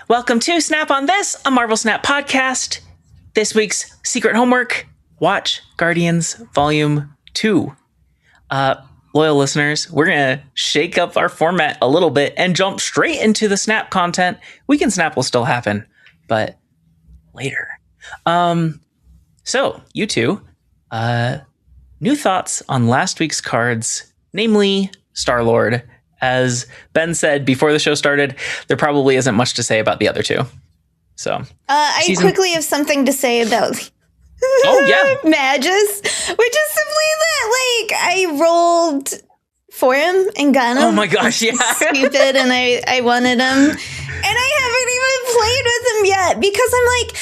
Welcome to Snap on This, a Marvel Snap podcast. This week's secret homework, watch Guardians Volume 2. Loyal listeners, we're going to shake up our format a little bit and jump straight into the Snap content. Weekend Snap will still happen, but later. So, you two, new thoughts on last week's cards, namely Starlord. As Ben said before the show started, there probably isn't much to say about the other two. So, I quickly have something to say about Magus, which is simply that, I rolled for him and got him. Oh my gosh, yeah. Stupid, and I wanted him. And I haven't even played with him yet because I'm like,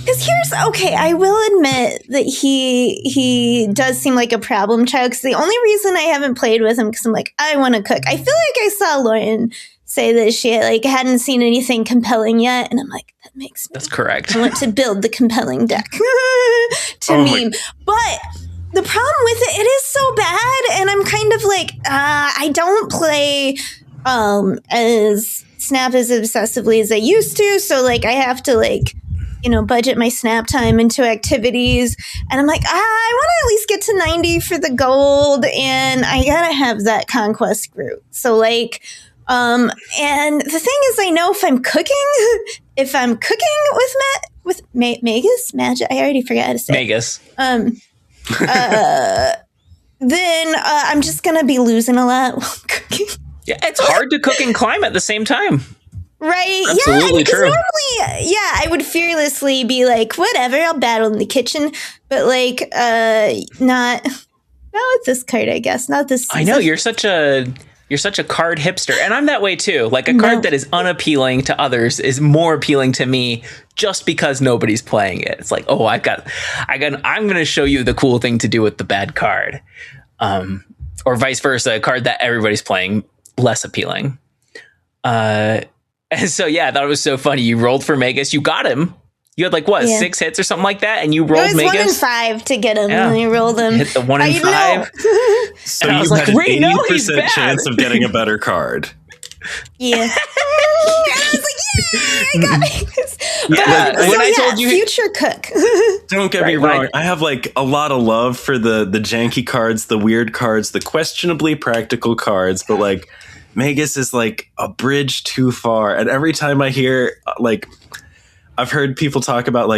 because I will admit that he does seem like a problem child, because the only reason I haven't played with him, because I'm like, I want to cook. I feel like I saw Lauren say that she hadn't seen anything compelling yet, and I'm like, that makes me. That's correct. I want to build the compelling deck to meme. But the problem with it is so bad, and I'm kind of like, I don't play as Snap as obsessively as I used to, so I have to budget my Snap time into activities. And I'm like, I want to at least get to 90 for the gold, and I gotta have that conquest route. So and the thing is, I know if I'm cooking with Magus, magic, I already forgot how to say Magus. Then I'm just gonna be losing a lot while I'm cooking. Yeah, it's hard to cook and climb at the same time. Right. Absolutely true. Normally, I would fearlessly be like, whatever, I'll battle in the kitchen. But not with this card, I guess. Not this season. I know, you're such a card hipster. And I'm that way too. A card that is unappealing to others is more appealing to me just because nobody's playing it. It's like, oh, I'm gonna show you the cool thing to do with the bad card. Or vice versa, a card that everybody's playing, less appealing. And so, I thought it was so funny. You rolled for Magus. You got him. You had 6 hits or something like that, and you rolled Magus. It was 1 in 5 to get him, and you rolled him. Hit the 1 in 5. So and you had an 80% chance of getting a better card. Yeah. And I was like, yay, I got Magus. I told you, future cook. Don't get me wrong. I have a lot of love for the janky cards, the weird cards, the questionably practical cards, but Magus is a bridge too far. And every time I hear, I've heard people talk about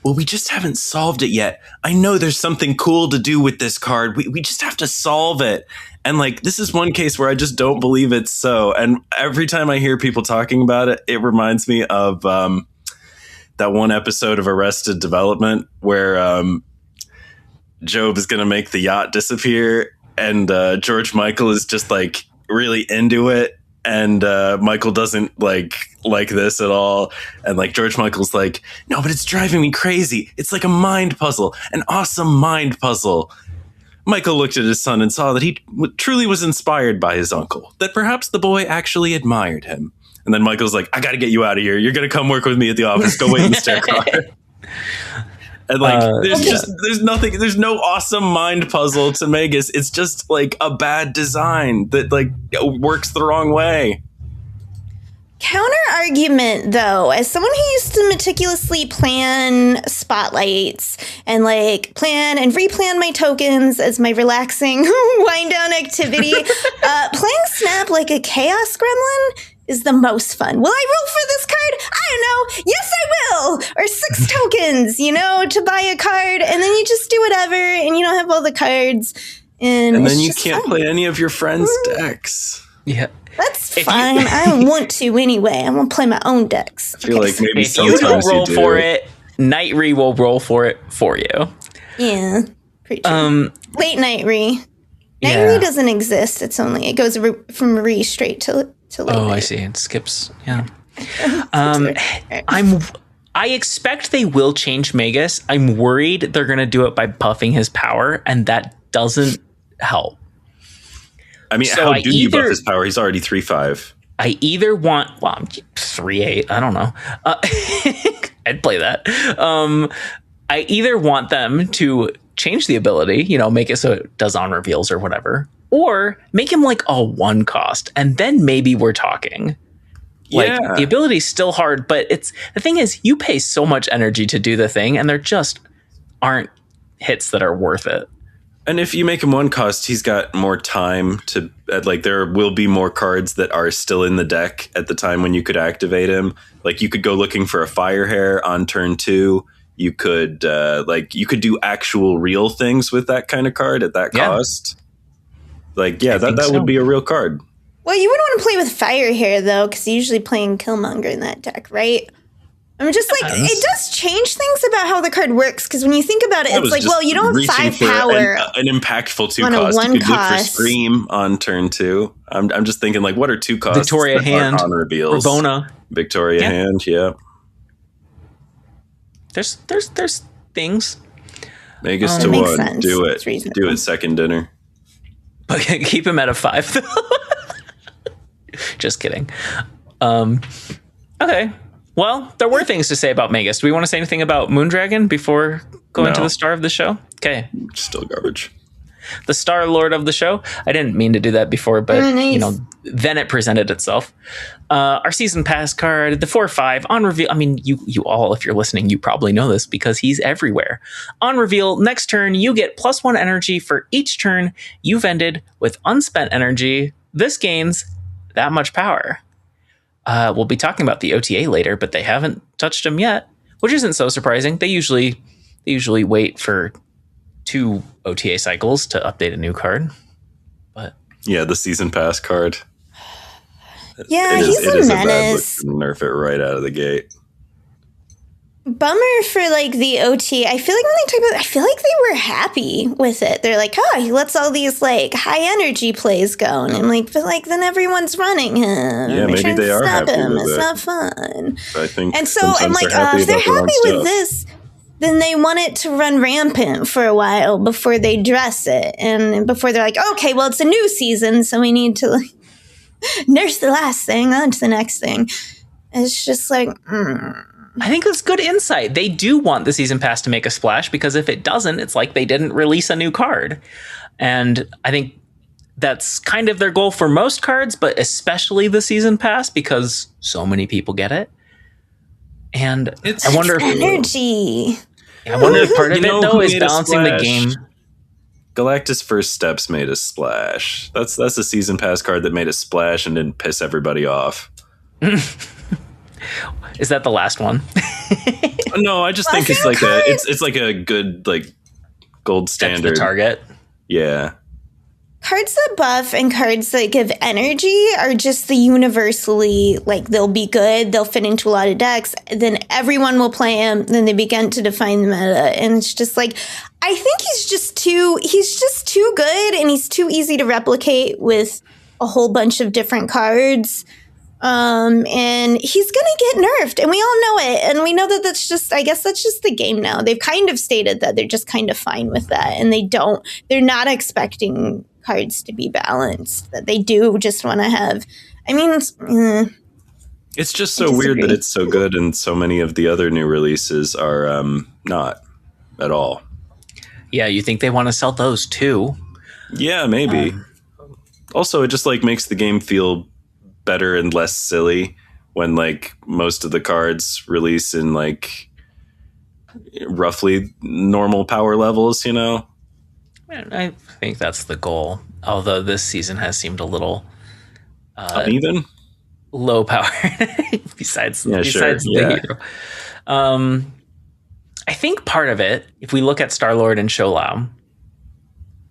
well, we just haven't solved it yet. I know there's something cool to do with this card. We just have to solve it. And this is one case where I just don't believe it's so. And every time I hear people talking about it, it reminds me of that one episode of Arrested Development where Job is going to make the yacht disappear. And George Michael is just really into it, and Michael doesn't like this at all, and George Michael's like, no, but it's driving me crazy. It's like a mind puzzle, an awesome mind puzzle. Michael looked at his son and saw that he truly was inspired by his uncle, that perhaps the boy actually admired him. And then Michael's like, I gotta get you out of here. You're gonna come work with me at the office. Go wait in the stair car. And there's no awesome mind puzzle to Magus. It's just a bad design that works the wrong way. Counter argument, though, as someone who used to meticulously plan spotlights and plan and replan my tokens as my relaxing wind down activity, playing Snap like a chaos gremlin is the most fun. Will I roll for this card? I don't know. Yes, I will. Or 6 tokens, to buy a card, and then you just do whatever, and you don't have all the cards. And then you can't play any of your friends' decks. Yeah. That's fine. I don't want to anyway. I want to play my own decks. I feel like maybe if you don't roll for it, Night-Rie will roll for it for you. Yeah. Pretty true. Late Night-Rie. Night-Rie doesn't exist. It goes from Rie straight to late. Oh, I see. It skips. Yeah. I expect they will change Magus. I'm worried they're going to do it by buffing his power, and that doesn't help. I mean, how do you buff his power? He's already 3/5. I either want, I'm 3/8. I don't know. I'd play that. I either want them to change the ability, make it so it does on reveals or whatever, or make him a 1 cost, and then maybe we're talking. Like, the ability is still hard, but the thing is, you pay so much energy to do the thing, and there just aren't hits that are worth it. And if you make him one cost, he's got more time to, like, there will be more cards that are still in the deck at the time when you could activate him. Like, you could go looking for a Fire Hair on turn 2. You could, you could do actual real things with that kind of card at that cost. Like, that would be a real card. Well, you wouldn't want to play with Fire Hair, though, because you're usually playing Killmonger in that deck, right? I'm just like, it does change things about how the card works, because when you think about it, it's like, well, you don't have 5 power. An impactful 2 cost. You could look for Scream on turn 2. I'm just thinking, like, what are 2 costs? Victoria Hand. On reveals? Rabona. Victoria Hand, yeah. There's things. Magus to 1. Sense. Do it. Do it second dinner. But keep him at a 5. Just kidding. Okay. Well, there were things to say about Magus. Do we want to say anything about Moondragon before going to the star of the show? Okay. Still garbage. The Starlord of the show. I didn't mean to do that before, but then it presented itself. Our season pass card, the 4/5 on reveal. I mean, you all, if you're listening, you probably know this because he's everywhere. On reveal, next turn, you get +1 energy for each turn you've ended with unspent energy. This gains that much power. We'll be talking about the OTA later, but they haven't touched him yet, which isn't so surprising. They usually wait for 2 OTA cycles to update a new card. But yeah, the season pass card. Yeah, he's a menace. Nerf it right out of the gate. Bummer for like the OT. I feel like when they talk about it, I feel like they were happy with it. They're like, he lets all these like high energy plays go. And I'm like, but like then everyone's running him. Yeah, maybe they are happy with it's it. not fun. I think, and so I'm like, if they're happy with this, then they want it to run rampant for a while before they dress it. And before they're like, okay, well, it's a new season, so we need to like nurse the last thing on to the next thing. It's just like, I think that's good insight. They do want the season pass to make a splash, because if it doesn't, it's like they didn't release a new card. And I think that's kind of their goal for most cards, but especially the season pass, because so many people get it. And I wonder energy. I wonder if part of it though is balancing the game. Galactus First Steps made a splash. That's a season pass card that made a splash and didn't piss everybody off. Is that the last one? No, I just think it's like it's like a good like gold standard. That's the target. Yeah. Cards that buff and cards that give energy are just the universally, like, they'll be good, they'll fit into a lot of decks, then everyone will play them, then they begin to define the meta, and it's just like, I think he's just too good, and he's too easy to replicate with a whole bunch of different cards, and he's gonna get nerfed, and we all know it, and we know that I guess that's just the game now. They've kind of stated that they're just kind of fine with that, and they're not expecting cards to be balanced, that they do just want to have. I mean, it's just so weird that it's so good and so many of the other new releases are not at all. Yeah, you think they want to sell those too? Yeah, maybe. Also, it just like makes the game feel better and less silly when like most of the cards release in like roughly normal power levels, you know? I think that's the goal. Although this season has seemed a little uneven, low power. besides the hero. I think part of it, if we look at Starlord and Sholau,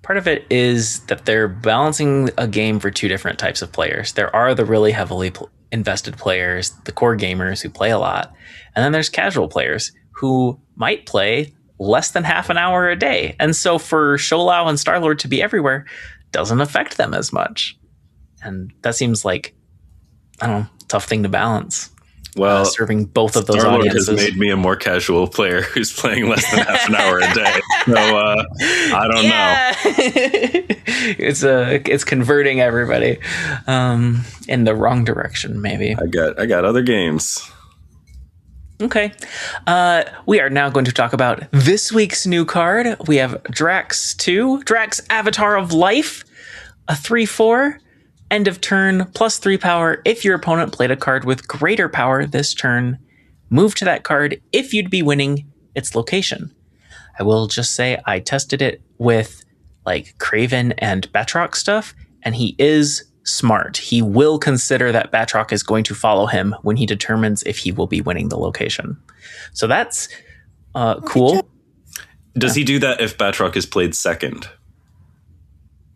part of it is that they're balancing a game for 2 different types of players. There are the really heavily invested players, the core gamers who play a lot, and then there's casual players who might play less than half an hour a day. And so for Sholau and Starlord to be everywhere doesn't affect them as much. And that seems like, I don't know, tough thing to balance. Well, serving both of those Starlord audiences has made me a more casual player who's playing less than half an hour a day. So I don't know. It's converting everybody in the wrong direction, maybe. I got other games. Okay. We are now going to talk about this week's new card. We have Drax 2, Drax Avatar of Life, a 3/4. End of turn, +3 power. If your opponent played a card with greater power this turn, move to that card if you'd be winning its location. I will just say I tested it with like Kraglin and Batroc stuff, and he is smart. He will consider that Batroc is going to follow him when he determines if he will be winning the location. So that's cool. Does he do that if Batroc is played second?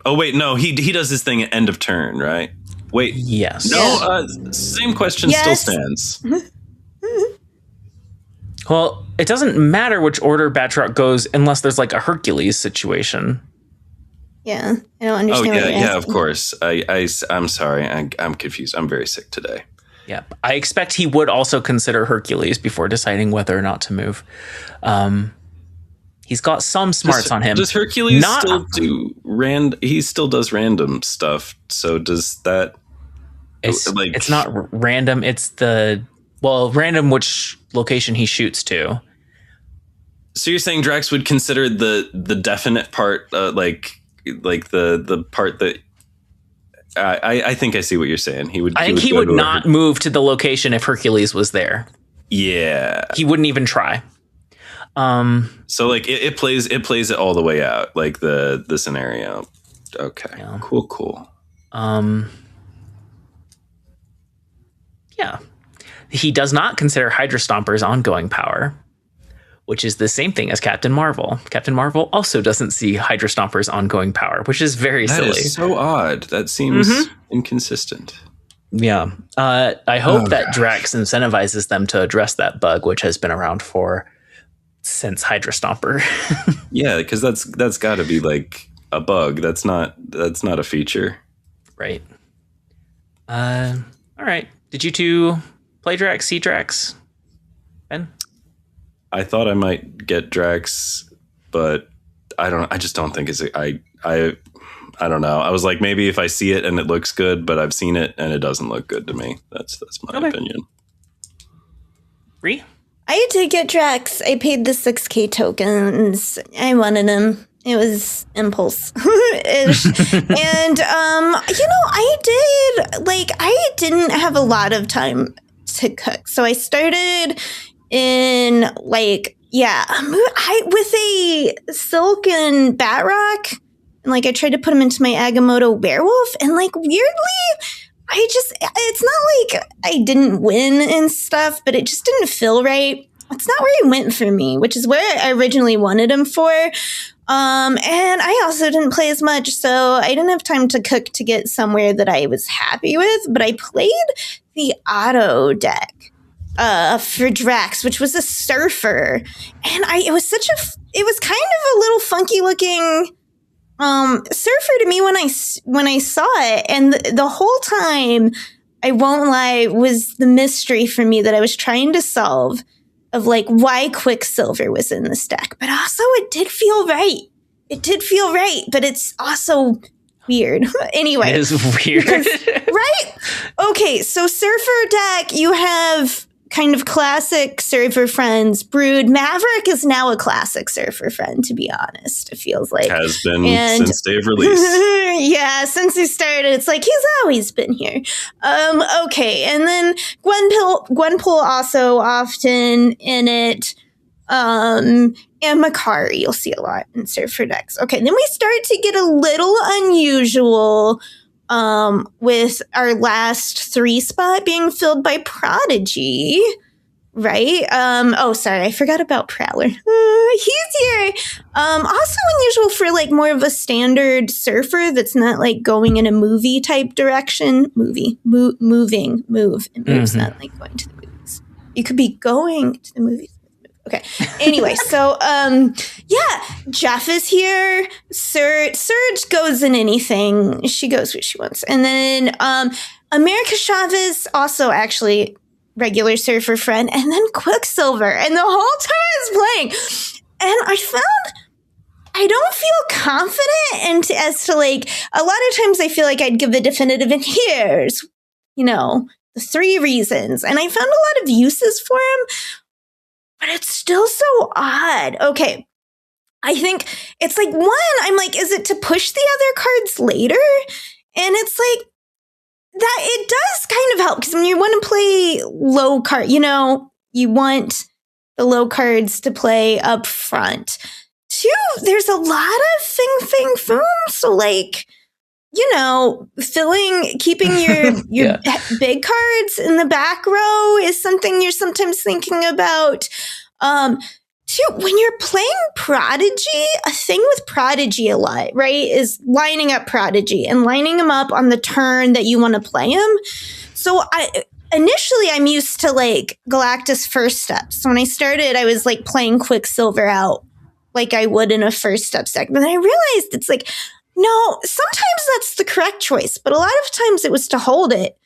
Oh, wait, no, he does his thing at end of turn, right? Wait. Yes. No, same question still stands. Well, it doesn't matter which order Batroc goes unless there's like a Hercules situation. Yeah, I don't understand. Oh, yeah, of course. I'm sorry. I'm confused. I'm very sick today. Yeah, I expect he would also consider Hercules before deciding whether or not to move. He's got some smarts on him. Does Hercules still do he still does random stuff? So does that? It's not random. It's random which location he shoots to. So you're saying Drax would consider the definite part, like the part that I think I see what you're saying. He would not move to the location if Hercules was there. Yeah, he wouldn't even try. So like it plays it all the way out, like the scenario. Okay, yeah. Cool. Yeah, he does not consider Hydra Stomper's ongoing power, which is the same thing as Captain Marvel. Captain Marvel also doesn't see Hydra Stomper's ongoing power, which is very silly. That is so odd. That seems inconsistent. Yeah. I hope that Drax incentivizes them to address that bug, which has been around since Hydra Stomper. Yeah, because that's got to be like a bug. That's not a feature. Right. All right. Did you two play Drax, see Drax? Ben? I thought I might get Drax, but I just don't think I don't know. I was like, maybe if I see it and it looks good, but I've seen it and it doesn't look good to me. That's my opinion. Rie? I did get Drax. I paid the 6K tokens. I wanted him. It was impulse. And, I didn't have a lot of time to cook. So I started in with a silken Batroc. And I tried to put him into my Agamotto werewolf. And weirdly, it's not like I didn't win and stuff, but it just didn't feel right. It's not where he went for me, which is where I originally wanted him for. And I also didn't play as much, so I didn't have time to cook to get somewhere that I was happy with. But I played the auto deck for Drax, which was a surfer. And it was kind of a little funky looking surfer to me when I saw it. And the whole time, I won't lie, was the mystery for me that I was trying to solve of why Quicksilver was in this deck. But also it did feel right. But it's also weird. Anyway. It is weird. Right? Okay, so surfer deck, you have kind of classic surfer friends. Brood. Maverick is now a classic surfer friend, to be honest, it feels like. Has been since they've released. Yeah, since he started, it's he's always been here. Okay, and then Gwenpool also often in it. And Makari, you'll see a lot in surfer decks. Okay, then we start to get a little unusual with our last 3 spot being filled by Prodigy, right? Sorry, I forgot about Prowler. He's here. Also unusual for more of a standard surfer that's not going in a movie type direction. Moving, move. And move's not going to the movies. You could be going to the movies. Okay. Anyway, so Jeff is here. Surge goes in anything. She goes where she wants. And then America Chavez, also actually regular surfer friend, and then Quicksilver. And the whole time I was playing. And I found I don't feel confident as to a lot of times I feel like I'd give a definitive, and here's, the 3 reasons. And I found a lot of uses for him. But it's still so odd. Okay. I think it's one, I'm is it to push the other cards later? And it's that it does kind of help because when you want to play low card, you know, you want the low cards to play up front. Two, there's a lot of fing foom, so like, you know, keeping your big cards in the back row is something you're sometimes thinking about. Two, when you're playing Prodigy, a thing with Prodigy a lot, right, is lining up Prodigy and lining them up on the turn that you want to play them. So initially I'm used to like Galactus first steps. So when I started, I was like playing Quicksilver out like I would in a first step deck. But then I realized it's like, no, sometimes that's the correct choice, but a lot of times it was to hold it.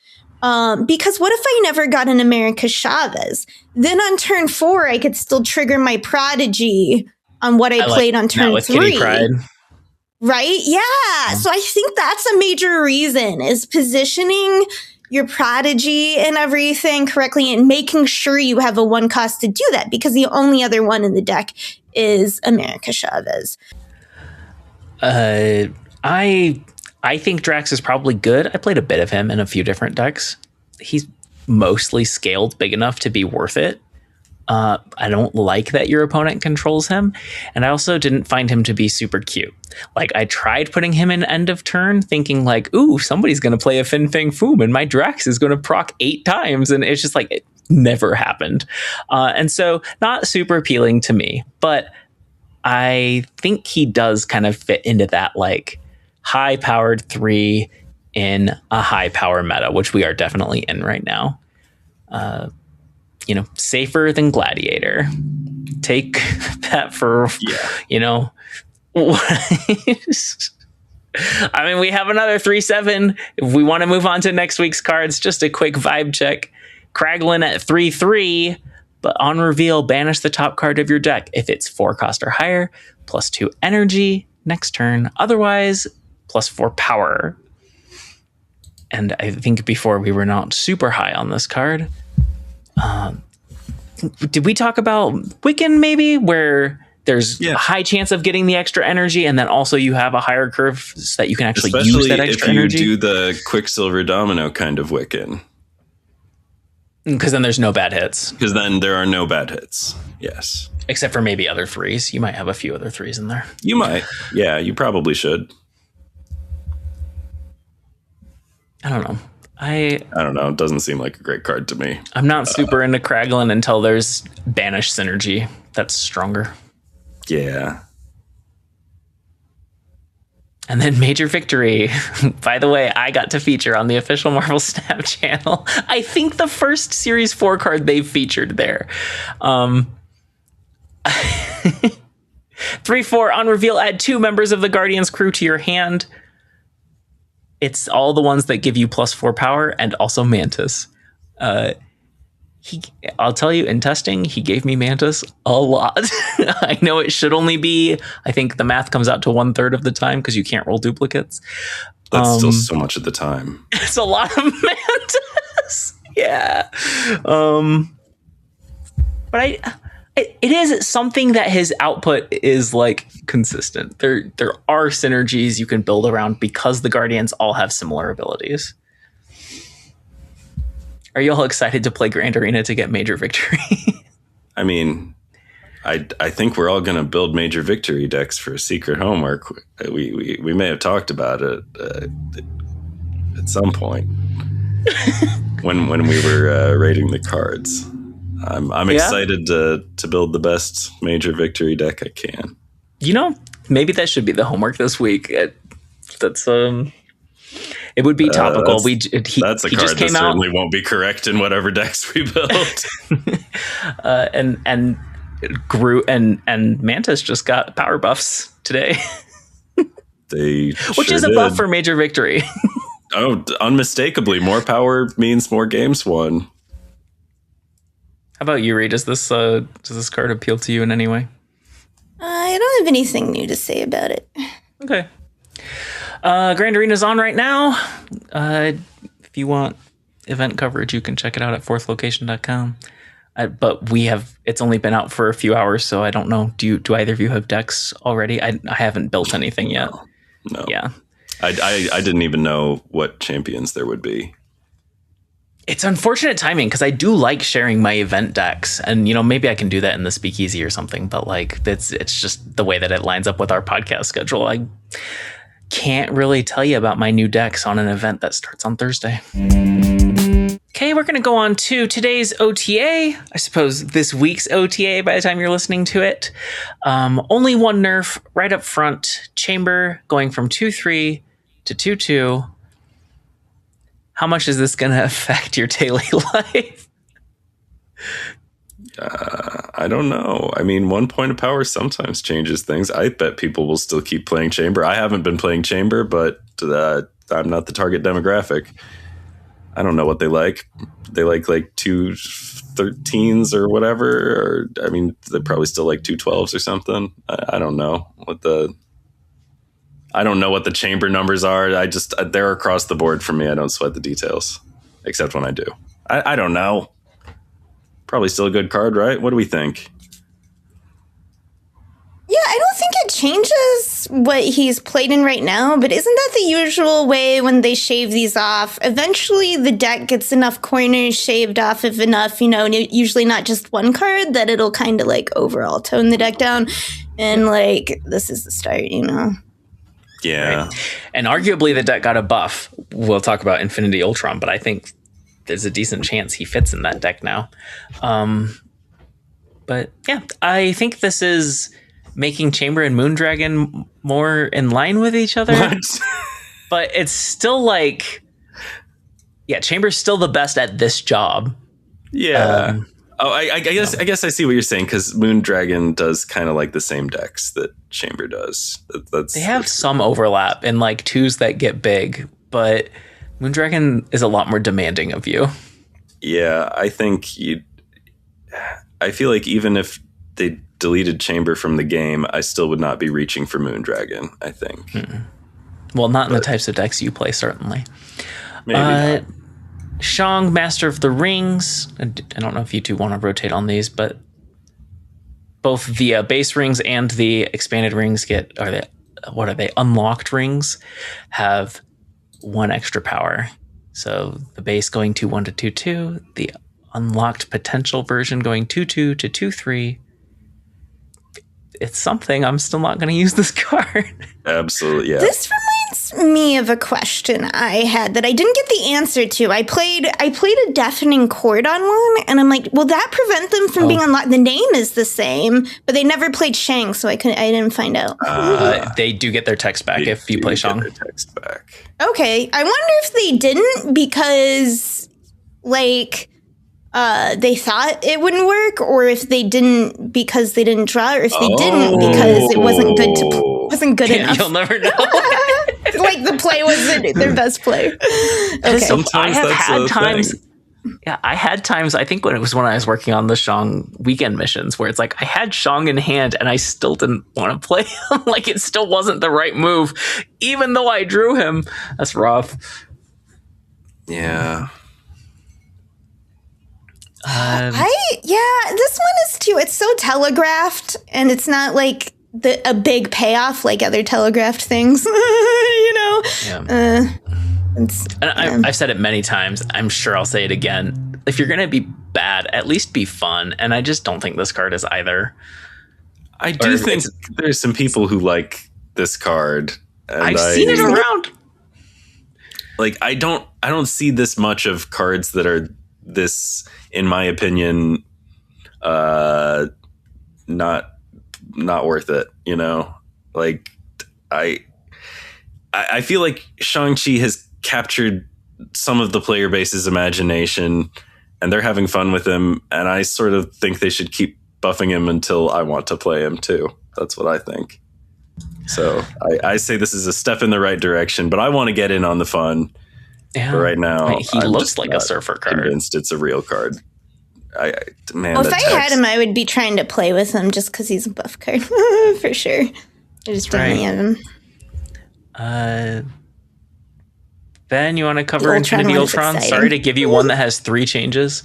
Because what if I never got an America Chavez? Then on turn 4, I could still trigger my Prodigy on what I played on turn 3. Right? Yeah. So I think that's a major reason is positioning your Prodigy and everything correctly and making sure you have a 1 cost to do that because the only other one in the deck is America Chavez. I think Drax is probably good. I played a bit of him in a few different decks. He's mostly scaled big enough to be worth it. I don't like that your opponent controls him. And I also didn't find him to be super cute. Like, I tried putting him in end of turn thinking like, ooh, somebody's going to play a Fin Fang Foom and my Drax is going to proc 8 times. And it's just like, it never happened. And so not super appealing to me. But I think he does kind of fit into that, like, high-powered 3 in a high-power meta, which we are definitely in right now. You know, safer than Gladiator. Take that for, you know. I mean, we have another 3/7. If we want to move on to next week's cards, just a quick vibe check. Kraglin at 3/3, but on reveal, banish the top card of your deck if it's 4 cost or higher, +2 energy next turn. Otherwise, +4 power. And I think before we were not super high on this card. Did we talk about Wiccan maybe, where there's a high chance of getting the extra energy, and then also you have a higher curve so that you can actually use that extra energy? Especially if you do the Quicksilver Domino kind of Wiccan. Because then there's no bad hits. Because then there are no bad hits. Yes. Except for maybe other 3s. You might have a few other 3s in there. You might. Yeah, you probably should. I don't know. I don't know. It doesn't seem like a great card to me. I'm not super into Kraglin until there's Banish synergy. That's stronger. Yeah. And then Major Victory. By the way, I got to feature on the official Marvel Snap channel. I think the first Series 4 card they've featured there. 3/4 on reveal, add 2 members of the Guardians crew to your hand. It's all the ones that give you +4 power and also Mantis. I'll tell you, in testing, he gave me Mantis a lot. I know it should only be, I think the math comes out to 1/3 of the time because you can't roll duplicates. That's still so much of the time. It's a lot of Mantis. Yeah. But it is something that his output is like consistent. There are synergies you can build around because the Guardians all have similar abilities. Are you all excited to play Grand Arena to get Major Victory? I mean, I think we're all going to build Major Victory decks for Secret Homework. We may have talked about it at some point when we were rating the cards. I'm excited to build the best Major Victory deck I can. You know, maybe that should be the homework this week. It would be topical. That's a card that certainly won't be correct in whatever decks we build. and Groot and Mantis just got power buffs today. Which is a buff for Major Victory. Oh, unmistakably, more power means more games won. How about you, Ree? Does this card appeal to you in any way? I don't have anything new to say about it. Okay. Grand Arena's on right now. If you want event coverage, you can check it out at fourthlocation.com. But it's only been out for a few hours, so I don't know. Do either of you have decks already? I haven't built anything yet. No. Yeah. I didn't even know what champions there would be. It's unfortunate timing because I do like sharing my event decks, and maybe I can do that in the speakeasy or something. But like, it's just the way that it lines up with our podcast schedule. I can't really tell you about my new decks on an event that starts on Thursday. Okay, we're going to go on to today's OTA. I suppose this week's OTA by the time you're listening to it. Only one nerf right up front. Chamber going from 2/3 to 2/2. How much is this going to affect your daily life? I don't know. I mean, 1 point of power sometimes changes things. I bet people will still keep playing Chamber. I haven't been playing Chamber, but I'm not the target demographic. I don't know what they like. They like 2/13s or whatever. Or I mean, they probably still like 2/12s or something. I don't know what the Chamber numbers are. They're across the board for me. I don't sweat the details, except when I do. I don't know. Probably still a good card, right? What do we think? Yeah, I don't think it changes what he's played in right now, but isn't that the usual way when they shave these off? Eventually the deck gets enough corners shaved off of enough, usually not just one card, that it'll kind of like overall tone the deck down. And like, this is the start, Yeah. Right? And arguably the deck got a buff. We'll talk about Infinity Ultron, but I think there's a decent chance he fits in that deck now. But yeah, I think this is making Chamber and Moondragon more in line with each other. What? But it's still like, yeah, Chamber's still the best at this job. Yeah. I guess I see what you're saying, because Moondragon does kind of like the same decks that Chamber does. They have some overlap in like twos that get big, but Moondragon is a lot more demanding of you. Yeah, I think I feel like even if they deleted Chamber from the game, I still would not be reaching for Moondragon, I think. Well, not in the types of decks you play, certainly. Maybe not. Shang, Master of the Rings. I don't know if you two want to rotate on these, but both the base rings and the expanded rings unlocked rings have 1 extra power. So the base going 2/1 to 2/2, the unlocked potential version going 2/2 to 2/3. It's something. I'm still not going to use this card. Absolutely, yeah. This reminds me of a question I had that I didn't get the answer to. I played a deafening chord on one, and I'm like, will that prevent them from being unlocked? The name is the same, but they never played Shang, so I didn't find out. They do get their text back if you play Shang. Text back. Okay, I wonder if they didn't because, like, they thought it wouldn't work, or if they didn't because they didn't draw, or if they didn't because it wasn't good enough. You'll never know. Like the play wasn't their best play. Okay. Sometimes I have that's had times. thing. Yeah, I had times. I think when I was working on the Shang weekend missions, where it's like I had Shang in hand and I still didn't want to play him. Like it still wasn't the right move, even though I drew him. That's rough. Yeah. This one is too. It's so telegraphed, and it's not like a big payoff like other telegraphed things. Yeah. I've said it many times. I'm sure I'll say it again. If you're gonna be bad, at least be fun. And I just don't think this card is either. I do think there's some people who like this card. And I've seen it around. Like I don't see this much of cards that are this, in my opinion, not worth it. Like I feel like Shang-Chi has captured some of the player base's imagination, and they're having fun with him. And I sort of think they should keep buffing him until I want to play him too. That's what I think. So I say this is a step in the right direction, but I want to get in on the fun. Yeah. But right now, he looks like a surfer card. Convinced it's a real card. Well, if I had him, I would be trying to play with him just because he's a buff card for sure. I just don't have him. Ben, you want to cover Infinity Ultron? Sorry to give you one that has 3 changes.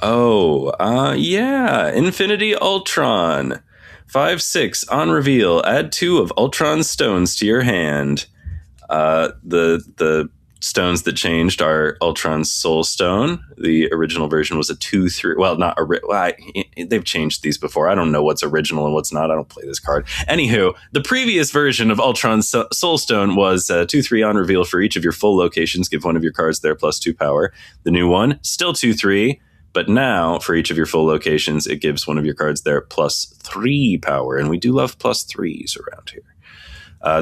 Yeah. Infinity Ultron. 5/6 on reveal. Add 2 of Ultron's stones to your hand. The stones that changed are Ultron's Soul Stone. The original version was a 2/3. Well, not they've changed these before. I don't know what's original and what's not. I don't play this card. Anywho, the previous version of Ultron's Soul Stone was 2/3 on reveal for each of your full locations. Give one of your cards their +2 power. The new one, still 2/3, but now for each of your full locations, it gives one of your cards their +3 power. And we do love +3s around here.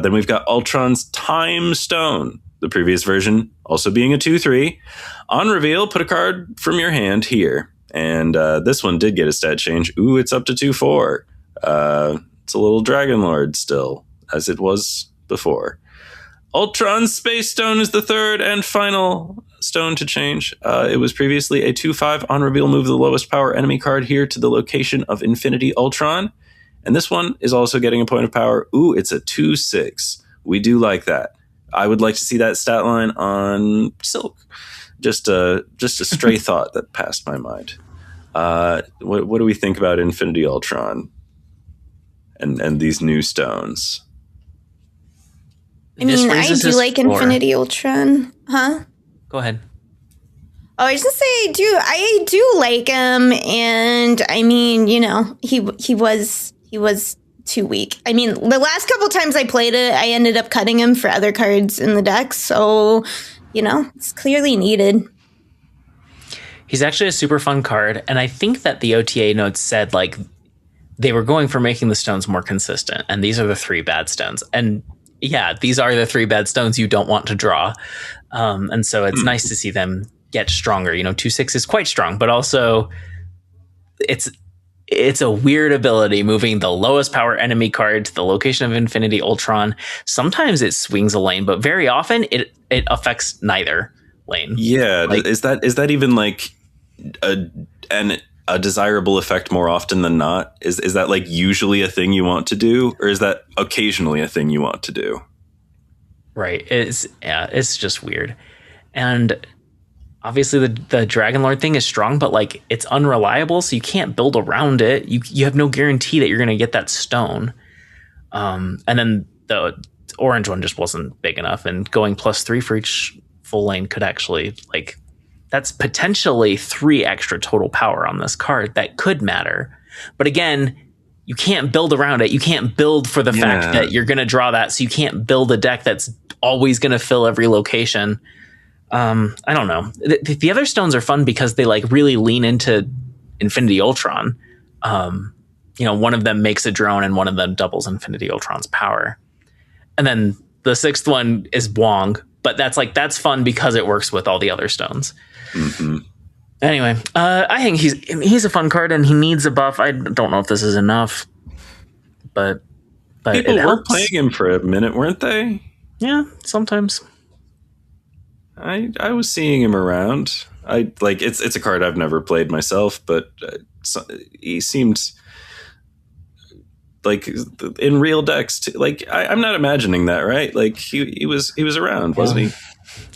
Then we've got Ultron's Time Stone. The previous version also being a 2/3. On reveal, put a card from your hand here. And this one did get a stat change. Ooh, it's up to 2/4. It's a little Dragonlord still, as it was before. Ultron's Space Stone is the third and final stone to change. It was previously a 2/5. On reveal, move the lowest power enemy card here to the location of Infinity Ultron. And this one is also getting a point of power. Ooh, it's a 2/6. We do like that. I would like to see that stat line on Silk. Just a stray thought that passed my mind. What do we think about Infinity Ultron and these new stones? I mean, I do like Infinity Ultron. Huh? Go ahead. Oh, I was just say I do like him, and I mean, you know, he was too weak. I mean, the last couple times I played it, I ended up cutting him for other cards in the deck. So, you know, it's clearly needed. He's actually a super fun card. And I think that the OTA notes said, like, they were going for making the stones more consistent. And these are the 3 bad stones. And yeah, these are the 3 bad stones you don't want to draw. And so it's nice to see them get stronger. You know, 2/6 is quite strong, but also it's a weird ability, moving the lowest power enemy card to the location of Infinity Ultron. Sometimes it swings a lane, but very often it affects neither lane. Yeah, like, is that even like a desirable effect more often than not? Is that like usually a thing you want to do, or is that occasionally a thing you want to do? Right. It's just weird. And obviously the Dragonlord thing is strong, but like it's unreliable, so you can't build around it. You have no guarantee that you're going to get that stone. And then the orange one just wasn't big enough, and going +3 for each full lane could actually, like, that's potentially 3 extra total power on this card that could matter. But again, you can't build around it. You can't build for the fact that you're going to draw that, so you can't build a deck that's always going to fill every location. I don't know. The other stones are fun because they like really lean into Infinity Ultron. You know, one of them makes a drone and one of them doubles Infinity Ultron's power. And then the 6th one is Wong, but that's fun because it works with all the other stones. Mm-hmm. Anyway, I think he's a fun card and he needs a buff. I don't know if this is enough, but people were playing him for a minute, weren't they? Yeah, sometimes. I was seeing him around. It's a card I've never played myself, but he seemed like in real decks too. Like I'm not imagining that, right? Like he was around, wasn't he?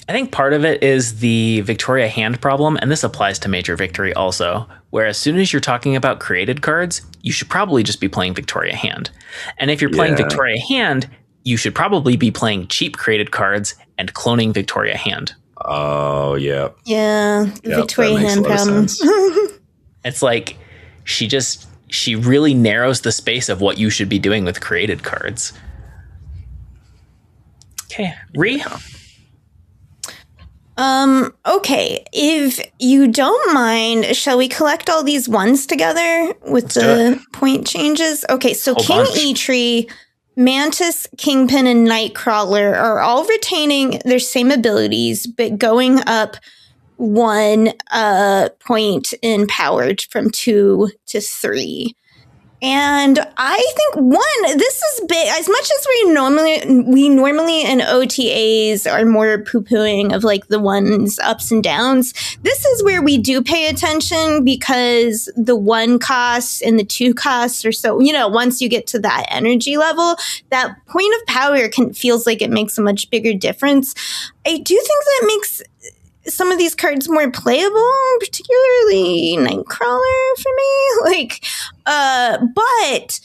I think part of it is the Victoria Hand problem, and this applies to Major Victory also, where as soon as you're talking about created cards, you should probably just be playing Victoria Hand. And if you're playing Victoria Hand, you should probably be playing cheap created cards and cloning Victoria Hand. Oh, yeah. Yeah, Victoria Hand problem. It's like she really narrows the space of what you should be doing with created cards. Okay, Ree? Okay, if you don't mind, shall we collect all these ones together with the point changes? Okay, so King E-Tree, Mantis, Kingpin, and Nightcrawler are all retaining their same abilities, but going up 1 point in power from 2 to 3. And I think this is big. As much as we normally in OTAs are more poo-pooing of like the ones ups and downs, this is where we do pay attention because the 1 costs and the 2 costs are so, you know, once you get to that energy level, that point of power feels like it makes a much bigger difference. I do think that makes some of these cards more playable, particularly Nightcrawler for me. But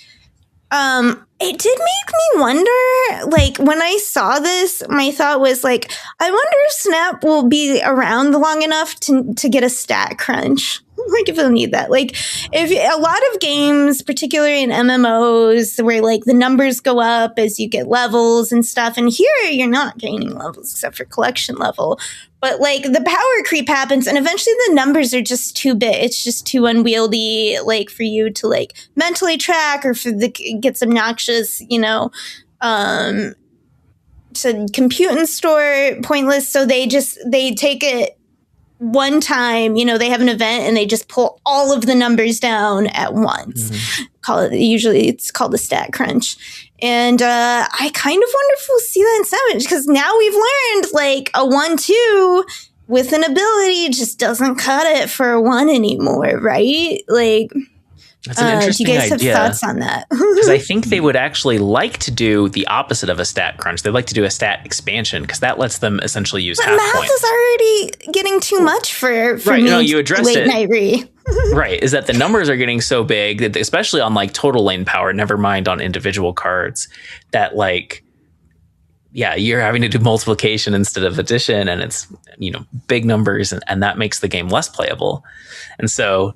It did make me wonder, like, when I saw this, my thought was, like, I wonder if Snap will be around long enough to get a stat crunch. Like, if they'll need that. Like, if a lot of games, particularly in MMOs, where, like, the numbers go up as you get levels and stuff, and here you're not gaining levels except for collection level. But, like, the power creep happens, and eventually the numbers are just too big. It's just too unwieldy, like, for you to, like, mentally track or for it gets obnoxious, you know, to compute and store, pointless. So they take it one time, you know, they have an event and they just pull all of the numbers down at once. Usually it's called a stat crunch. And I kind of wonder if we'll see that in Savage, because now we've learned, like, a 1/2 with an ability just doesn't cut it for a 1 anymore, right? Like, that's an interesting idea. Do you guys have thoughts on that? Because I think they would actually like to do the opposite of a stat crunch. They'd like to do a stat expansion, because that lets them essentially use half math points. is already getting too much for right, me. No, you addressed late it. Night Re. Right, is that the numbers are getting so big, that especially on, like, total lane power, never mind on individual cards, that, like, yeah, you're having to do multiplication instead of addition, and it's, you know, big numbers, and that makes the game less playable. And so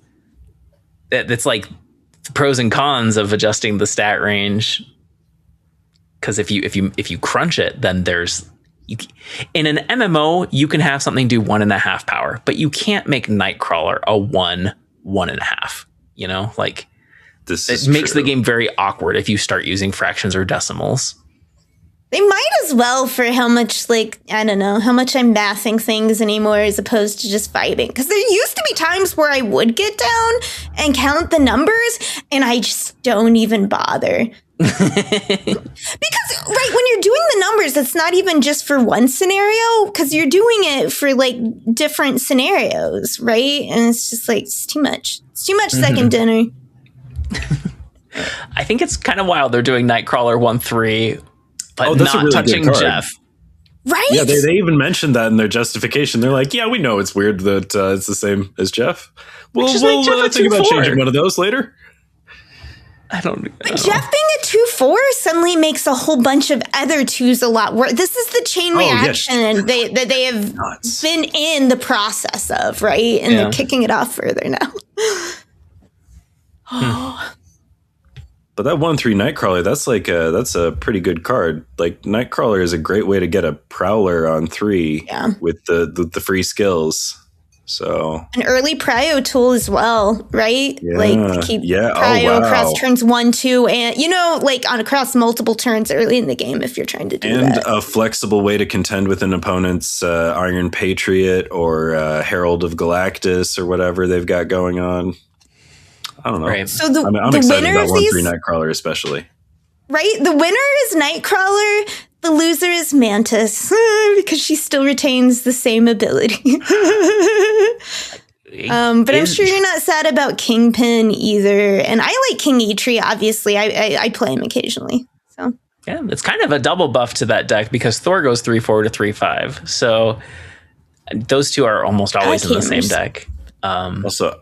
it's like the pros and cons of adjusting the stat range, because if you crunch it, then in an MMO, you can have something do 1.5 power, but you can't make Nightcrawler a 1.5. You know, like, it makes the game very awkward if you start using fractions or decimals. They might as well, for how much, like, I don't know, how much I'm mathing things anymore as opposed to just vibing. Because there used to be times where I would get down and count the numbers, and I just don't even bother. Because, right, when you're doing the numbers, it's not even just for one scenario, because you're doing it for, like, different scenarios, right? And it's just, like, it's too much. It's too much second dinner. I think it's kind of wild they're doing Nightcrawler 1/3, but not really touching Jeff. Right? Yeah, they even mentioned that in their justification. They're like, yeah, we know it's weird that it's the same as Jeff. We'll think about changing one of those later. But Jeff being a 2/4 suddenly makes a whole bunch of other 2s a lot worse. This is the chain reaction that they have been in the process of, right? And they're kicking it off further now. But that 1/3 Nightcrawler, that's a pretty good card. Like, Nightcrawler is a great way to get a Prowler on 3 with the free skills. So an early prio tool as well, right? Yeah, like to keep prio across turns 1, 2, and, you know, like on across multiple turns early in the game if you're trying to do that. And a flexible way to contend with an opponent's Iron Patriot or Herald of Galactus or whatever they've got going on. I don't know. Right. So I'm excited about 1/3 Nightcrawler especially. Right? The winner is Nightcrawler. The loser is Mantis because she still retains the same ability. But I'm sure you're not sad about Kingpin either. And I like King Eitri, obviously. I play him occasionally. So yeah, it's kind of a double buff to that deck because Thor goes 3/4 to 3/5. So those two are almost always in the same deck. Also,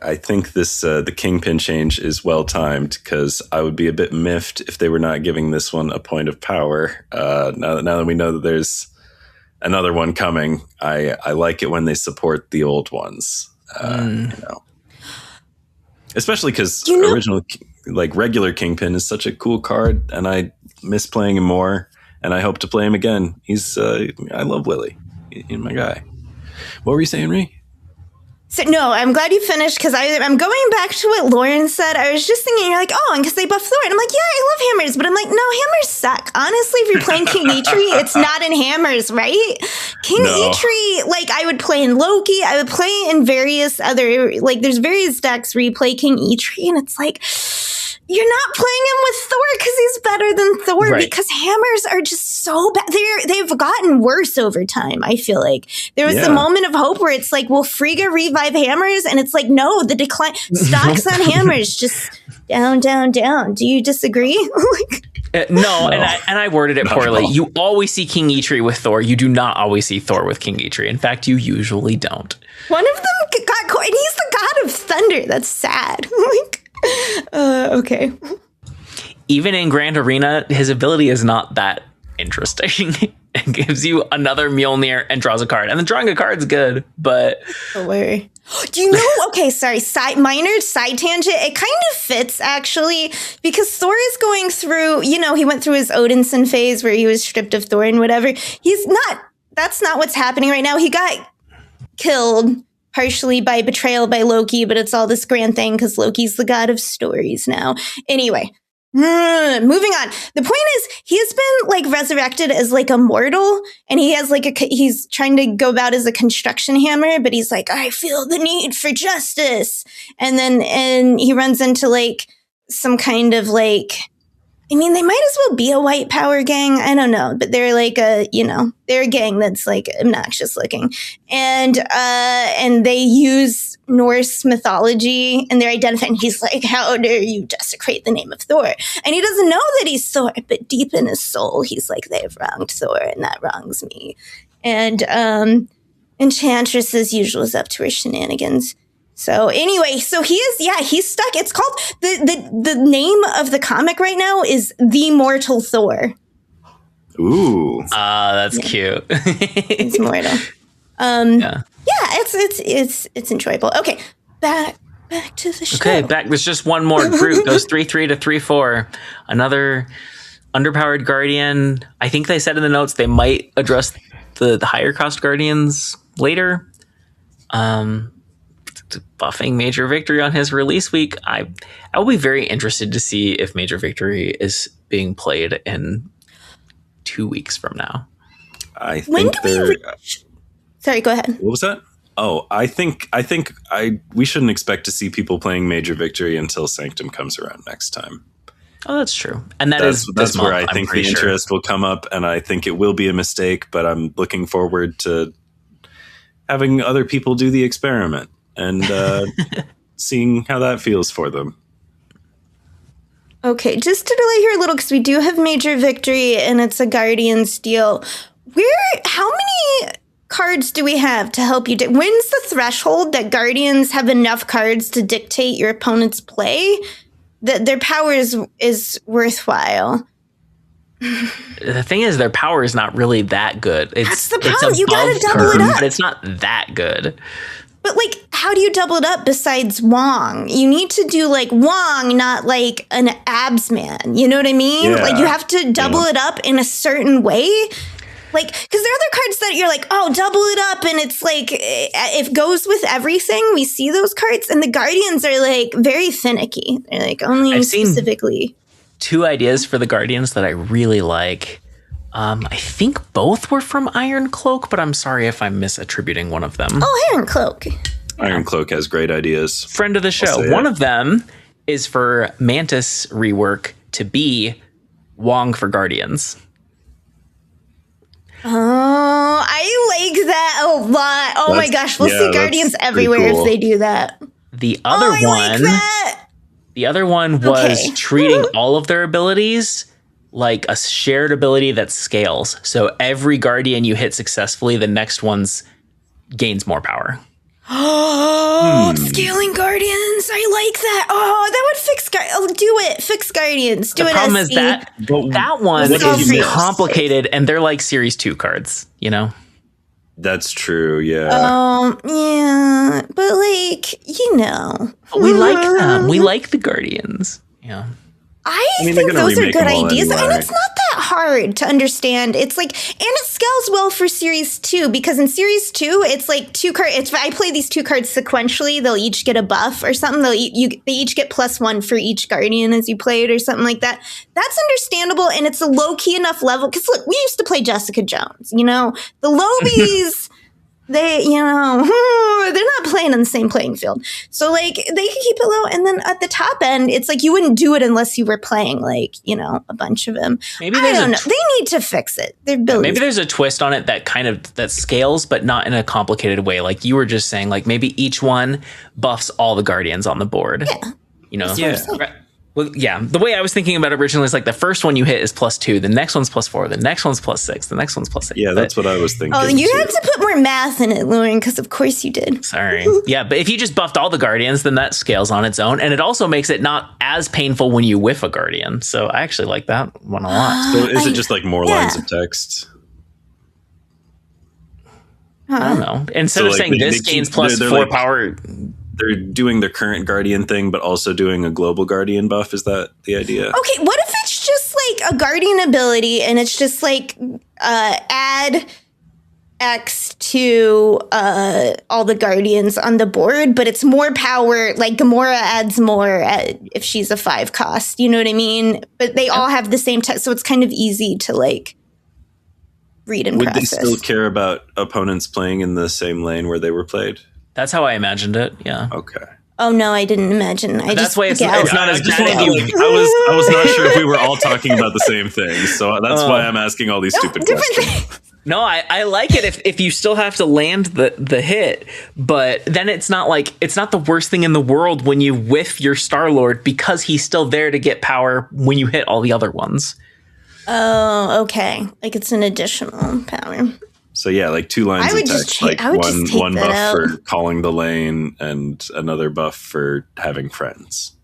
I think this the Kingpin change is well timed because I would be a bit miffed if they were not giving this one a point of power. Now that we know that there's another one coming, I like it when they support the old ones. You know, especially because original, like regular Kingpin, is such a cool card, and I miss playing him more, and I hope to play him again. I love Willie. He's my guy. What were you saying, Ree? So, no, I'm glad you finished because I'm going back to what Lauren said. I was just thinking, you're like, oh, and because they buff Thor. And I'm like, yeah, I love hammers. But I'm like, no, hammers suck. Honestly, if you're playing King Eitri, it's not in hammers, right? King Eitri, like, I would play in Loki. I would play in various other, like, there's various decks where you play King Eitri. And it's like, you're not playing him with Thor because he's better than Thor because hammers are just so bad. They've gotten worse over time, I feel like. There was the moment of hope where it's like, will Frigga revive hammers? And it's like, no, the decline stocks on hammers just down, down, down. Do you disagree? No, and I worded it poorly. You always see King Eitri with Thor. You do not always see Thor with King Eitri. In fact, you usually don't. One of them got caught, and he's the god of thunder. That's sad. Okay. even in Grand Arena, his ability is not that interesting. It gives you another Mjolnir and draws a card. And then drawing a card's good, but... Don't worry. Do you know, okay, sorry, minor side tangent. It kind of fits, actually, because Thor is going through, you know, he went through his Odinson phase where he was stripped of Thor and whatever. That's not what's happening right now. He got killed partially by betrayal by Loki, but it's all this grand thing because Loki's the god of stories now. Anyway. Moving on. The point is, he has been like resurrected as like a mortal, and he has like he's trying to go about as a construction hammer, but he's like, I feel the need for justice. And he runs into like some kind of like, I mean, they might as well be a white power gang. I don't know, but they're like they're a gang that's like obnoxious looking, and they use Norse mythology, and they're identifying. He's like, how dare you desecrate the name of Thor? And he doesn't know that he's Thor, but deep in his soul, he's like, they've wronged Thor, and that wrongs me. And Enchantress, as usual, is up to her shenanigans. So anyway, he's stuck. It's called, the name of the comic right now is The Mortal Thor. Ooh. That's cute. It's mortal. It's enjoyable. Okay, back to the show. Okay, there's just one more group. Goes 3-3 to 3-4. Another underpowered guardian. I think they said in the notes they might address the higher cost guardians later. Buffing Major Victory on his release week. I will be very interested to see if Major Victory is being played in 2 weeks from now. I think Sorry, go ahead. What was that? Oh, I think we shouldn't expect to see people playing Major Victory until Sanctum comes around next time. Oh, that's true. And that's where I think the interest will come up, and I think it will be a mistake, but I'm looking forward to having other people do the experiment and seeing how that feels for them. Okay, just to delay here a little, because we do have Major Victory, and it's a Guardian's deal. How many cards do we have to help you? When's the threshold that Guardians have enough cards to dictate your opponent's play? That their power is worthwhile? The thing is, their power is not really that good. That's the problem. You gotta double it up. But it's not that good. But, like, how do you double it up besides Wong? You need to do, like, Wong, not, like, an abs man. You know what I mean? Yeah. Like, you have to double it up in a certain way. Like, because there are other cards that you're like, oh, double it up. And it's, like, it goes with everything. We see those cards. And the Guardians are, like, very finicky. They're, like, only specifically. 2 ideas for the Guardians that I really like. I think both were from Iron Cloak, but I'm sorry if I'm misattributing one of them. Oh, Iron Cloak. Iron Cloak has great ideas. Friend of the show. One of them is for Mantis rework to be Wong for Guardians. Oh, I like that a lot. Oh my gosh, we'll see Guardians everywhere if they do that. The other one was treating all of their abilities like a shared ability that scales. So every Guardian you hit successfully, the next one's gains more power. Oh, scaling Guardians. I like that. Oh, that would fix do it. Fix Guardians. Do it. The problem is that one is complicated, and they're like Series 2 cards, you know? That's true, yeah. Yeah, but like, you know. But we like them. We like the Guardians. Yeah. I think those are good ideas, and it's not that hard to understand. It's like, and it scales well for Series 2, because in Series 2, it's like 2 cards. If I play these 2 cards sequentially, they'll each get a buff or something. They each get +1 for each Guardian as you play it or something like that. That's understandable, and it's a low-key enough level, because look, we used to play Jessica Jones, you know? The Lobies... They're not playing on the same playing field. So, like, they can keep it low. And then at the top end, it's like you wouldn't do it unless you were playing, like, you know, a bunch of them. I don't know. They need to fix it. Maybe there's a twist on it that scales, but not in a complicated way. Like you were just saying, like, maybe each one buffs all the Guardians on the board. Yeah. You know? Well, yeah, the way I was thinking about it originally is like the first one you hit is +2, the next one's +4, the next one's +6, the next one's +8. Yeah, that's what I was thinking. Oh, you had to put more math in it, Lauren, because of course you did. Sorry. Yeah, but if you just buffed all the Guardians, then that scales on its own, and it also makes it not as painful when you whiff a Guardian. So I actually like that one a lot. So is it just like more lines of text? I don't know. Instead of saying this gains +4 power... They're doing their current Guardian thing, but also doing a global Guardian buff. Is that the idea? Okay, what if it's just like a Guardian ability and it's just like add X to all the Guardians on the board, but it's more power, like Gamora adds more if she's a 5 cost, you know what I mean? But they all have the same text, so it's kind of easy to like read and process. Would they still care about opponents playing in the same lane where they were played? That's how I imagined it. Yeah. Okay. Oh no, I didn't imagine. That's why it's not as bad as I was not sure if we were all talking about the same thing, so that's why I'm asking all these stupid questions. No, I like it if you still have to land the hit, but then it's not the worst thing in the world when you whiff your Starlord because he's still there to get power when you hit all the other ones. Oh, okay. Like it's an additional power. So yeah, like 2 lines of text, like one buff for calling the lane and another buff for having friends.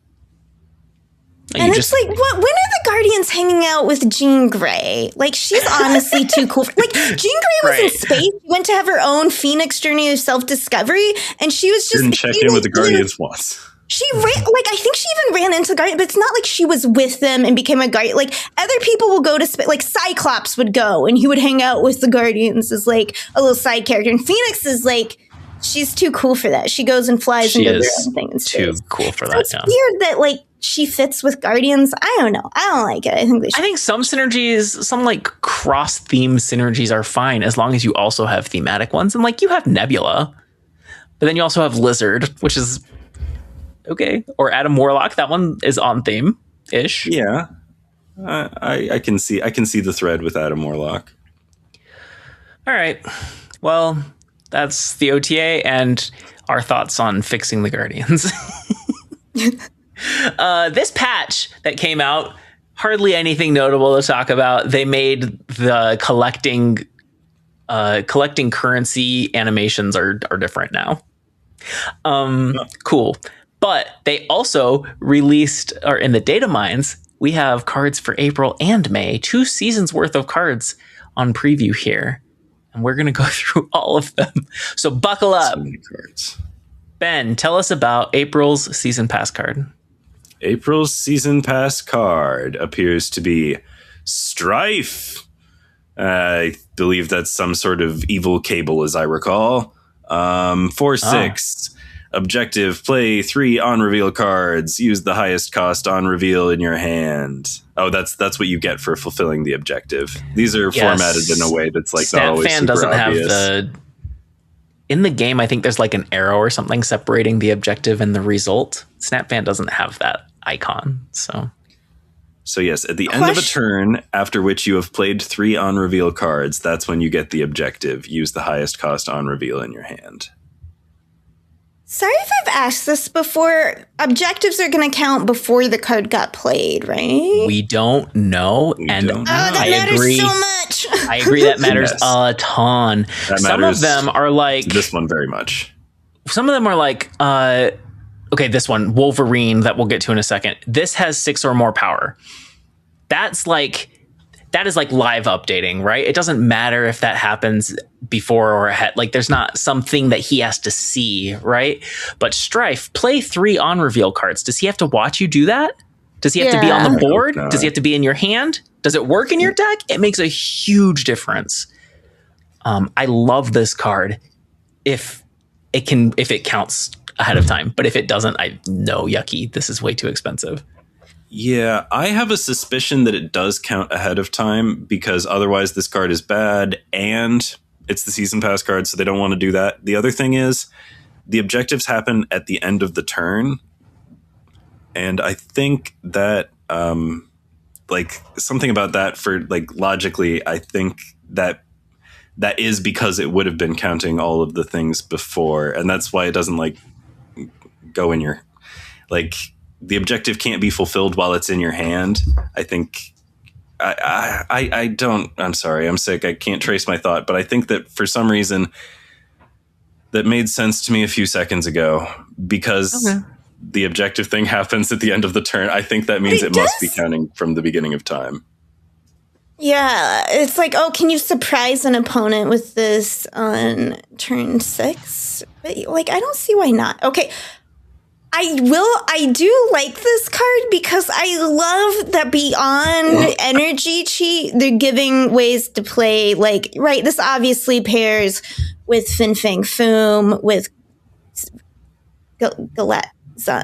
And it's like, when are the Guardians hanging out with Jean Grey? Like, she's honestly too cool. Like, Jean Grey was in space, went to have her own Phoenix journey of self-discovery, and she was just... Didn't check in with the Guardians once. She I think she even ran into Guardian, but it's not like she was with them and became a Guardian. Like, other people will go to space, like Cyclops would go, and he would hang out with the Guardians as, like, a little side character. And Phoenix is, like... She's too cool for that. She goes and flies and does her own thing in space. Too cool for that. It's weird that like she fits with Guardians. I don't know. I don't like it. I think some synergies, some like cross-theme synergies are fine as long as you also have thematic ones. And like you have Nebula, but then you also have Lizard, which is okay. Or Adam Warlock. That one is on theme ish. Yeah, I can see the thread with Adam Warlock. All right. Well. That's the OTA and our thoughts on fixing the Guardians. This patch that came out, hardly anything notable to talk about. They made the collecting currency animations are different now. Cool. But they also released, or in the data mines, we have cards for April and May, 2 seasons worth of cards on preview here. And we're going to go through all of them. So buckle up. So many cards. Ben, tell us about April's Season Pass card. April's Season Pass card appears to be Strife. I believe that's some sort of evil cable, as I recall. 4/6. Objective, play 3 on-reveal cards. Use the highest cost on-reveal in your hand. Oh, that's what you get for fulfilling the objective. These are formatted in a way that's like not always super doesn't obvious. Have in the game, I think there's like an arrow or something separating the objective and the result. SnapFan doesn't have that icon. So yes, at the end of a turn, after which you have played 3 on-reveal cards, that's when you get the objective. Use the highest cost on-reveal in your hand. Sorry if I've asked this before. Objectives are going to count before the card got played, right? We don't know. That matters so much. I agree that matters a ton. Some of them are like... This one very much. Some of them are like... okay, this one, Wolverine, that we'll get to in a second. This has 6 or more power. That is like live updating, right? It doesn't matter if that happens before or ahead. Like there's not something that he has to see, right? But Strife, play 3 on reveal cards. Does he have to watch you do that? Does he have to be on the board? Does he have to be in your hand? Does it work in your deck? It makes a huge difference. I love this card if it counts ahead of time. But if it doesn't, I know, yucky. This is way too expensive. Yeah, I have a suspicion that it does count ahead of time because otherwise this card is bad and it's the season pass card, so they don't want to do that. The other thing is the objectives happen at the end of the turn. And I think that like something about that for like logically, I think that is because it would have been counting all of the things before. And that's why it doesn't like go in your like the objective can't be fulfilled while it's in your hand. I think I don't. I'm sorry. I'm sick. I can't trace my thought, but I think that for some reason that made sense to me a few seconds ago because the objective thing happens at the end of the turn. I think that means it must be counting from the beginning of time. Yeah, it's like, oh, can you surprise an opponent with this on turn 6? But like, I don't see why not. Okay. I do like this card because I love that beyond energy cheat, they're giving ways to play. Like, right, this obviously pairs with Fin Fang Foom, with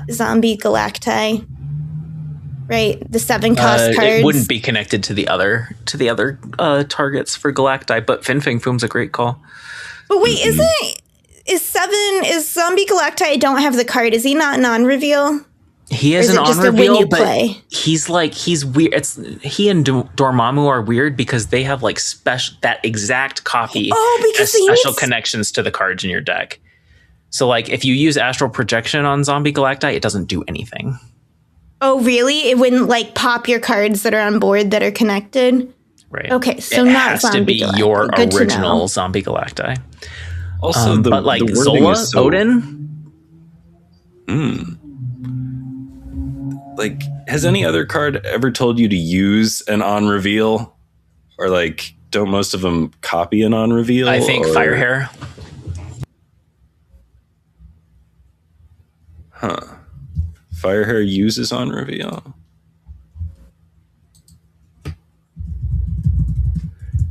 Zombie Galacti, right? The 7 cost cards. It wouldn't be connected to the other targets for Galacti, but Fin Fang Foom's a great call. But wait, is Zombie Galacti? I don't have the card. Is he not non-reveal? He is an on-reveal, but he's weird. He and Dormammu are weird because they have like that exact copy because special connections to the cards in your deck. So like if you use Astral Projection on Zombie Galacti, it doesn't do anything. Oh, really? It wouldn't like pop your cards that are on board that are connected? Right. Okay, so it not has Zombie to be Galacti. your original Zombie Galacti. Also, but like Zola, Odin. Like, has any other card ever told you to use an on reveal, or like, don't most of them copy an on reveal? I think Firehair. Huh. Firehair uses on reveal.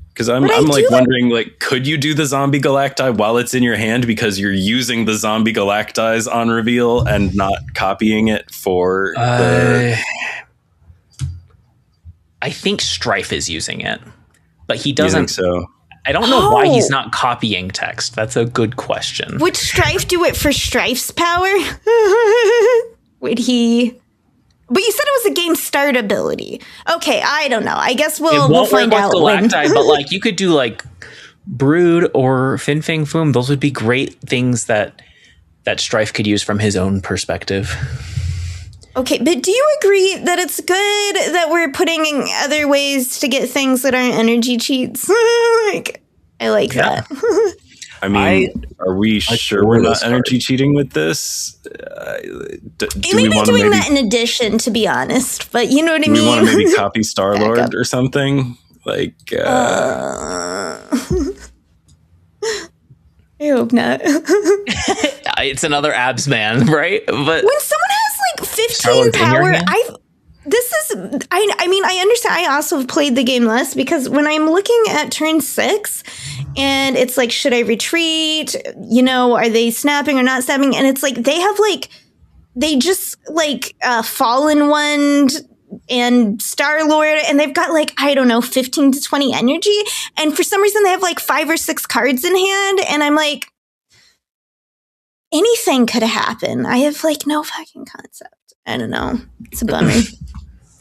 Because I'm like wondering, like, could you do the Zombie Galacti while it's in your hand because you're using the Zombie Galacti's on reveal and not copying it for the... I think Strife is using it, but he doesn't. You think so? I don't know why he's not copying text. That's a good question. Would Strife do it for Strife's power? Would he... But you said it was a game start ability. Okay, I don't know. I guess we'll find out. Galacti, but like you could do like Brood or Fin Fang Foom. Those would be great things that Strife could use from his own perspective. Okay, but do you agree that it's good that we're putting in other ways to get things that aren't energy cheats? Like, I like that. I mean, are we sure we're not energy cheating with this? Do we want to doing that in addition, to be honest, but you know what I mean? We want to maybe copy Starlord or something? Like, I hope not. It's another abs man, right? But when someone has like 15 power, I understand. I also have played the game less because when I'm looking at turn 6 and it's like, should I retreat? You know, are they snapping or not snapping? And it's like, they just Fallen One and Starlord, and they've got like, I don't know, 15 to 20 energy. And for some reason they have like 5 or 6 cards in hand. And I'm like, anything could happen. I have like no fucking concept. I don't know. It's a bummer.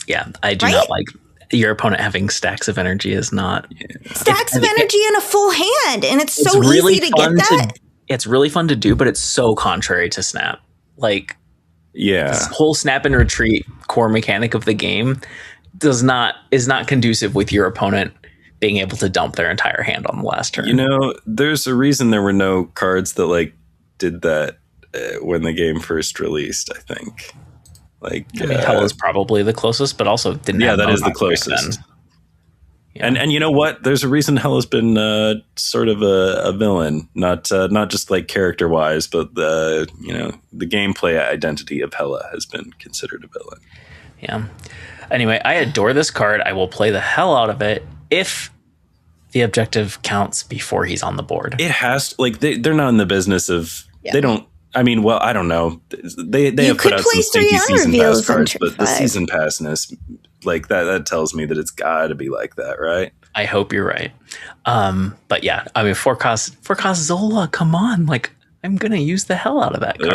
Yeah, I do not like your opponent having stacks of energy is not... Stacks of energy in a full hand, and it's so really easy to get that. It's really fun to do, but it's so contrary to Snap. Like, this whole snap and retreat core mechanic of the game is not conducive with your opponent being able to dump their entire hand on the last turn. You know, there's a reason there were no cards that like did that when the game first released, I think. Like, I mean, Hell is probably the closest, but also didn't have... Yeah, that is the closest. Yeah. And you know what? There's a reason Hell has been sort of a villain, not just like character wise, but the gameplay identity of Hella has been considered a villain. Yeah. Anyway, I adore this card. I will play the hell out of it if the objective counts before he's on the board. It has they're not in the business of they don't. I mean, well, I don't know. They have put out some stinky season pass cards, but the season passness, like that tells me that it's got to be like that, right? I hope you're right. But yeah, I mean, forecast Zola, come on. Like, I'm going to use the hell out of that card.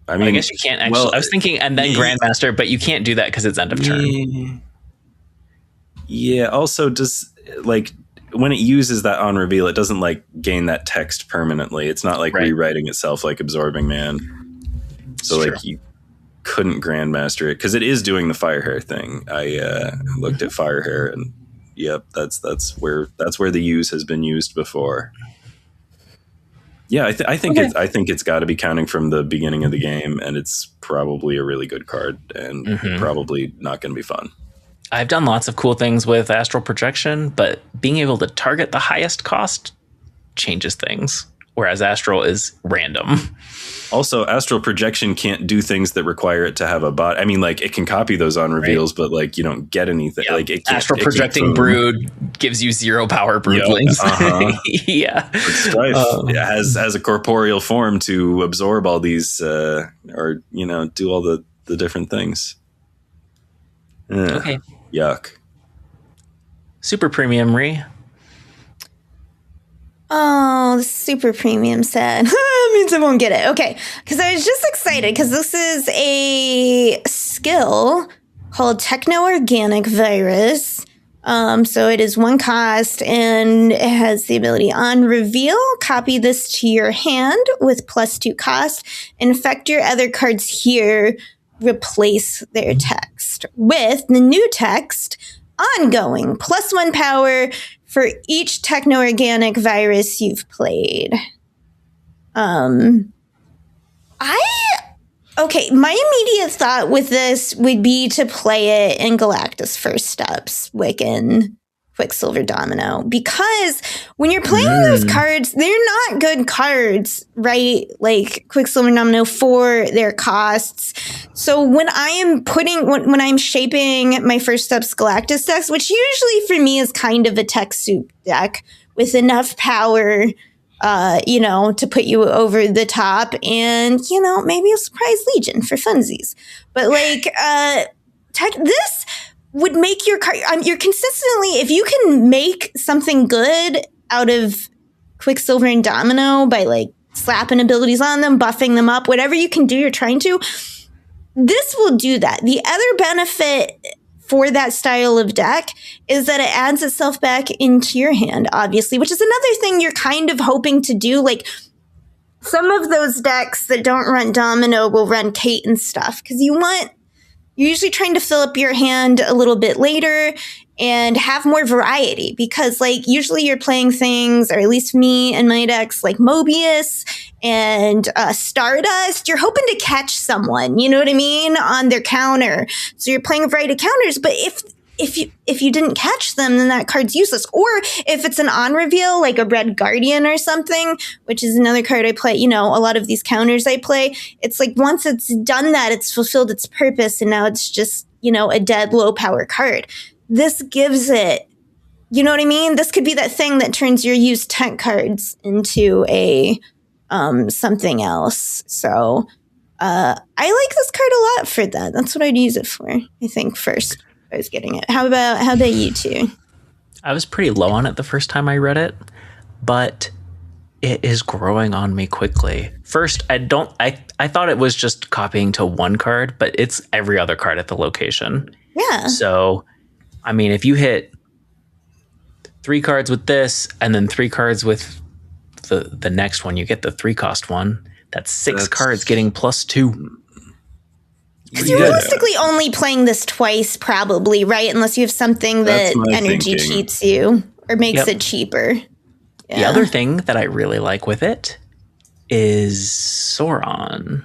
I mean, I guess you can't actually. Well, I was thinking, and then Grandmaster, but you can't do that because it's end of turn. Yeah. Also, when it uses that on reveal, it doesn't like gain that text permanently. It's not like rewriting itself like Absorbing Man. So like you couldn't grandmaster it because it is doing the fire hair thing. I looked at fire hair, and yep, that's where the use has been used before. Yeah, I think it's got to be counting from the beginning of the game, and it's probably a really good card, and probably not going to be fun. I've done lots of cool things with astral projection, but being able to target the highest cost changes things, whereas astral is random. Also, astral projection can't do things that require it to have a bot. I mean, like, it can copy those on reveals, but like, you don't get anything. Yep. Like, it can't, astral projecting brood gives you 0 power broodlings. Yeah, Strife has a corporeal form to absorb all these, or do all the different things. Okay. Yuck. Super premium Rie. Oh, the super premium set. Means I won't get it. Okay, because I was just excited because this is a skill called Techno-Organic Virus. So it is 1 cost, and it has the ability on reveal, copy this to your hand with +2 cost, infect your other cards here, replace their text with the new text, ongoing, +1 power for each techno-organic virus you've played. My immediate thought with this would be to play it in Galactus First Steps, Wiccan, Quicksilver Domino, because when you're playing those cards, they're not good cards, right? Like Quicksilver Domino for their costs. So when I am when I'm shaping my First Steps Galactus decks, which usually for me is kind of a tech soup deck with enough power, to put you over the top, and maybe a Surprise Legion for funsies. But like, this would make your card. You're consistently, if you can make something good out of Quicksilver and Domino by like slapping abilities on them, buffing them up, whatever you can do, you're trying to. This will do that. The other benefit for that style of deck is that it adds itself back into your hand, obviously, which is another thing you're kind of hoping to do. Like, some of those decks that don't run Domino will run Kate and stuff, because you're usually trying to fill up your hand a little bit later and have more variety, because like usually you're playing things, or at least me and my decks, like Mobius and Stardust. You're hoping to catch someone, you know what I mean, on their counter. So you're playing a variety of counters, but if you didn't catch them, then that card's useless. Or if it's an on reveal, like a Red Guardian or something, which is another card I play, a lot of these counters I play, it's like once it's done that, it's fulfilled its purpose, and now it's just, a dead low power card. This gives it, you know what I mean? This could be that thing that turns your used tech cards into a something else. So I like this card a lot for that. That's what I'd use it for, I think, first. I was getting it. How about you two? I was pretty low on it the first time I read it, but it is growing on me quickly. First, I thought it was just copying to 1 card, but it's every other card at the location. Yeah. So, I mean, if you hit 3 cards with this and then 3 cards with the next one, you get the 3 cost one. That's 6 cards getting +2. Because you're realistically only playing this twice, probably, right? Unless you have something that energy cheats you or makes it cheaper. Yeah. The other thing that I really like with it is Sauron.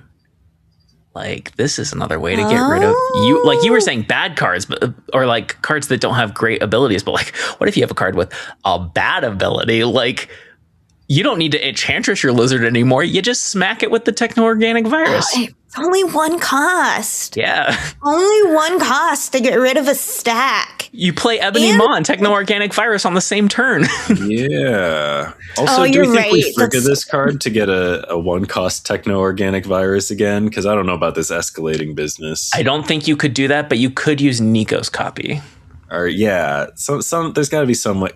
Like, this is another way to get rid of you. Like you were saying, bad cards, or like cards that don't have great abilities. But like, what if you have a card with a bad ability? Like, you don't need to Enchantress your lizard anymore. You just smack it with the Techno-Organic Virus. It's only 1 cost. Yeah. Only 1 cost to get rid of a stack. You play Ebony Maw and Techno-Organic Virus on the same turn. Yeah. Also, do you think we forget this card to get a 1 cost Techno-Organic Virus again? Because I don't know about this escalating business. I don't think you could do that, but you could use Nico's copy. Or some there's got to be some way.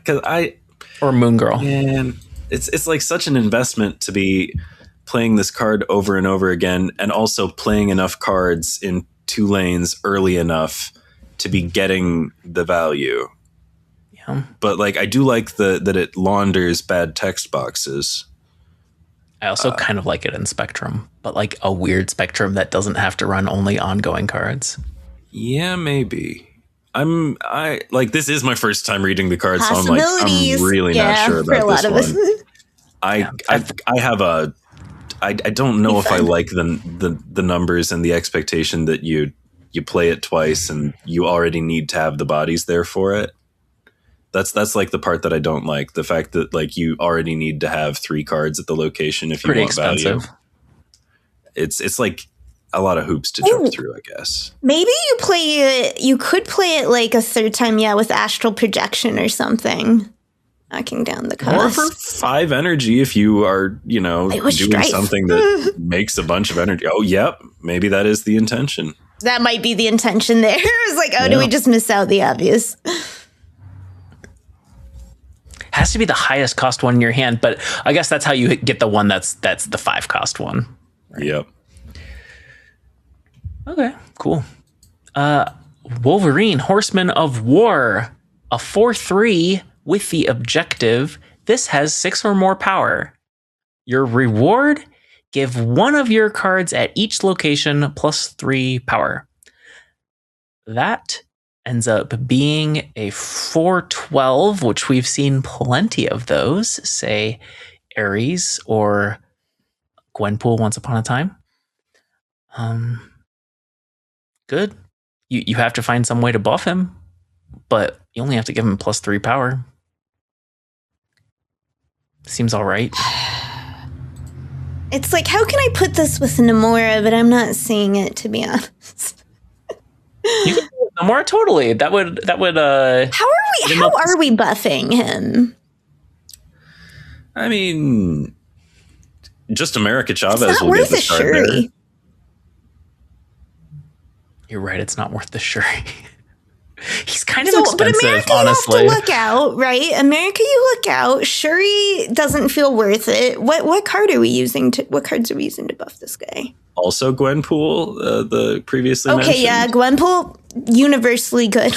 Or Moon Girl. Man, it's like such an investment to be playing this card over and over again, and also playing enough cards in 2 lanes early enough to be getting the value. Yeah. But like, I do like that it launders bad text boxes. I also kind of like it in Spectrum, but like a weird Spectrum that doesn't have to run only ongoing cards. Yeah, maybe. This is my first time reading the cards, so I'm really not sure about this one. I don't know if I like the numbers and the expectation that you play it twice and you already need to have the bodies there for it. That's like the part that I don't like. The fact that like you already need to have 3 cards at the location if you want expensive value. It's like a lot of hoops to jump through, I guess. Maybe you could play it like a third time, with astral projection or something. Knocking down the cost. Or for 5 energy if you are, doing something that makes a bunch of energy. Oh, yep. Maybe that is the intention. That might be the intention there. It's like, do we just miss out the obvious? Has to be the highest cost one in your hand, but I guess that's how you get the one that's the 5 cost one. Right? Yep. Okay, cool. Wolverine, Horseman of War, a 4/3 with the objective. This has 6 or more power. Your reward: give one of your cards at each location +3 power. That ends up being a 4/12, which we've seen plenty of those, say Ares or Gwenpool Once Upon a Time. Good. You have to find some way to buff him, but you only have to give him +3 power. Seems all right. It's like, how can I put this with Namora, but I'm not seeing it, to be honest. You can do Namora totally. That would How are we buffing him? I mean, just America Chavez it's not will worth get the card Shuri. there. You're right, it's not worth the Shuri. He's kind of expensive, but America, honestly. you have to look out, right? America, you look out. Shuri doesn't feel worth it. What card are we using what cards are we using to buff this guy? Also Gwenpool, the previously mentioned. Okay, yeah, Gwenpool, universally good.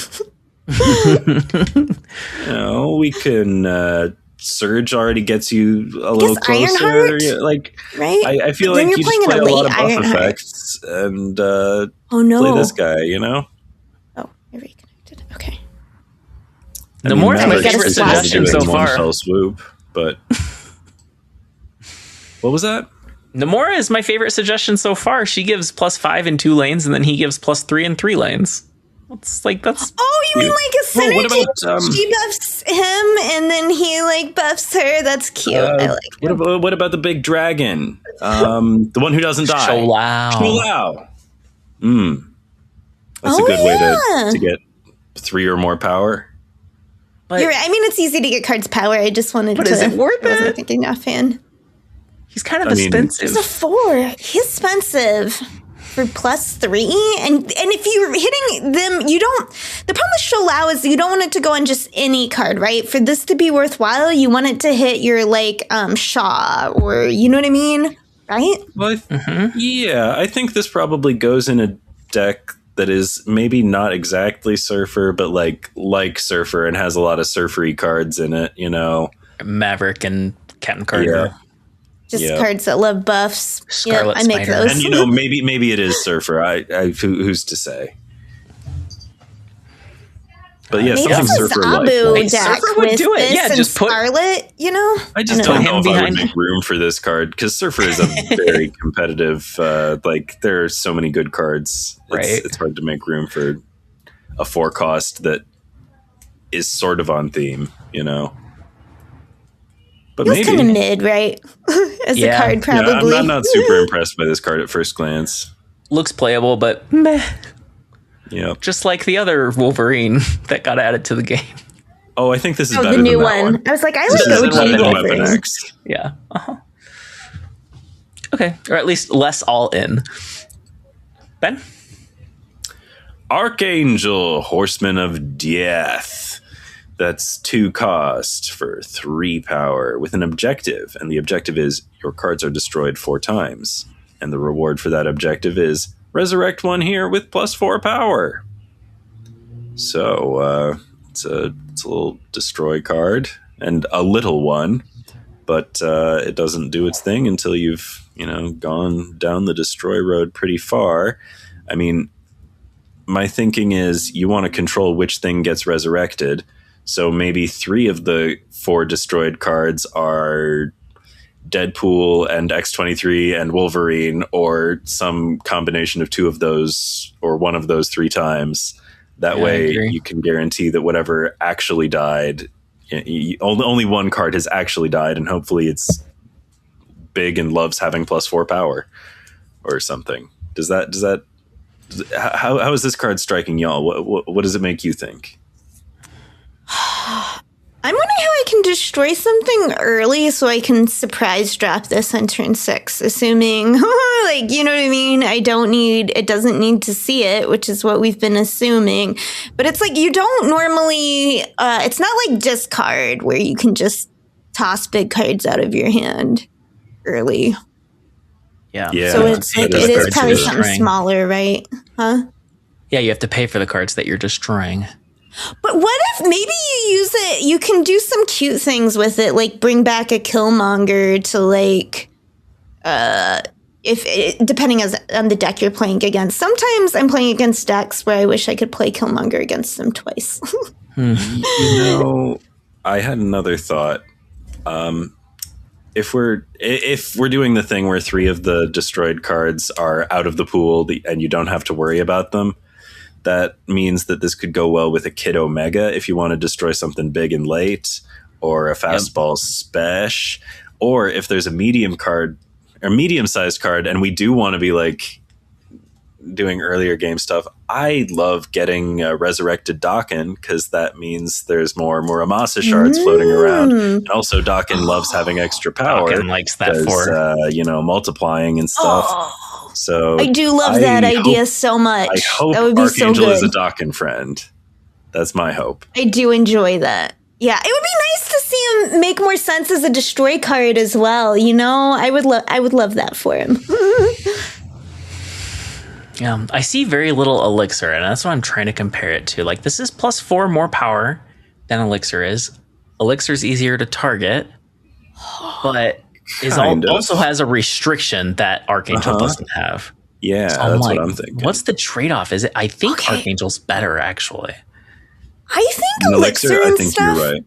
We can Surge already gets you a little closer. Ironheart, like, right? I feel then like you're you playing just play a a lot late of buff Ironheart effects and oh no, play this guy, Oh, you're reconnected. Okay. Namora's my favorite suggestion so far. Fell swoop, but what was that? Namora is my favorite suggestion so far. She gives +5 in 2 lanes, and then he gives +3 in 3 lanes. That's. Oh, you mean like a synergy? What about, she buffs him, and then he like buffs her. That's cute. I like it. What about the big dragon? The one who doesn't die. Sholao. That's a good way to get 3 or more power. But you're right. I mean, it's easy to get cards power. I just wanted to. But is it worth it? I wasn't thinking offhand. He's kind of expensive. He's a 4. He's expensive for +3. And if you're hitting them, you don't. The problem with Sholao is you don't want it to go on just any card, right? For this to be worthwhile, you want it to hit your Shaw, or you know what I mean, right? Well, yeah, I think this probably goes in a deck that is maybe not exactly Surfer, but like Surfer and has a lot of Surfery cards in it, Maverick and Captain Carter. Yeah. Just cards that love buffs. Scarlet I make Spider. those. And maybe it is Surfer. Who's to say? But yeah, maybe something it's Surfer Zabu like. deck Surfer would with do it. this Yeah, and just put Scarlet. I just don't know if I would behind. make room for this card because Surfer is a very competitive. There are so many good cards. It's hard to make room for a 4 cost that is sort of on theme, But Feels kind of mid, right? As a card, probably. I'm not super impressed by this card at first glance. Looks playable, but meh. Yeah, just like the other Wolverine that got added to the game. Oh, I think this is better the than new that one. I was like, I like OG Wolverine. Yeah. Okay, or at least less all in. Ben? Archangel, Horseman of Death. That's 2 cost for 3 power with an objective. And the objective is your cards are destroyed 4 times. And the reward for that objective is resurrect one here with +4 power. So it's a little destroy card and a little one. but it doesn't do its thing until you've, gone down the destroy road pretty far. I mean, my thinking is you want to control which thing gets resurrected. So maybe 3 of the 4 destroyed cards are Deadpool and X-23 and Wolverine, or some combination of 2 of those or one of those 3 times. That way you can guarantee that whatever actually died, only one card has actually died, and hopefully it's big and loves having +4 power or something. How is this card striking y'all? What does it make you think? I'm wondering how I can destroy something early so I can surprise drop this on turn 6, assuming, like, you know what I mean? It doesn't need to see it, which is what we've been assuming. But it's like, you don't normally, it's not like discard where you can just toss big cards out of your hand early. Yeah. So it's like, it is probably something smaller, right? Huh? Yeah, you have to pay for the cards that you're destroying. But what if maybe you use it, you can do some cute things with it, like bring back a Killmonger to like, depending on the deck you're playing against. Sometimes I'm playing against decks where I wish I could play Killmonger against them twice. I had another thought. If we're doing the thing where 3 of the destroyed cards are out of the pool and you don't have to worry about them, that means that this could go well with a Kid Omega if you want to destroy something big and late, or a fastball special, or if there's a medium card or medium-sized card and we do want to be like doing earlier game stuff. I love getting resurrected Dakin, because that means there's more Muramasa shards floating around. And also Dakin loves having extra power. Dakin likes that for multiplying and stuff. So I do love that idea so much. I hope that would be Archangel so good. is a Dakin friend. That's my hope. I do enjoy that. Yeah, it would be nice to see him make more sense as a destroy card as well. I would love that for him. Yeah, I see very little Elixir, and that's what I'm trying to compare it to. Like, this is +4 more power than Elixir is. Elixir's easier to target, but also has a restriction that Archangel doesn't have. Yeah, so that's what I'm thinking. What's the trade-off? Is it? I think Archangel's better, actually. I think Elixir and stuff. You're right.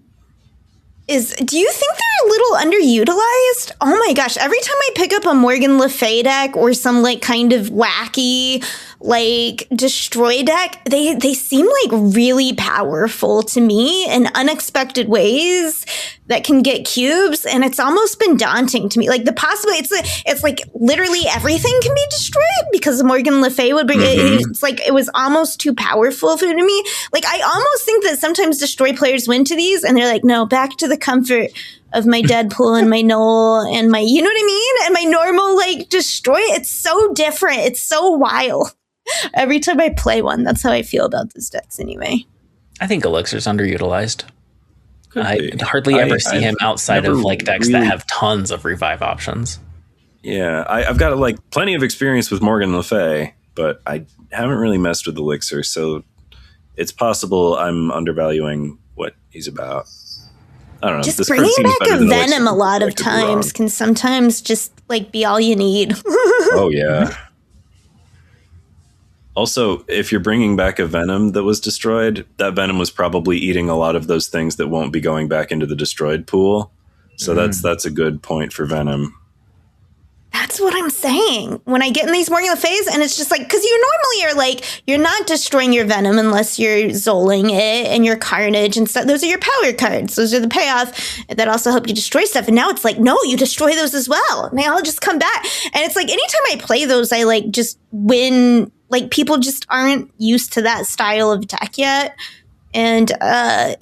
Do you think they're a little underutilized? Oh my gosh, every time I pick up a Morgan Le Fay deck or some like kind of wacky like destroy deck, they seem like really powerful to me in unexpected ways that can get cubes, and it's almost been daunting to me. Like the possibility, it's like literally everything can be destroyed because Morgan Le Fay would bring it's like it was almost too powerful for me. Like I almost think that sometimes destroy players win to these and they're like, no, back to the comfort of my Deadpool and my Null and my, you know what I mean? And my normal like destroy. It's so different. It's so wild. Every time I play one, that's how I feel about these decks anyway. I think Elixir's underutilized. I hardly ever see him outside of like decks that have tons of revive options. Yeah, I've got like plenty of experience with Morgan Le Fay, but I haven't really messed with Elixir, so it's possible I'm undervaluing what he's about. I don't know. Just bringing back a Venom a lot of times can sometimes just like be all you need. Oh yeah. Also, if you're bringing back a Venom that was destroyed, that Venom was probably eating a lot of those things that won't be going back into the destroyed pool. So that's a good point for Venom. That's what I'm saying. When I get in these Morgan Le Fays, and it's just like, because you normally are like, you're not destroying your Venom unless you're Zoling it and your Carnage and stuff. Those are your power cards. Those are the payoff that also help you destroy stuff. And now it's like, no, you destroy those as well. And they all just come back. And it's like, anytime I play those, I like just win. Like people just aren't used to that style of deck yet. And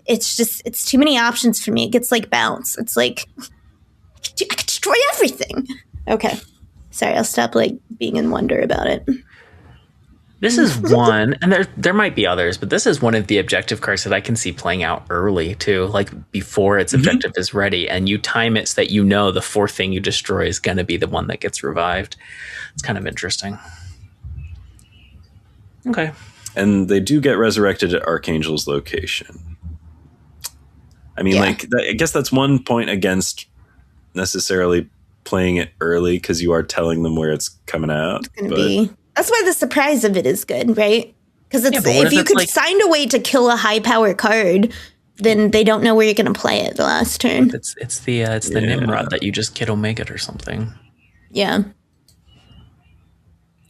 it's too many options for me. It gets like bounce. It's like, I could destroy everything. Okay. Sorry, I'll stop like being in wonder about it. This is one, and there might be others, but this is one of the objective cards that I can see playing out early too, like before its objective is ready, and you time it so that you know the fourth thing you destroy is going to be the one that gets revived. It's kind of interesting. Okay. And they do get resurrected at Archangel's location. I mean, I guess that's one point against necessarily playing it early because you are telling them where it's coming out. It's gonna be. That's why the surprise of it is good, right? Because if you could find a way to kill a high power card, then they don't know where you're going to play it the last turn. It's the Nimrod that you just Kid Omega or something. Yeah.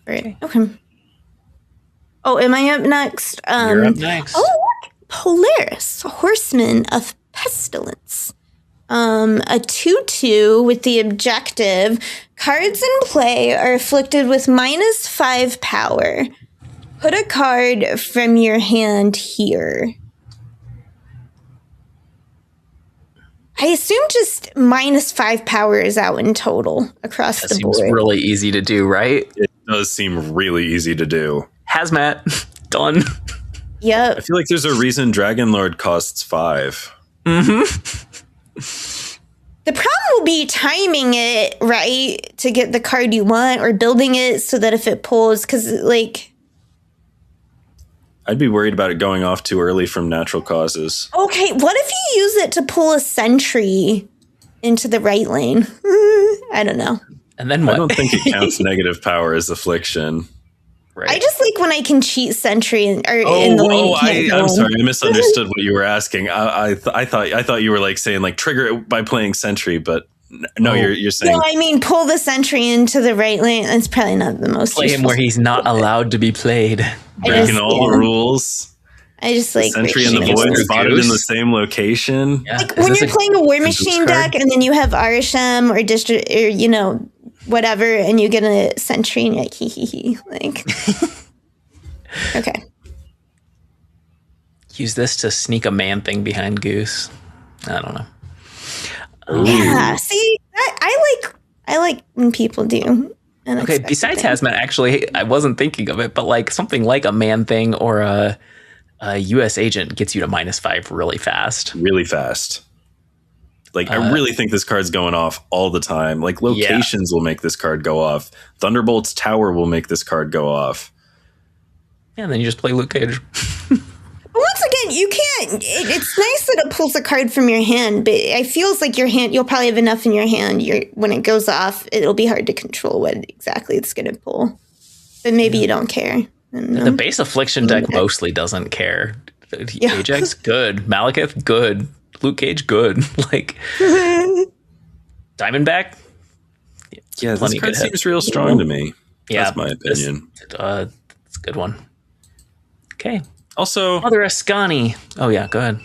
Right. Okay. Oh, am I up next? You're up next. Oh, look. Polaris, Horseman of Pestilence. A 2/2 with the objective. Cards in play are afflicted with -5 power. Put a card from your hand here. I assume just -5 power is out in total across the board. Seems really easy to do, right? It does seem really easy to do. Hazmat. Done. Yep. I feel like there's a reason Dragonlord costs 5. Mm-hmm. The problem will be timing it right to get the card you want, or building it so that if it pulls, because like, I'd be worried about it going off too early from natural causes. okay, what if you use it to pull a sentry into the right lane? I don't know. And then what? I don't think it counts negative power as affliction. Right. I just like when I can cheat sentry in the lane. I'm sorry, I misunderstood what you were asking. I thought you were like saying like trigger it by playing sentry, but no, you're saying. No, I mean pull the sentry into the right lane. That's probably not the most. Play him where he's not allowed to be played. Breaking all the rules. I just like sentry and the void spotted in the same location. Yeah. Like when you're playing a War Machine deck and then you have Arisham or district or whatever, and you get a sentry and you're like hee like. Okay. Use this to sneak a man thing behind Goose. I don't know. Yeah. See, I like when people do. Okay. Besides Hazmat, actually, I wasn't thinking of it, but like something like a man thing or a U.S. agent gets you to -5 really fast. Really fast. Like, I really think this card's going off all the time. Like, locations will make this card go off. Thunderbolt's Tower will make this card go off. Yeah, and then you just play Luke Cage. But once again, you can't. It's nice that it pulls a card from your hand, but it feels like your hand. You'll probably have enough in your hand. When it goes off, it'll be hard to control what exactly it's going to pull. But maybe you don't care. The base affliction deck mostly doesn't care. Ajax, good. Malekith, good. Luke Cage, good. Like Diamondback. Yeah, this card seems real strong to me. Yeah, that's my opinion. It's a good one. Okay. Also, Mother Ascani. Oh yeah, go ahead.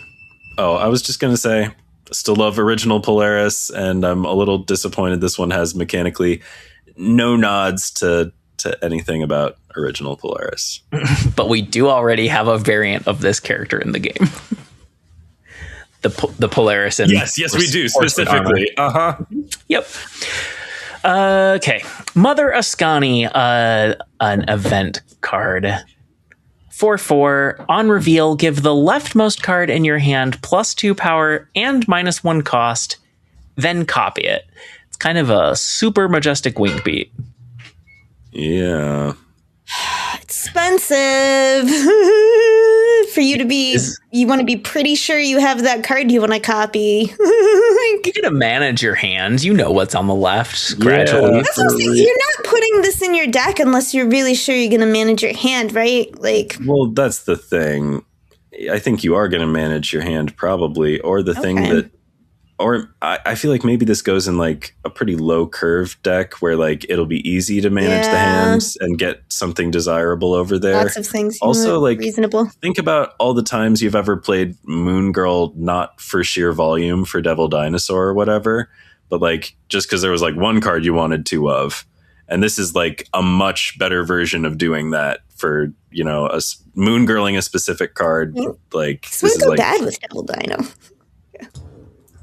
Oh, I was just gonna say, still love original Polaris, and I'm a little disappointed this one has mechanically no nods to anything about original Polaris. But we do already have a variant of this character in the game. The Polaris and yes, we do specifically. Yep. Okay, Mother Ascani, an event card. 4/4 on reveal, give the leftmost card in your hand +2 power and -1 cost, then copy it. It's kind of a super majestic wink beat. Yeah. Expensive for you to be. You want to be pretty sure you have that card you want to copy. You gotta manage your hand. You know what's on the left. Gradually. That's what I'm saying. You're not putting this in your deck unless you're really sure you're going to manage your hand, right? Like, well, that's the thing. I think you are going to manage your hand probably, or the thing that. Or I feel like maybe this goes in like a pretty low curve deck where like it'll be easy to manage the hands and get something desirable over there. Lots of things. Also, like reasonable. Think about all the times you've ever played Moon Girl, not for sheer volume for Devil Dinosaur or whatever, but like just because there was like one card you wanted two of. And this is like a much better version of doing that for, Moon Girling a specific card. Like this wouldn't go bad with Devil Dino.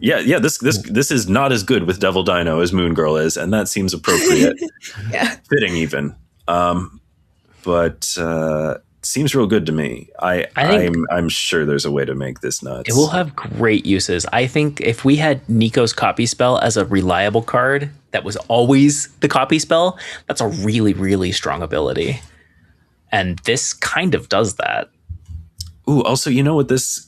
Yeah. This is not as good with Devil Dino as Moon Girl is, and that seems appropriate, fitting even. But seems real good to me. I'm sure there's a way to make this nuts. It will have great uses. I think if we had Nico's copy spell as a reliable card that was always the copy spell, that's a really, really strong ability. And this kind of does that. Ooh, also, you know what this.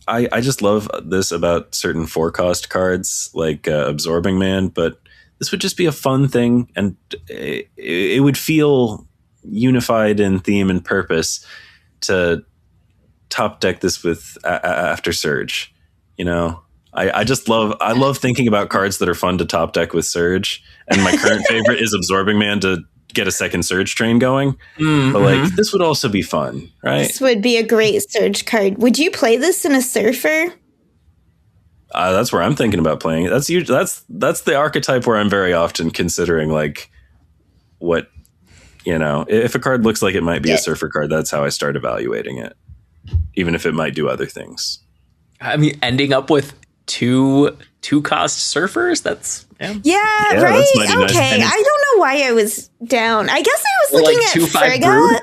I just love this about certain 4-cost cards like Absorbing Man, but this would just be a fun thing, and it would feel unified in theme and purpose to top deck this with After Surge. You know, I love thinking about cards that are fun to top deck with Surge, and my current favorite is Absorbing Man to get a second Surge train going. Mm-hmm. But like, this would also be fun, right? This would be a great Surge card. Would you play this in a Surfer? That's where I'm thinking about playing it. That's the archetype where I'm very often considering like what, you know, if a card looks like it might be a Surfer card, that's how I start evaluating it, even if it might do other things. I mean, ending up with two cost Surfers, that's right. That's mighty nice. Okay, I don't know why I was down. I guess I was looking at Frigga,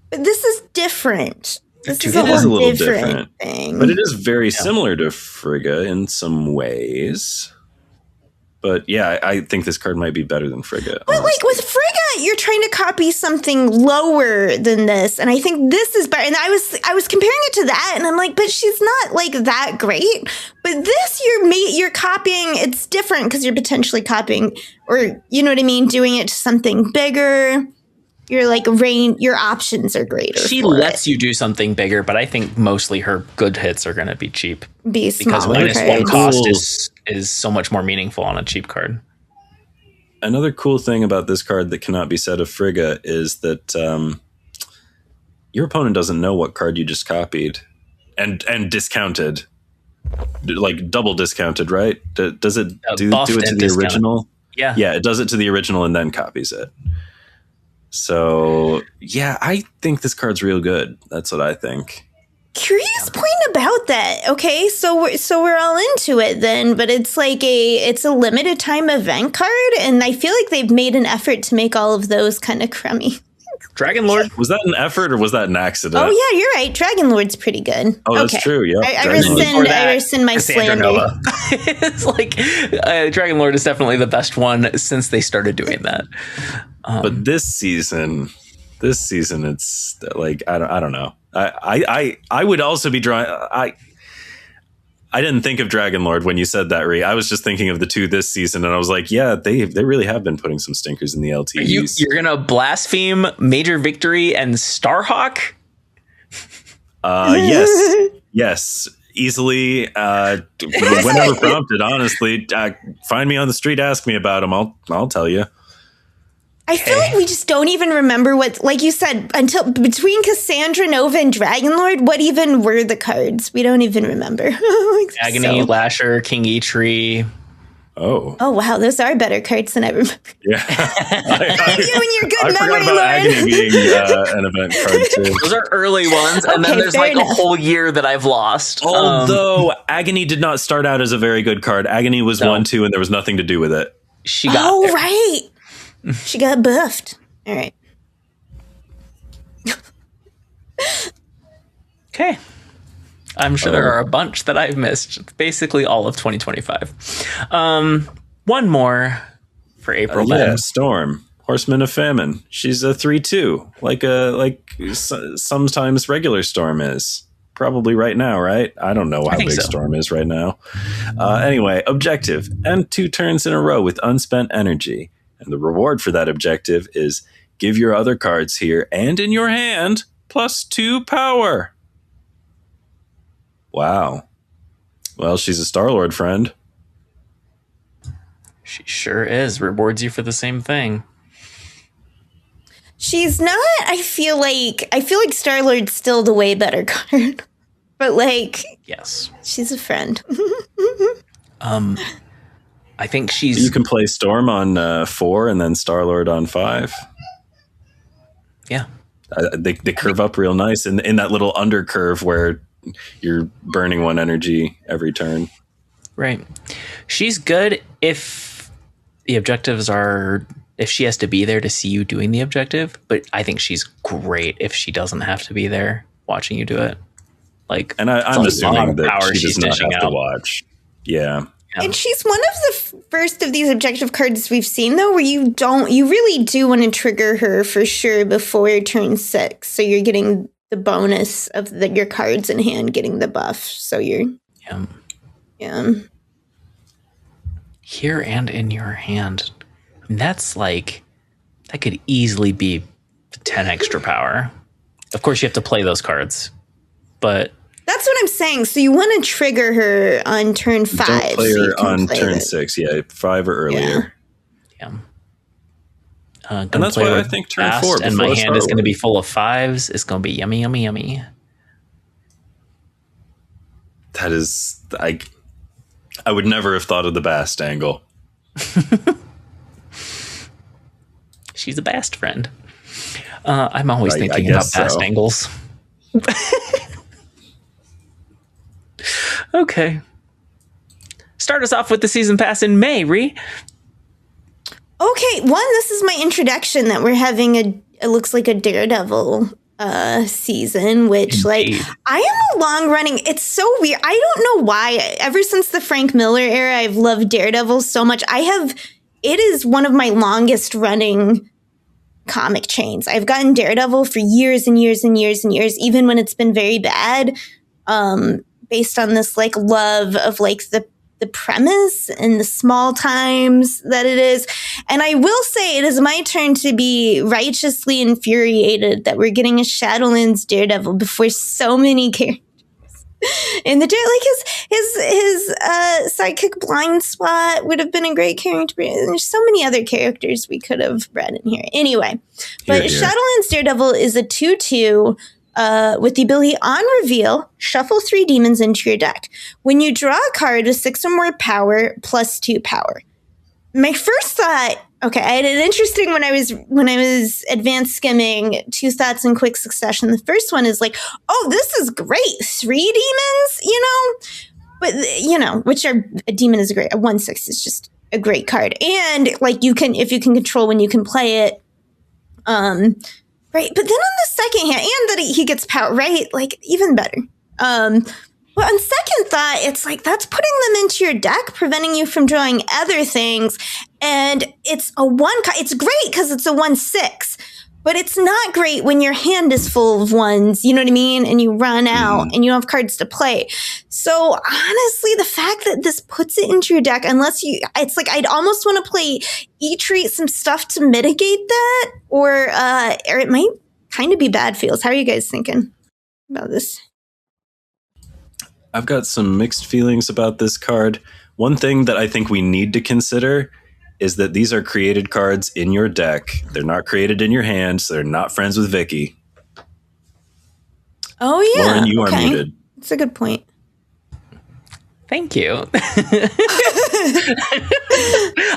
but this is different. This is a little different thing. But it is very similar to Frigga in some ways. But yeah, I think this card might be better than Frigga. But like with Frigga, you're trying to copy something lower than this, and I think this is better. And I was comparing it to that, and I'm like, but she's not like that great. But this, you're copying. It's different because you're potentially copying, or you know what I mean, doing it to something bigger. You're like your options are greater. She lets you do something bigger, but I think mostly her good hits are going to be cheap. Because -1 cost is so much more meaningful on a cheap card. Another cool thing about this card that cannot be said of Frigga is that your opponent doesn't know what card you just copied and discounted, like double discounted, right? Does it do it to the original? Yeah, it does it to the original and then copies it. So, yeah, I think this card's real good. That's what I think. Curious point about that. Okay, so we're all into it then, but it's like it's a limited time event card, and I feel like they've made an effort to make all of those kind of crummy. Dragonlord. Was that an effort or was that an accident? Oh yeah, you're right. Dragonlord's pretty good. Oh, that's true. Yeah, I rescind my slander. It's like Dragonlord is definitely the best one since they started doing that. But this season, it's like I don't know. I would also be drawing. I didn't think of Dragonlord when you said that, Ree. I was just thinking of the two this season, and I was like, yeah, they really have been putting some stinkers in the LTEs. You're gonna blaspheme Major Victory and Starhawk? Yes, easily. Whenever prompted, honestly, find me on the street, ask me about them. I'll tell you. I feel like we just don't even remember what, like you said, until between Cassandra Nova and Dragonlord, what even were the cards? We don't even remember. Agony, Lasher, King Eitri. Oh, wow, those are better cards than I remember. Yeah. You and your good memory, Lauren. Agony being an event card too. Those are early ones, and then there's like a whole year that I've lost. Although Agony did not start out as a very good card. Agony was 1/2, and there was nothing to do with it. She got there. Right. She got buffed. All right. Okay. I'm sure there are a bunch that I've missed. Basically all of 2025. One more for April. Storm, Horseman of Famine. She's a 3/2, like sometimes regular Storm is. Probably right now, right? I don't know how big Storm is right now. Anyway, objective. End 2 turns in a row with unspent energy. And the reward for that objective is give your other cards here and in your hand +2 power. Wow. Well, she's a Starlord friend. She sure is. Rewards you for the same thing. She's not. I feel like Starlord's still the way better card. But like, yes, she's a friend. I think she's. You can play Storm on 4 and then Starlord on 5. Yeah, they curve up real nice in that little under curve where you're burning 1 energy every turn. Right. She's good if the objectives are. If she has to be there to see you doing the objective, but I think she's great if she doesn't have to be there watching you do it. Like, and I'm assuming that she does not have to watch. Yeah. And she's one of the first of these objective cards we've seen, though, where you really do want to trigger her for sure before turn 6. So you're getting the bonus of your cards in hand getting the buff. So you're here and in your hand. That's like, that could easily be 10 extra power. Of course, you have to play those cards, but that's what I'm saying. So you want to trigger her on turn 5. Don't play her on turn 6. Yeah, 5 or earlier. Yeah. And that's why I think turn 4. And my hand is going to be full of 5s. It's going to be yummy, yummy, yummy. That is, I would never have thought of the Bast angle. She's a Bast friend. I'm always thinking about Bast angles. Okay. Start us off with the season pass in May, Ree. Okay, this is my introduction that we're having it looks like a Daredevil season, which I am a long running. It's so weird. I don't know why. Ever since the Frank Miller era, I've loved Daredevil so much. It is one of my longest running comic chains. I've gotten Daredevil for years and years and years and years, even when it's been very bad, based on this love of the premise and the small times that it is. And I will say it is my turn to be righteously infuriated that we're getting a Shadowlands Daredevil before so many characters in the his sidekick Blind Spot would have been a great character. There's so many other characters we could have bred in here. Anyway, but Shadowlands Daredevil is a 2/2 with the ability on reveal, shuffle 3 demons into your deck. When you draw a card with 6 or more power, +2 power. My first thought, I had an interesting when I was advanced skimming, 2 thoughts in quick succession. The first one is this is great. 3 demons, but which are a demon is great. A 1/6 is just a great card, and if you can control when you can play it, right. But then on the second hand, and that he gets power, right? Even better. But on second thought, it's that's putting them into your deck, preventing you from drawing other things. And it's a 1. It's great because it's a 1/6, but it's not great when your hand is full of 1s. You know what I mean? And you run out and you don't have cards to play. So honestly, the fact that this puts it into your deck, I'd almost want to play its-rie some stuff to mitigate that, or it might kind of be bad feels. How are you guys thinking about this? I've got some mixed feelings about this card. One thing that I think we need to consider is that these are created cards in your deck. They're not created in your hand, so they're not friends with Vicky. Oh, yeah. Lauren, you are muted. That's a good point. Thank you.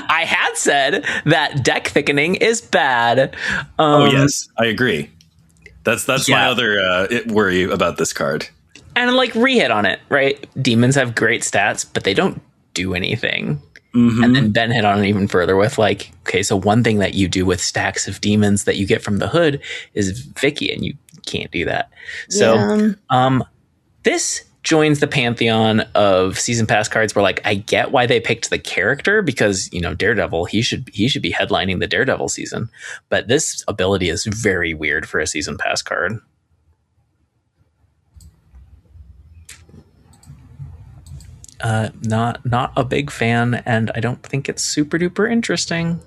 I had said that deck thickening is bad. Yes, I agree. That's my other worry about this card. And re-hit on it, right? Demons have great stats, but they don't do anything. Mm-hmm. And then Ben hit on it even further with so one thing that you do with stacks of demons that you get from the hood is Vicky, and you can't do that. So this joins the pantheon of season pass cards where I get why they picked the character, because Daredevil, he should be headlining the Daredevil season, but this ability is very weird for a season pass card. Not a big fan, and I don't think it's super duper interesting.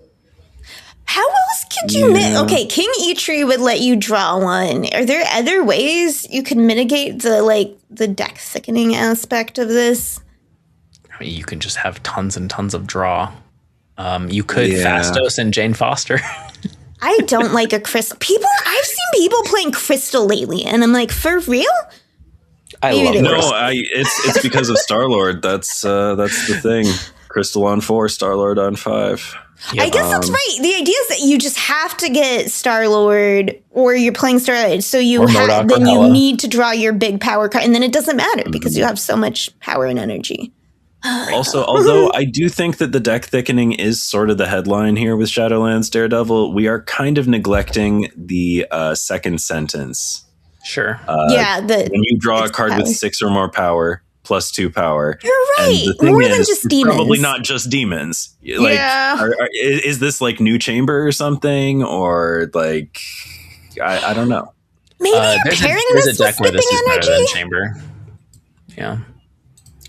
How else could you King its-rie would let you draw 1. Are there other ways you could mitigate the deck thickening aspect of this? I mean, you can just have tons and tons of draw. You could Fastos and Jane Foster. I don't like a crystal. I've seen people playing crystal lately, and I'm for real? It's because of Starlord. That's the thing. Crystal on 4, Starlord on 5. Yep. I guess that's right. The idea is that you just have to get Starlord, or you're playing Starlord, so you need to draw your big power card, and then it doesn't matter because you have so much power and energy. Also, although I do think that the deck thickening is sort of the headline here with Shadowlands Daredevil, we are kind of neglecting the second sentence. Sure. When you draw a card with 6 or more power, +2 power. You're right. More than just demons. Probably not just demons. Is this New Chamber or something? Or I don't know. Maybe you're pairing this with deck where this is Slipping better than Energy. Chamber. Yeah.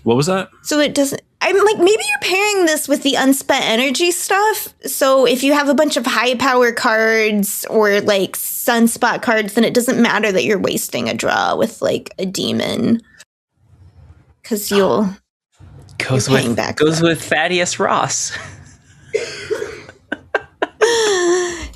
What was that? So it doesn't. I'm like, maybe you're pairing this with the unspent energy stuff. So if you have a bunch of high power cards or like sunspot cards, then it doesn't matter that you're wasting a draw with like a demon, because you'll goes with Thaddeus Ross.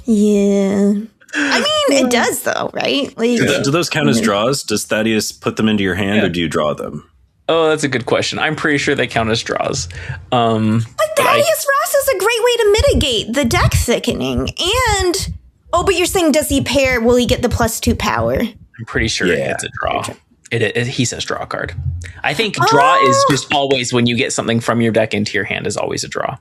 Yeah. I mean, it does though, right? Like, do those count as draws? Does Thaddeus put them into your hand, or do you draw them? Oh, that's a good question. I'm pretty sure they count as draws. But Thaddeus Ross is a great way to mitigate the deck thickening. And but you're saying, does he pair? Will he get the +2 power? I'm pretty sure it's a draw. He says draw card. I think draw is just always when you get something from your deck into your hand is always a draw.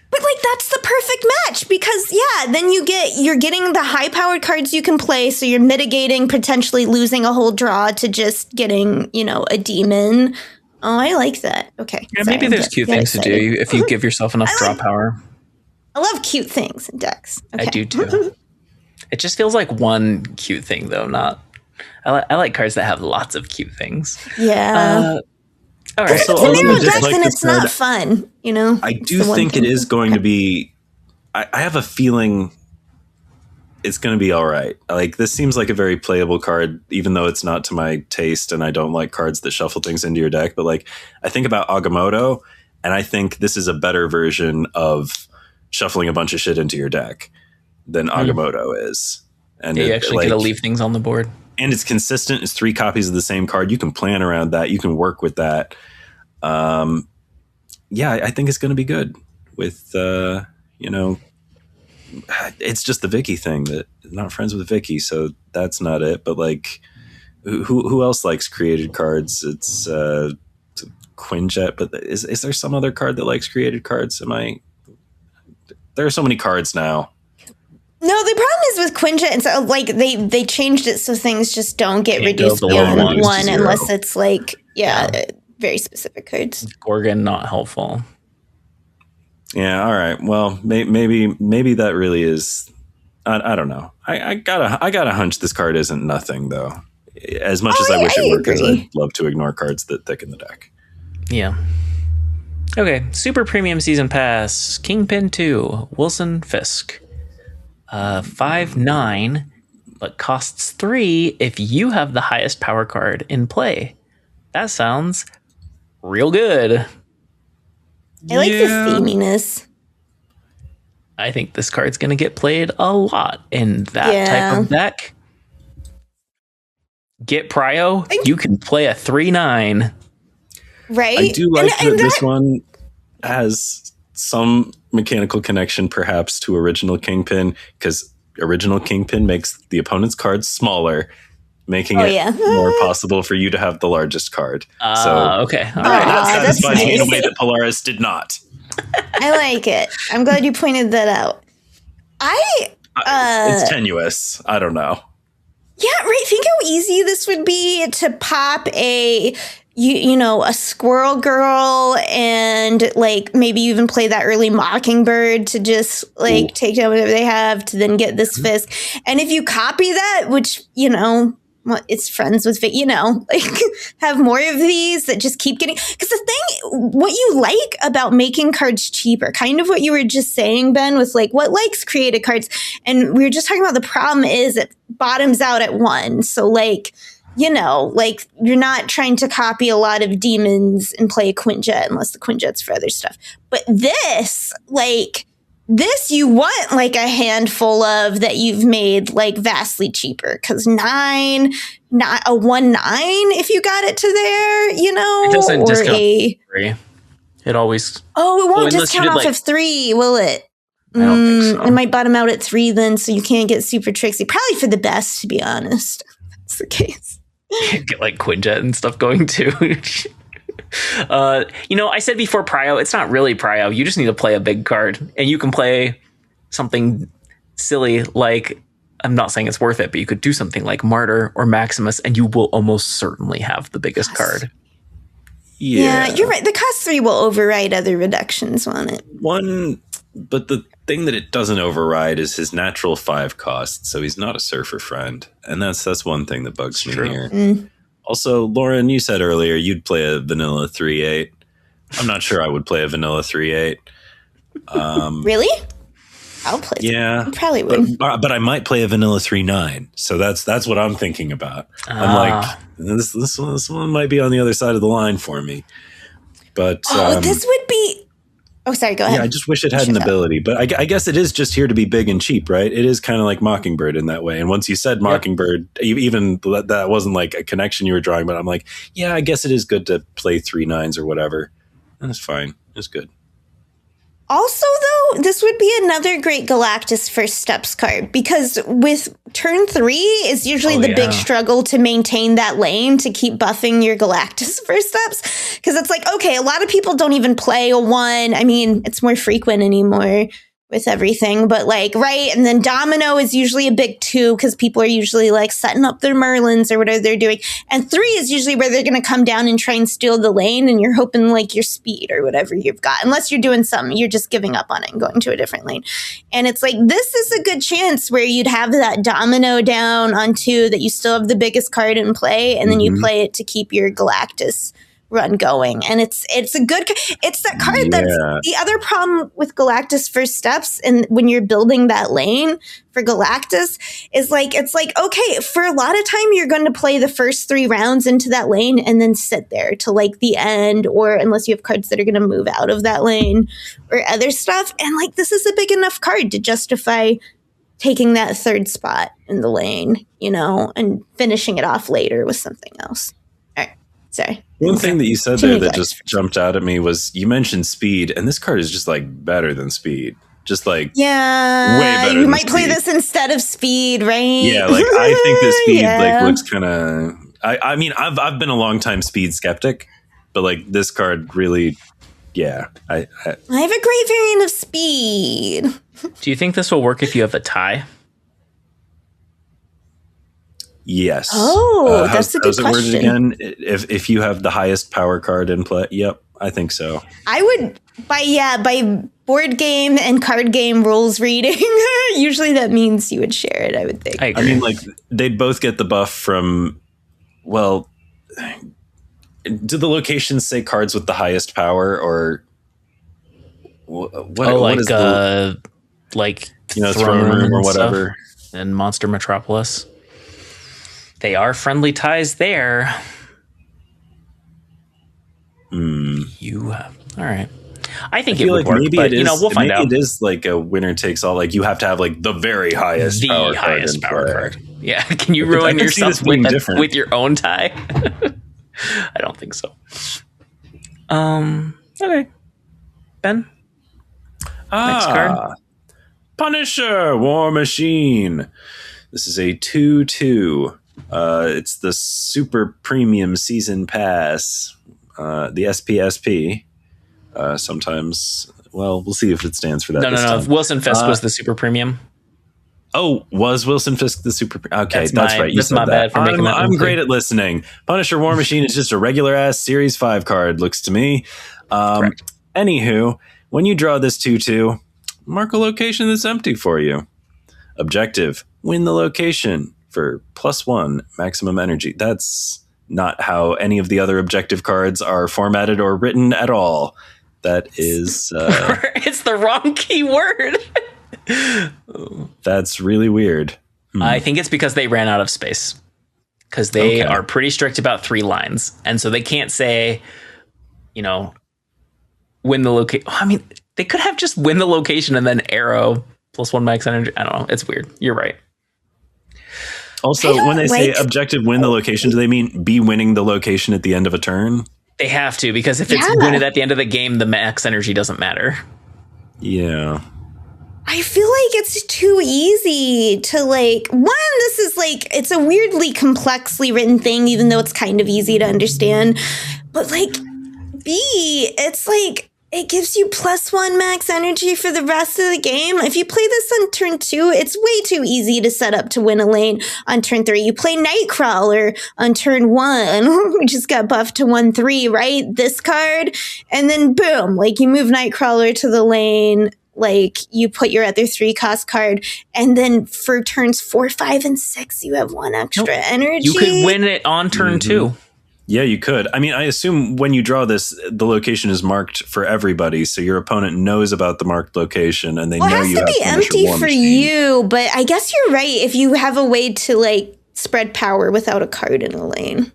But like that's the perfect match, because then you're getting the high powered cards you can play, so you're mitigating potentially losing a whole draw to just getting, a demon. Oh, I like that. Okay. Yeah, maybe there's cute things to do if you give yourself enough draw power. I love cute things in decks. Okay. I do too. It just feels like one cute thing though, not I like cards that have lots of cute things. Yeah. All right. So Also, then it's not fun, I do think it is going to be. I have a feeling it's going to be all right. Like, this seems like a very playable card, even though it's not to my taste, and I don't like cards that shuffle things into your deck. But like, I think about Agamotto, and I think this is a better version of shuffling a bunch of shit into your deck than Agamotto is. And you actually get to leave things on the board. And it's consistent. It's 3 copies of the same card. You can plan around that. You can work with that. I think it's going to be good with, it's just the Vicky thing that I'm not friends with Vicky. So that's not it. But like, who else likes created cards? It's Quinjet. But is there some other card that likes created cards? There are so many cards now. No, the problem is with Quinjet, and so like they changed it so things just don't get reduced beyond 1 unless it's like very specific cards. Gorgon not helpful. Yeah, all right. Well, maybe that really is. I don't know. I got a hunch this card isn't nothing though. As much as I wish it were, because I'd love to ignore cards that thicken the deck. Yeah. Okay, Super Premium Season Pass, Kingpin 2, Wilson Fisk. 5/9, but costs 3 if you have the highest power card in play. That sounds real good. I like the theminess. I think this card's going to get played a lot in that type of deck. Get Prio, you can play a 3/9. Right? I do like that this one has some mechanical connection perhaps to original Kingpin, because original Kingpin makes the opponent's cards smaller, making it more possible for you to have the largest card. Okay. All right. That satisfies me in a way that Polaris did not. I like it. I'm glad you pointed that out. It's tenuous. I don't know. Yeah, right. Think how easy this would be to pop a squirrel girl, and like maybe even play that early Mockingbird to just like take down whatever they have to then get this Fisk. And if you copy that, which, it's friends with, like have more of these that just keep getting, because the thing, what you like about making cards cheaper, kind of what you were just saying, Ben, with like what likes created cards. And we were just talking about the problem is it bottoms out at 1. So like, like you're not trying to copy a lot of demons and play a Quinjet unless the Quinjet's for other stuff. But this you want like a handful of that you've made like vastly cheaper, because 9, not a 1/9 if you got it to there, it doesn't or discount 3. It always. Oh, it won't discount off of 3, will it? I don't think so. It might bottom out at 3 then, so you can't get super tricksy. Probably for the best, to be honest. That's the case. Get like Quinjet and stuff going too. I said before Prio, it's not really Prio. You just need to play a big card, and you can play something silly like, I'm not saying it's worth it, but you could do something like Martyr or Maximus, and you will almost certainly have the biggest card. Yeah, you're right. The cost 3 will override other reductions on it. One But the thing that it doesn't override is his natural 5 cost. So he's not a surfer friend. And that's one thing that bugs me here. Also, Lauren, you said earlier you'd play a vanilla 3/8. I'm not sure I would play a vanilla 3/8. Really? I'll play. Yeah, I probably would. But I might play a vanilla 3/9. So that's what I'm thinking about. I'm like, this one might be on the other side of the line for me. But this would be. Oh, sorry. Go ahead. Yeah, I just wish it had an ability. But I guess it is just here to be big and cheap, right? It is kind of like Mockingbird in that way. And once you said Mockingbird, even that wasn't like a connection you were drawing, but I'm like, yeah, I guess it is good to play 3/9s or whatever. And it's fine. It's good. Also, though, this would be another great Galactus First Steps card because with turn 3 is usually the big struggle to maintain that lane to keep buffing your Galactus First Steps. Because it's like, okay, a lot of people don't even play a 1. I mean, it's more frequent anymore with everything, but like, right. And then Domino is usually a big 2 because people are usually like setting up their Merlins or whatever they're doing. And 3 is usually where they're going to come down and try and steal the lane. And you're hoping like your speed or whatever you've got, unless you're doing something, you're just giving up on it and going to a different lane. And it's like, this is a good chance where you'd have that Domino down on 2 that you still have the biggest card in play. And then you play it to keep your Galactus run going. And it's a good, it's that card that's the other problem with Galactus First Steps. And when you're building that lane for Galactus is like, it's like, okay, for a lot of time, you're going to play the first 3 rounds into that lane and then sit there to like the end, or unless you have cards that are going to move out of that lane or other stuff. And like, this is a big enough card to justify taking that 3rd spot in the lane, you know, and finishing it off later with something else. All right. Sorry. One thing that you said there that just jumped out at me was you mentioned speed, and this card is just like better than speed. Just like way better. You might play this instead of speed, right? Yeah, like I think the speed like looks kind of. I mean, I've been a long time speed skeptic, but like this card really, I have a great variant of speed. Do you think this will work if you have a tie? Yes. Oh, that's a good question. How's it worded again? If you have the highest power card in play, yep, I think so. I would by board game and card game rules reading. Usually that means you would share it. I would think. I mean, like they'd both get the buff from. Well, do the locations say cards with the highest power or what? Like is the, like throne room or whatever, and Monster Metropolis. They are friendly ties there. You have all right. I think it would work, maybe but it is, we'll find out. It is like a winner takes all. Like you have to have like the very highest power card. Yeah, can you ruin yourself with your own tie? I don't think so. Okay, Ben. Next card. Punisher War Machine. This is a 2/2. It's the Super Premium Season Pass, the SPSP. Sometimes, well, we'll see if it stands for that. No. Wilson Fisk was the Super Premium. Oh, was Wilson Fisk the Super? Okay, that's right. You said that. Bad for making that. I'm great at listening. Punisher War Machine is just a regular ass Series 5 card. Looks to me. Anywho, when you draw this 2/2, mark a location that's empty for you. Objective: win the location for +1 maximum energy. That's not how any of the other objective cards are formatted or written at all. That is... it's the wrong keyword. That's really weird. I think it's because they ran out of space. Because they are pretty strict about 3 lines. And so they can't say, win the location. I mean, they could have just win the location and then arrow +1 max energy. I don't know. It's weird. You're right. Also, when they say objective win the location, do they mean be winning the location at the end of a turn? They have to, because if it's win it at the end of the game, the max energy doesn't matter. Yeah. I feel like it's too easy to this is it's a weirdly complexly written thing, even though it's kind of easy to understand. But B, it's it gives you +1 max energy for the rest of the game. If you play this on turn 2, it's way too easy to set up to win a lane on turn 3. You play Nightcrawler on turn 1, which just got buffed to 1/3, right? This card. And then boom, you move Nightcrawler to the lane like you put your other 3-cost card, and then for turns 4, 5, and 6, you have 1 extra energy. You could win it on turn 2. Yeah, you could. I mean, I assume when you draw this, the location is marked for everybody, so your opponent knows about the marked location, and they know you have to be empty for you. But I guess you're right. If you have a way to like spread power without a card in a lane.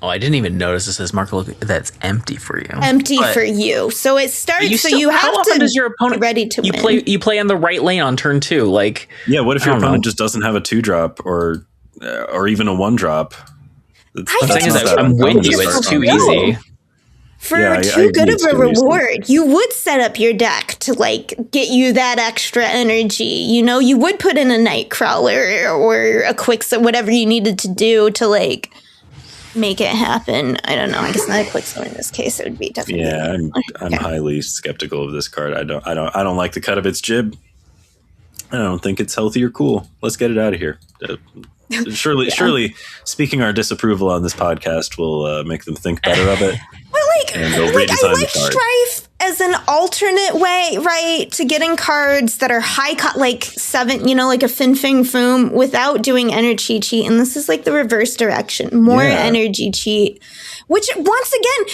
Oh, I didn't even notice this says mark that's empty for you. Empty for you. So it starts. So you have how often to does your opponent be ready to win. You play on the right lane on turn 2. Like, yeah. What if your opponent just doesn't have a 2-drop or even a 1-drop? I'm with you. It's too easy. For too good of a reward, you would set up your deck to like get you that extra energy. You know, you would put in a Nightcrawler or a Quicksort, whatever you needed to do to like make it happen. I don't know. I guess not a Quicksort in this case. It would be definitely. Yeah, I'm highly skeptical of this card. I don't like the cut of its jib. I don't think it's healthy or cool. Let's get it out of here. Surely, speaking our disapproval on this podcast will make them think better of it. Well, and they'll redesign I like Strife as an alternate way, right, to getting cards that are high, like 7, like a Fin Fang Foom without doing energy cheat. And this is like the reverse direction, more energy cheat, which once again,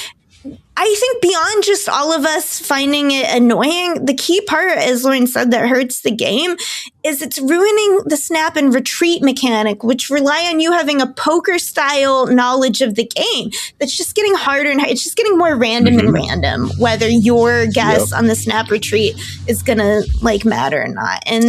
I think beyond just all of us finding it annoying, the key part, as Lauren said, that hurts the game is it's ruining the snap and retreat mechanic, which rely on you having a poker style knowledge of the game. That's just getting harder and harder. It's just getting more random and random, whether your guess on the snap retreat is going to like matter or not. And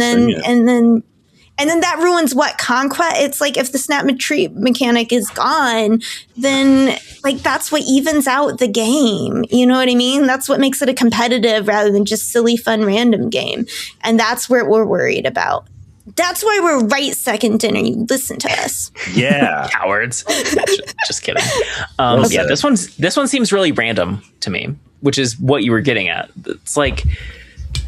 then that ruins what conquest. It's like if the snap retreat mechanic is gone, then like that's what evens out the game. You know what I mean? That's what makes it a competitive rather than just silly, fun, random game. And that's what we're worried about. That's why we're right second dinner. You listen to us. Yeah, cowards. Just kidding. Yeah, this one seems really random to me, which is what you were getting at. It's like,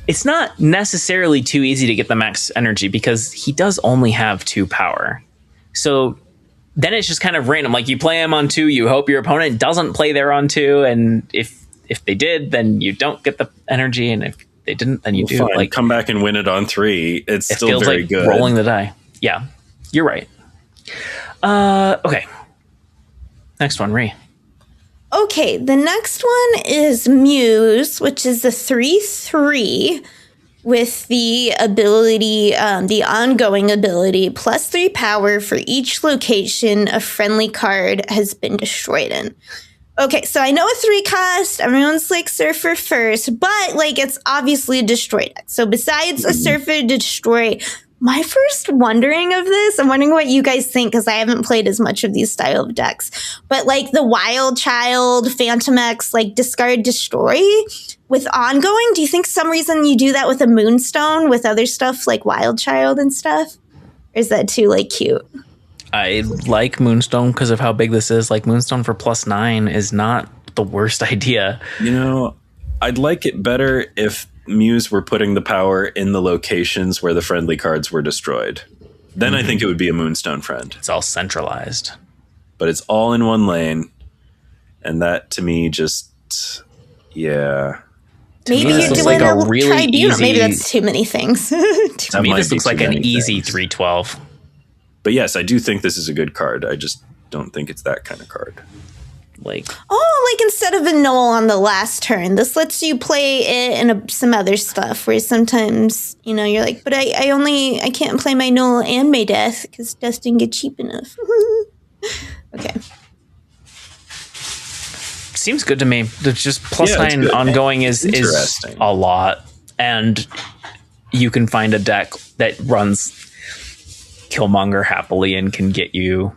it's not necessarily too easy to get the max energy because he does only have 2 power. So then it's just kind of random. Like you play him on 2, you hope your opponent doesn't play there on 2, and if they did, then you don't get the energy, and if they didn't, then you do. Fine. Like come back and win it on 3. It still feels very like good. Rolling the die. Yeah, you're right. Okay. Next one, Ree. Okay, the next one is Muse, which is a 3/3 with the ability, the ongoing ability, +3 power for each location a friendly card has been destroyed in. Okay, so I know a 3-cost, everyone's like Surfer first, but like it's obviously a destroy deck. So besides a Surfer destroy, my first wondering of this, I'm wondering what you guys think because I haven't played as much of these style of decks. But like the Wild Child, Phantom X, like discard destroy with ongoing, do you think some reason you do that with a Moonstone with other stuff like Wild Child and stuff? Or is that too like cute? I like Moonstone because of how big this is. Like Moonstone for +9 is not the worst idea. You know, I'd like it better if Muse were putting the power in the locations where the friendly cards were destroyed. Then I think it would be a Moonstone friend. It's all centralized. But it's all in one lane. And that to me just, yeah. Maybe you're doing like a really Tribunal. Easy, maybe that's too many things. To me, this looks like an easy 3/12. But yes, I do think this is a good card. I just don't think it's that kind of card. Like instead of a null on the last turn, this lets you play it and some other stuff where sometimes, you're like, but I can't play my null and my death because death didn't get cheap enough. Okay. Seems good to me. Just +9 ongoing is a lot. And you can find a deck that runs Killmonger happily and can get you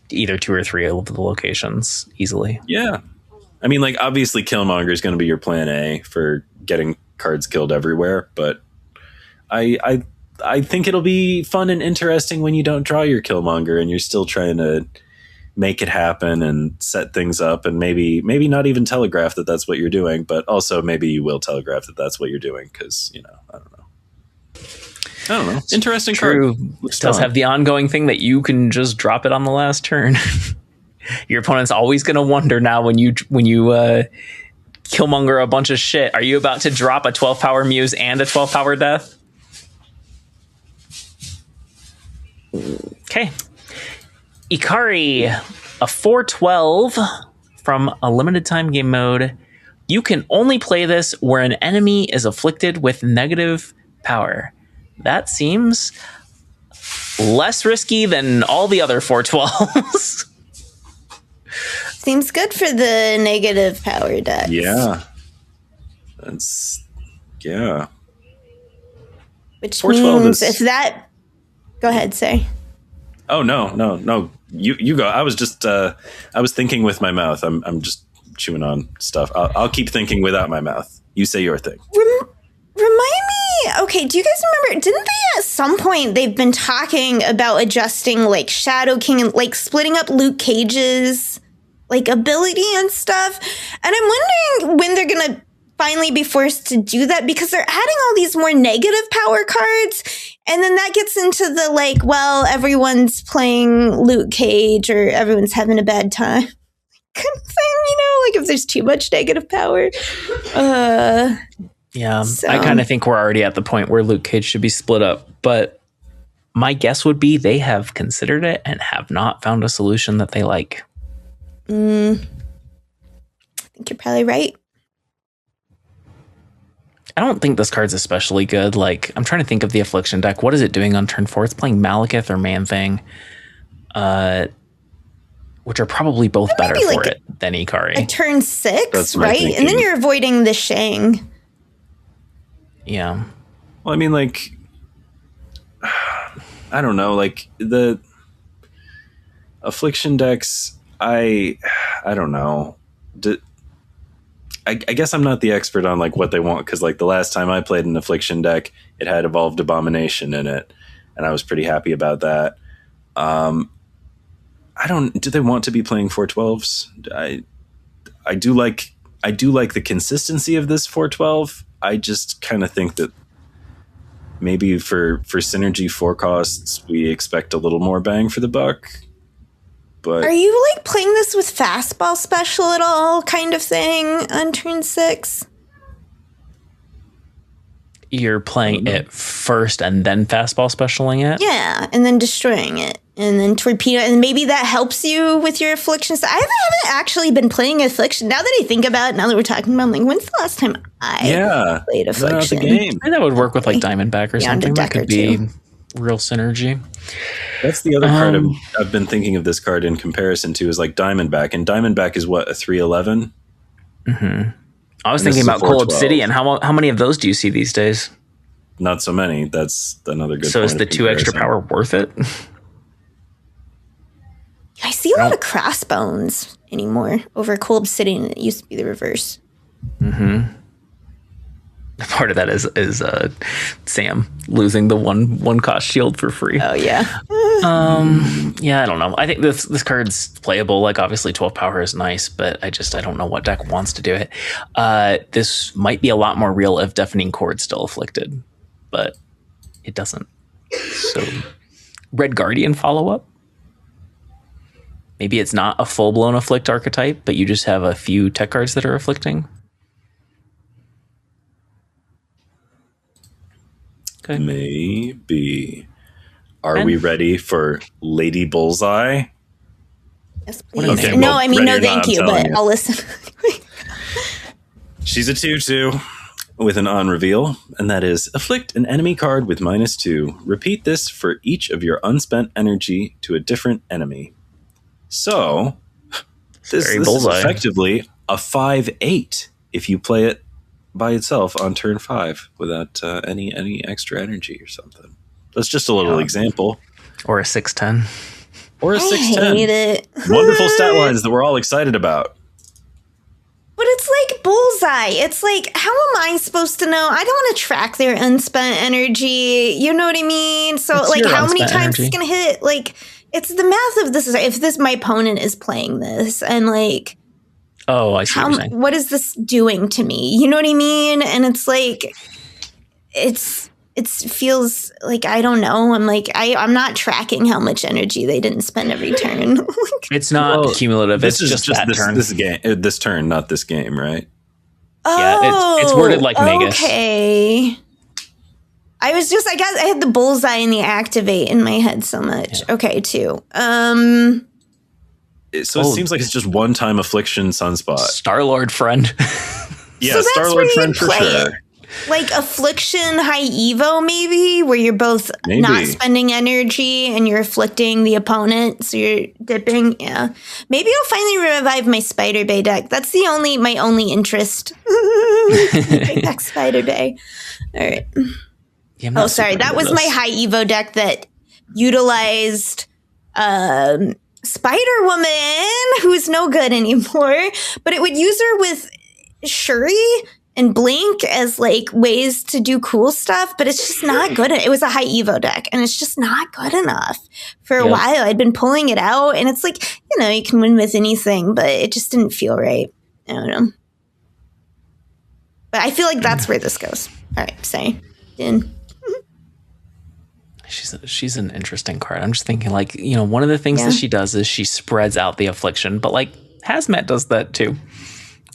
either 2 or 3 of the locations easily. Yeah. I mean, like, obviously Killmonger is going to be your plan A for getting cards killed everywhere, but I think it'll be fun and interesting when you don't draw your Killmonger and you're still trying to make it happen and set things up and maybe not even telegraph that that's what you're doing, but also maybe you will telegraph that that's what you're doing because, I don't know. Interesting True. card. It does have the ongoing thing that you can just drop it on the last turn. Your opponent's always going to wonder now when you Killmonger a bunch of shit. Are you about to drop a 12 power Muse and a 12 power Death? Okay. Ikari, a 4/12 from a limited time game mode. You can only play this where an enemy is afflicted with negative power. That seems less risky than all the other 4/12s. Seems good for the negative power decks. Yeah. Which means if that... Go ahead, say. Oh, no. You go. I was just, I was thinking with my mouth. I'm just chewing on stuff. I'll keep thinking without my mouth. You say your thing. Remind me, okay, do you guys remember, didn't they at some point, they've been talking about adjusting like Shadow King and like splitting up Luke Cage's like ability and stuff? And I'm wondering when they're going to finally be forced to do that, because they're adding all these more negative power cards. And then that gets into the like, well, everyone's playing Luke Cage or everyone's having a bad time kind of thing, you know, like if there's too much negative power. Yeah, so. I kind of think we're already at the point where Luke Cage should be split up. But my guess would be they have considered it and have not found a solution that they like. I think you're probably right. I don't think this card's especially good. Like, I'm trying to think of the Affliction deck. What is it doing on turn 4? It's playing Malekith or Man-Thing, which are probably both better for like it than Ikari. A turn 6, right? And then you're avoiding the Shang. Yeah. Well, I mean, like, I don't know. Like, the Affliction decks, I don't know. I guess I'm not the expert on like what they want, because like the last time I played an Affliction deck, it had Evolved Abomination in it, and I was pretty happy about that. Do they want to be playing 4/12s? I do like the consistency of this 4/12. I just kind of think that maybe for synergy 4 costs, we expect a little more bang for the buck. But are you like playing this with fastball special at all, kind of thing, on turn 6? You're playing it first and then fastball specialing it? Yeah, and then destroying it. And then torpedo, and maybe that helps you with your Afflictions. I haven't actually been playing Affliction. Now that I think about it, now that we're talking about it, I'm like, when's the last time I played Affliction? And that would work with like Diamondback or something. That could be real synergy. That's the other card I've been thinking of this card in comparison to is like Diamondback. And Diamondback is what, a 3/11? Mm-hmm. I was thinking about Cold Obsidian. How many of those do you see these days? Not so many. That's another good point. So is the 2 extra power worth it? I see a lot of Crossbones anymore over Cold Obsidian. It used to be the reverse. Mm-hmm. Part of that is Sam losing the one cost shield for free. Oh yeah. Yeah, I don't know. I think this card's playable. Like obviously 12 power is nice, but I don't know what deck wants to do it. This might be a lot more real if Deafening Chord's still afflicted, but it doesn't. So Red Guardian follow-up. Maybe it's not a full-blown afflict archetype, but you just have a few tech cards that are afflicting. Okay. Maybe. Are we ready for Lady Bullseye? Yes, please. Okay, no, I mean, no, thank you, but I'll listen. She's a 2/2 with an on reveal, and that is afflict an enemy card with -2. Repeat this for each of your unspent energy to a different enemy. So, this is effectively a 5/8 if you play it by itself on turn 5 without any extra energy or something. That's just a little example. Or a 6/10. Or a 6/10. I hate it. Wonderful stat lines that we're all excited about. But it's like Bullseye. It's like, how am I supposed to know? I don't want to track their unspent energy. You know what I mean? So, it's like, how many times it's going to hit? Like, it's the math of this. If my opponent is playing this and like, oh, I see what you're saying. What is this doing to me? You know what I mean? And it's like, it feels like, I don't know. I'm like, I'm not tracking how much energy they didn't spend every turn. It's not cumulative. This it's is just that turn. This turn, not this game, right? Yeah, it's worded like Magus. Okay. I had the bullseye and the activate in my head so much. Yeah. Okay, too. So it seems like it's just one-time affliction sunspot. Starlord friend. Yeah, so Starlord friend for sure. Like affliction high evo, maybe, where you're both not spending energy and you're afflicting the opponent, so you're dipping. Yeah, maybe I'll finally revive my Spider Bay deck. That's my only interest. Big deck Spider Bay. All right. Yeah, sorry, that was my high evo deck that utilized Spider Woman, who's no good anymore, but it would use her with Shuri and Blink as like ways to do cool stuff, but it's just not good. It was a high evo deck and it's just not good enough. For a while I'd been pulling it out and it's like, you can win with anything, but it just didn't feel right. I don't know. But I feel like that's where this goes. All right, sorry. Din. She's an interesting card. I'm just thinking like, one of the things that she does is she spreads out the affliction, but like Hazmat does that too.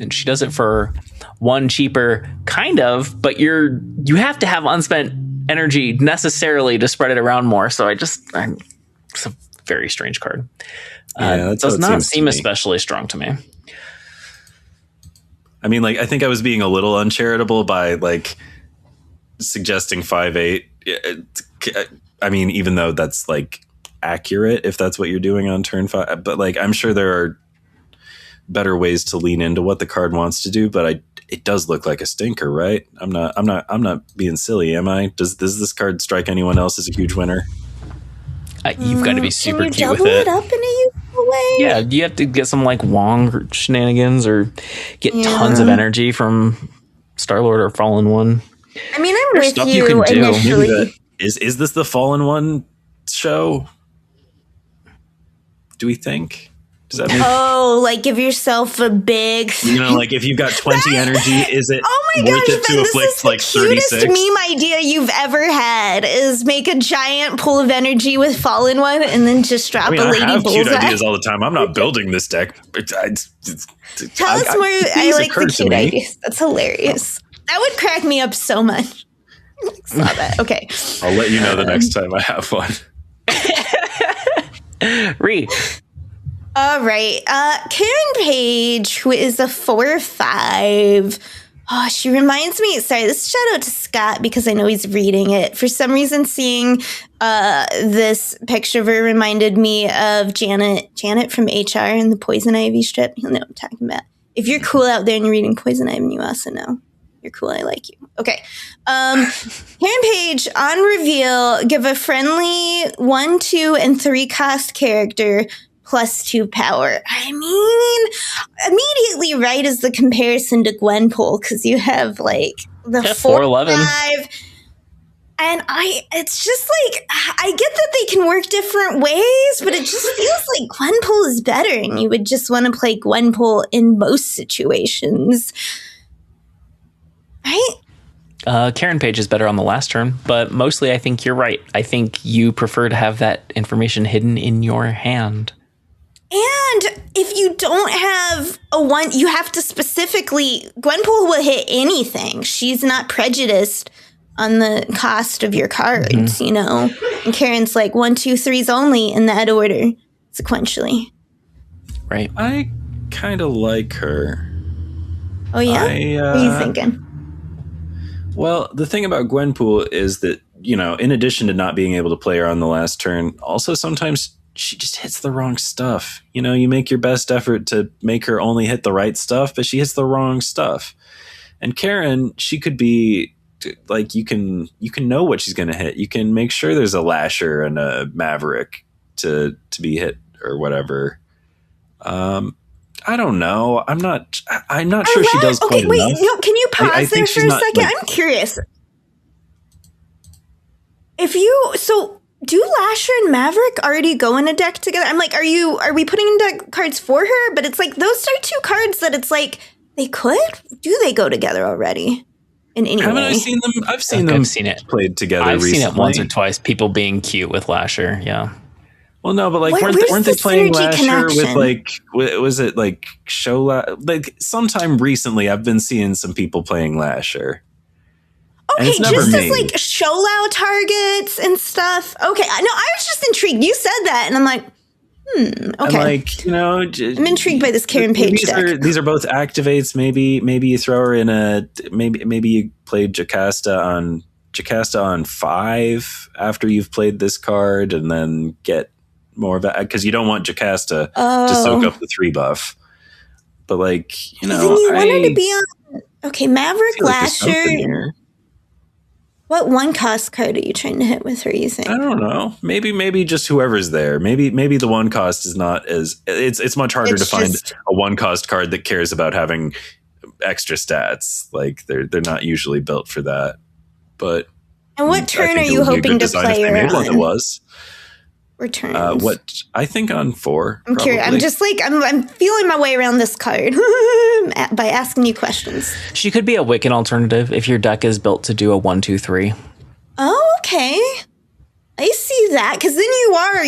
And she does it for one cheaper, kind of, but you have to have unspent energy necessarily to spread it around more. So it's a very strange card. It does not seem especially strong to me. I mean, like, I think I was being a little uncharitable by like suggesting 5/8. I mean, even though that's like accurate if that's what you're doing on turn 5, but like I'm sure there are better ways to lean into what the card wants to do, but it does look like a stinker, right? I'm not being silly, am I? Does this card strike anyone else as a huge winner? You've got to be super cute with it. Can you double it up in a useful way? Yeah, you have to get some like Wong shenanigans or get tons of energy from Starlord or Fallen One. I mean, I'm with you initially. Is this the Fallen One show? Do we think? Does that mean like give yourself a big like if you've got 20 energy, is it worth it to afflict like 36? This is the cutest meme idea you've ever had, is make a giant pool of energy with Fallen One and then just drop a lady bullseye. I have cute ideas all the time. I'm not building this deck. Tell us more. I like the cute ideas. That's hilarious. That would crack me up so much. Stop it. Okay. I'll let you know the next time I have one. Ree. All right. Karen Page, who is a 4/5. Oh, she reminds me. Sorry, this shout out to Scott because I know he's reading it. For some reason, seeing this picture of her reminded me of Janet from HR in the Poison Ivy strip. You'll know what I'm talking about. If you're cool out there and you're reading Poison Ivy, you also know. You're cool. I like you. Okay. Karen Page, on reveal, give a friendly 1, 2, and 3 cost character +2 power. I mean, immediately right is the comparison to Gwenpool, because you have like the 4/11. And it's just like, I get that they can work different ways, but it just feels like Gwenpool is better, and you would just want to play Gwenpool in most situations. Right? Karen Page is better on the last turn, but mostly I think you're right. I think you prefer to have that information hidden in your hand. And if you don't have a 1, you have to specifically, Gwenpool will hit anything. She's not prejudiced on the cost of your cards, And Karen's like 1, 2, 3s only in that order, sequentially. Right. I kind of like her. Oh, yeah? What are you thinking? Well, the thing about Gwenpool is that, in addition to not being able to play her on the last turn, also sometimes she just hits the wrong stuff. You make your best effort to make her only hit the right stuff, but she hits the wrong stuff. And Karen, she could be like, you can know what she's going to hit. You can make sure there's a Lasher and a Maverick to be hit or whatever. I don't know. I'm not sure she does quite enough. Wait, no, can you pause there for a second? I'm curious. Do Lasher and Maverick already go in a deck together? I'm like, are we putting in deck cards for her? But it's like, those are 2 cards that it's like, they could? Do they go together already? In any Haven't way? I seen them? I've seen it played together recently. I've seen it once or twice, people being cute with Lasher, yeah. Well, no, but like, weren't they playing last year with like, was it like like sometime recently? I've been seeing some people playing Lasher. Okay, just as like Sholau targets and stuff. Okay, no, I was just intrigued. You said that, and I'm like, okay. And like, I'm intrigued by this Karen Page deck. These are both activates. Maybe you throw her in maybe you played Jocasta on 5 after you've played this card, and then get more of that because you don't want Jocasta to soak up the 3 buff. But like, then you want her to be on Maverick Lasher. What 1-cost card are you trying to hit with her, you think? I don't know. Maybe just whoever's there. Maybe the 1-cost is not as it's much harder to find a 1-cost card that cares about having extra stats. Like they're not usually built for that. But and what turn are you hoping to play her on? It was. Returns. What I think on 4. I'm curious. I'm just like I'm feeling my way around this card by asking you questions. She could be a Wiccan alternative if your deck is built to do a 1-2-3. Oh, okay. I see that because then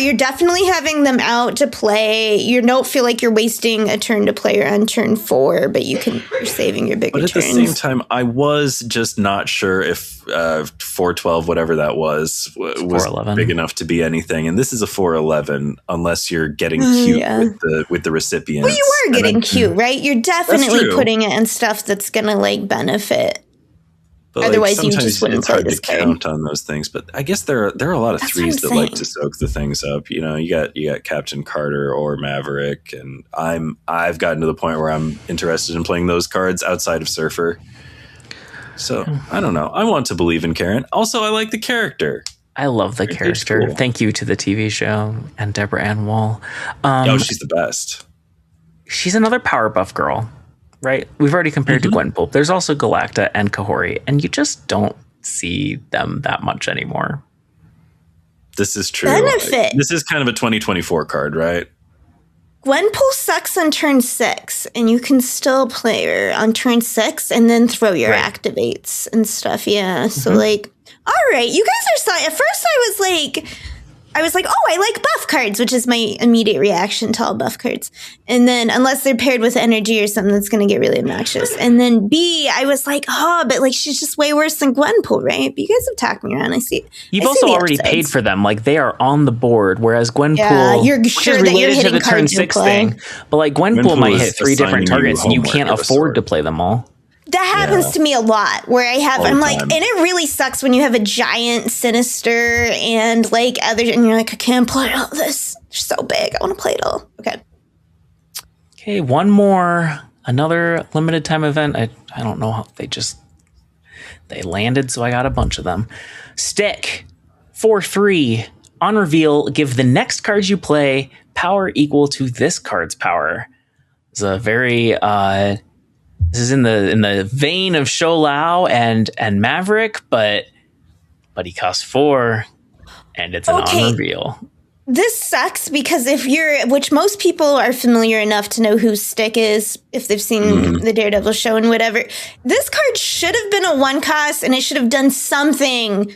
you're definitely having them out to play. You don't feel like you're wasting a turn to play her on turn 4, but you're saving your bigger turns. But at the same time, I was just not sure if 412, whatever that was big enough to be anything. And this is a 411, unless you're getting cute with the recipients. Well, you are getting cute, right? You're definitely putting it in stuff that's going to like benefit. But otherwise, like, you just wouldn't play this card. Count on those things, but I guess there are a lot of 3s that like to soak the things up. You got Captain Carter or Maverick, and I've gotten to the point where I'm interested in playing those cards outside of Surfer. So I don't know. I want to believe in Karen. Also, I like the character. I love the character. Cool. Thank you to the TV show and Deborah Ann Wall. She's the best. She's another power buff girl. Right? We've already compared to Gwenpool. There's also Galacta and Kahori, and you just don't see them that much anymore. This is true. Benefit. This is kind of a 2024 card, right? Gwenpool sucks on turn 6, and you can still play her on turn 6 and then throw your activates and stuff. Yeah. So like, all right, you guys are at first I was like, oh, I like buff cards, which is my immediate reaction to all buff cards. And then unless they're paired with energy or something, that's going to get really obnoxious. And then B, I was like, but like she's just way worse than Gwenpool, right? But you guys have talked me around. I see. You've also already paid for them. Like they are on the board, whereas Gwenpool, you're sure that you're hitting to the turn 6 thing. But like Gwenpool might hit 3 different targets and you can't afford to play them all. That happens to me a lot where I'm like, and it really sucks when you have a giant Sinister and like others, and you're like, I can't play all this. They're so big. I want to play it all. Okay, one more. Another limited time event. I don't know how they landed, so I got a bunch of them. Stick 4/3 on reveal. Give the next card you play power equal to this card's power. It's a very this is in the vein of Sholau and Maverick, but he costs 4, and it's an on reveal. This sucks because which most people are familiar enough to know who Stick is if they've seen the Daredevil show and whatever. This card should have been a 1-cost, and it should have done something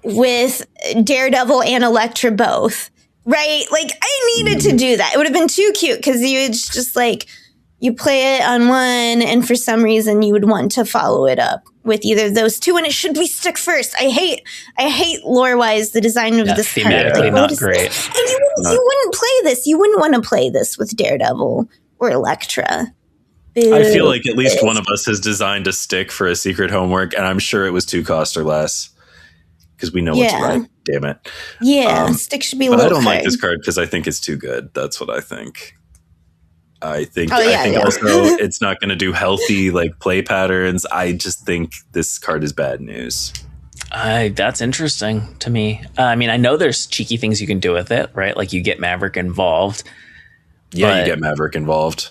with Daredevil and Elektra both, right? Like I needed to do that. It would have been too cute because you just like. You play it on 1, and for some reason you would want to follow it up with either of those 2, and it should be Stick first. I hate lore-wise the design of this card. Thematically not great. And you wouldn't play this. You wouldn't want to play this with Daredevil or Elektra. I feel like at least one of us has designed a Stick for a secret homework, and I'm sure it was 2-cost or less because we know what's right. Damn it. Yeah, Stick should be a little I don't like this card because I think it's too good. That's what I think. I think also it's not going to do healthy like play patterns. I just think this card is bad news. That's interesting to me. I mean, I know there's cheeky things you can do with it, right? Like you get Maverick involved. Yeah, you get Maverick involved.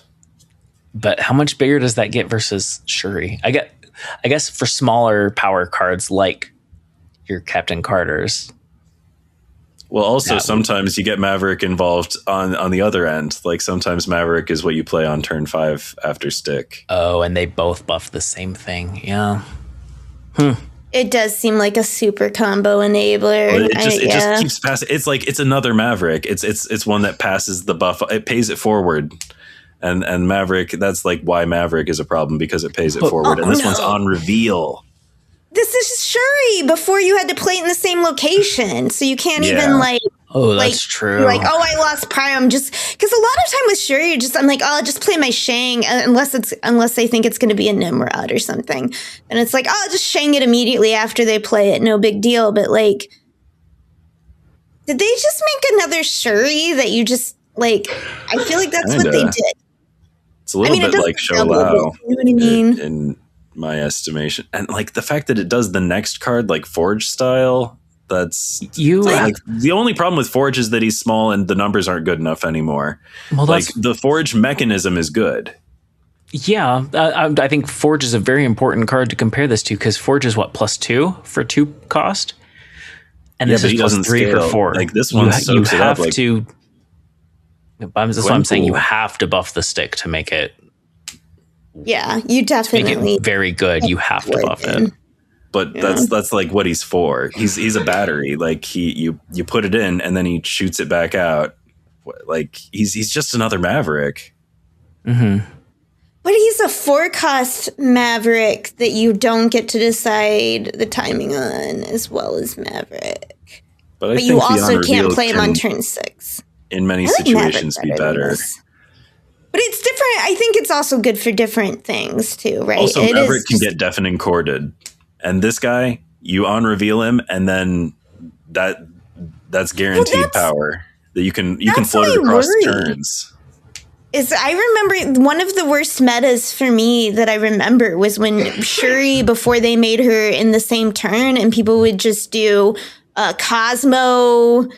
But how much bigger does that get versus Shuri? I guess for smaller power cards like your Captain Carters. Well, also sometimes you get Maverick involved on the other end. Like sometimes Maverick is what you play on turn 5 after Stick. Oh, and they both buff the same thing. Yeah. It does seem like a super combo enabler. It just keeps passing. It's like it's another Maverick. It's one that passes the buff. It pays it forward, and Maverick. That's like why Maverick is a problem, because it pays it forward. And this one's on reveal. This is Shuri before you had to play it in the same location, so you can't even like. Oh, that's true. Like, oh, I lost Priam just because a lot of time with Shuri, I'm like, oh, I'll just play my Shang unless they think it's going to be a Nimrod or something, and it's like, oh, I'll just Shang it immediately after they play it, no big deal. But like, did they just make another Shuri that you just like? I feel like that's what they did. It's a little bit like Show Lao, you know what I mean? In my estimation, and like the fact that it does the next card like Forge style. That's like the only problem with Forge is that he's small and the numbers aren't good enough anymore. Well, like the Forge mechanism is good. Yeah, I think Forge is a very important card to compare this to, because Forge is what, +2 for 2 cost, and this is +3 for 4. Like this one soaks it up. That's what I'm saying. You have to buff the stick to make it. Yeah, you definitely make it very good. You have to buff it. But that's like what he's for. He's a battery. Like you put it in and then he shoots it back out. Like he's just another Maverick. Mm-hmm. But he's a 4-cost Maverick that you don't get to decide the timing on, as well as Maverick. But you also can't play him on turn 6. In many situations, be better. But it's different. I think it's also good for different things too, right? Also, Maverick can get deafening corded. And this guy, you on reveal him, and then that's guaranteed power that you can float it across turns. I remember one of the worst metas for me that I remember was when Shuri, before they made her in the same turn, and people would just do Cosmo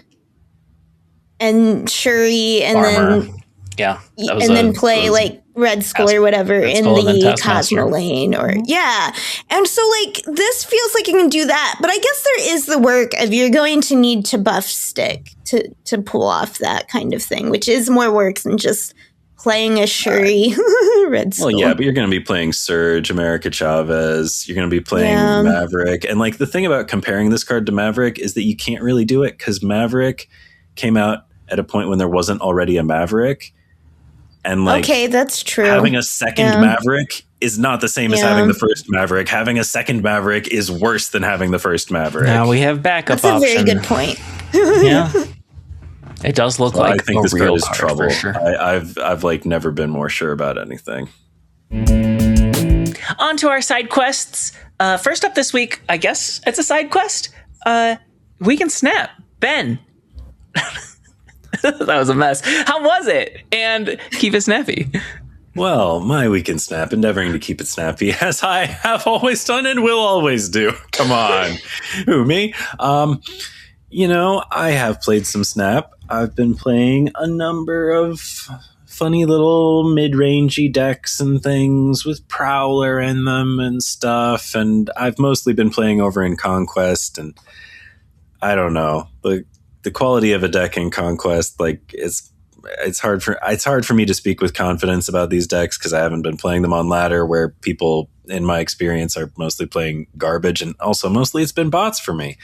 and Shuri, and then then play like Red Skull or whatever in the Cosmo lane, and so like this feels like you can do that, but I guess there is the work of you're going to need to buff stick to pull off that kind of thing, which is more work than just playing a Shuri Red Skull. Well, yeah, but you're going to be playing Surge, America Chavez. You're going to be playing Maverick, and like the thing about comparing this card to Maverick is that you can't really do it because Maverick came out at a point when there wasn't already a Maverick. And like, okay, that's true. Having a second Maverick is not the same as having the first Maverick. Having a second Maverick is worse than having the first Maverick. Now we have backup option. That's a very good point. Yeah, it does look like I think this card is trouble. For sure. I've like never been more sure about anything. On to our side quests. First up this week, I guess it's a side quest. We can snap. Ben. That was a mess. How was it? And keep it snappy. Well, my weekend snap, endeavoring to keep it snappy, as I have always done and will always do. Come on. Who, me? I have played some Snap. I've been playing a number of funny little mid-rangey decks and things with Prowler in them and stuff. And I've mostly been playing over in Conquest, and I don't know. The quality of a deck in Conquest, like it's hard for me to speak with confidence about these decks because I haven't been playing them on ladder, where people in my experience are mostly playing garbage, and also mostly it's been bots for me.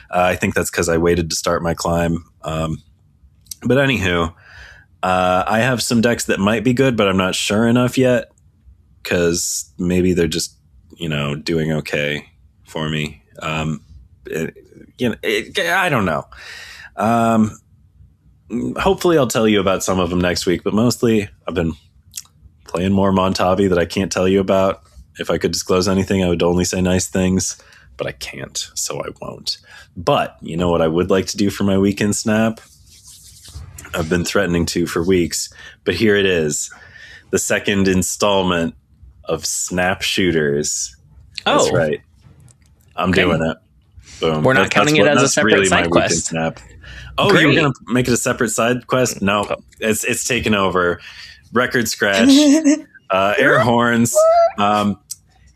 I think that's because I waited to start my climb. But anywho, I have some decks that might be good, but I'm not sure enough yet because maybe they're just doing okay for me. I don't know. Hopefully I'll tell you about some of them next week, but mostly I've been playing more Montavi that I can't tell you about. If I could disclose anything, I would only say nice things, but I can't, so I won't. But you know what I would like to do for my weekend snap? I've been threatening to for weeks, but here it is. The second installment of Snapshooters. Oh. That's right. I'm doing it. Boom. We're not counting it as a separate side quest. Snap. Oh, great. You're going to make it a separate side quest? No, it's taken over. Record scratch, air horns.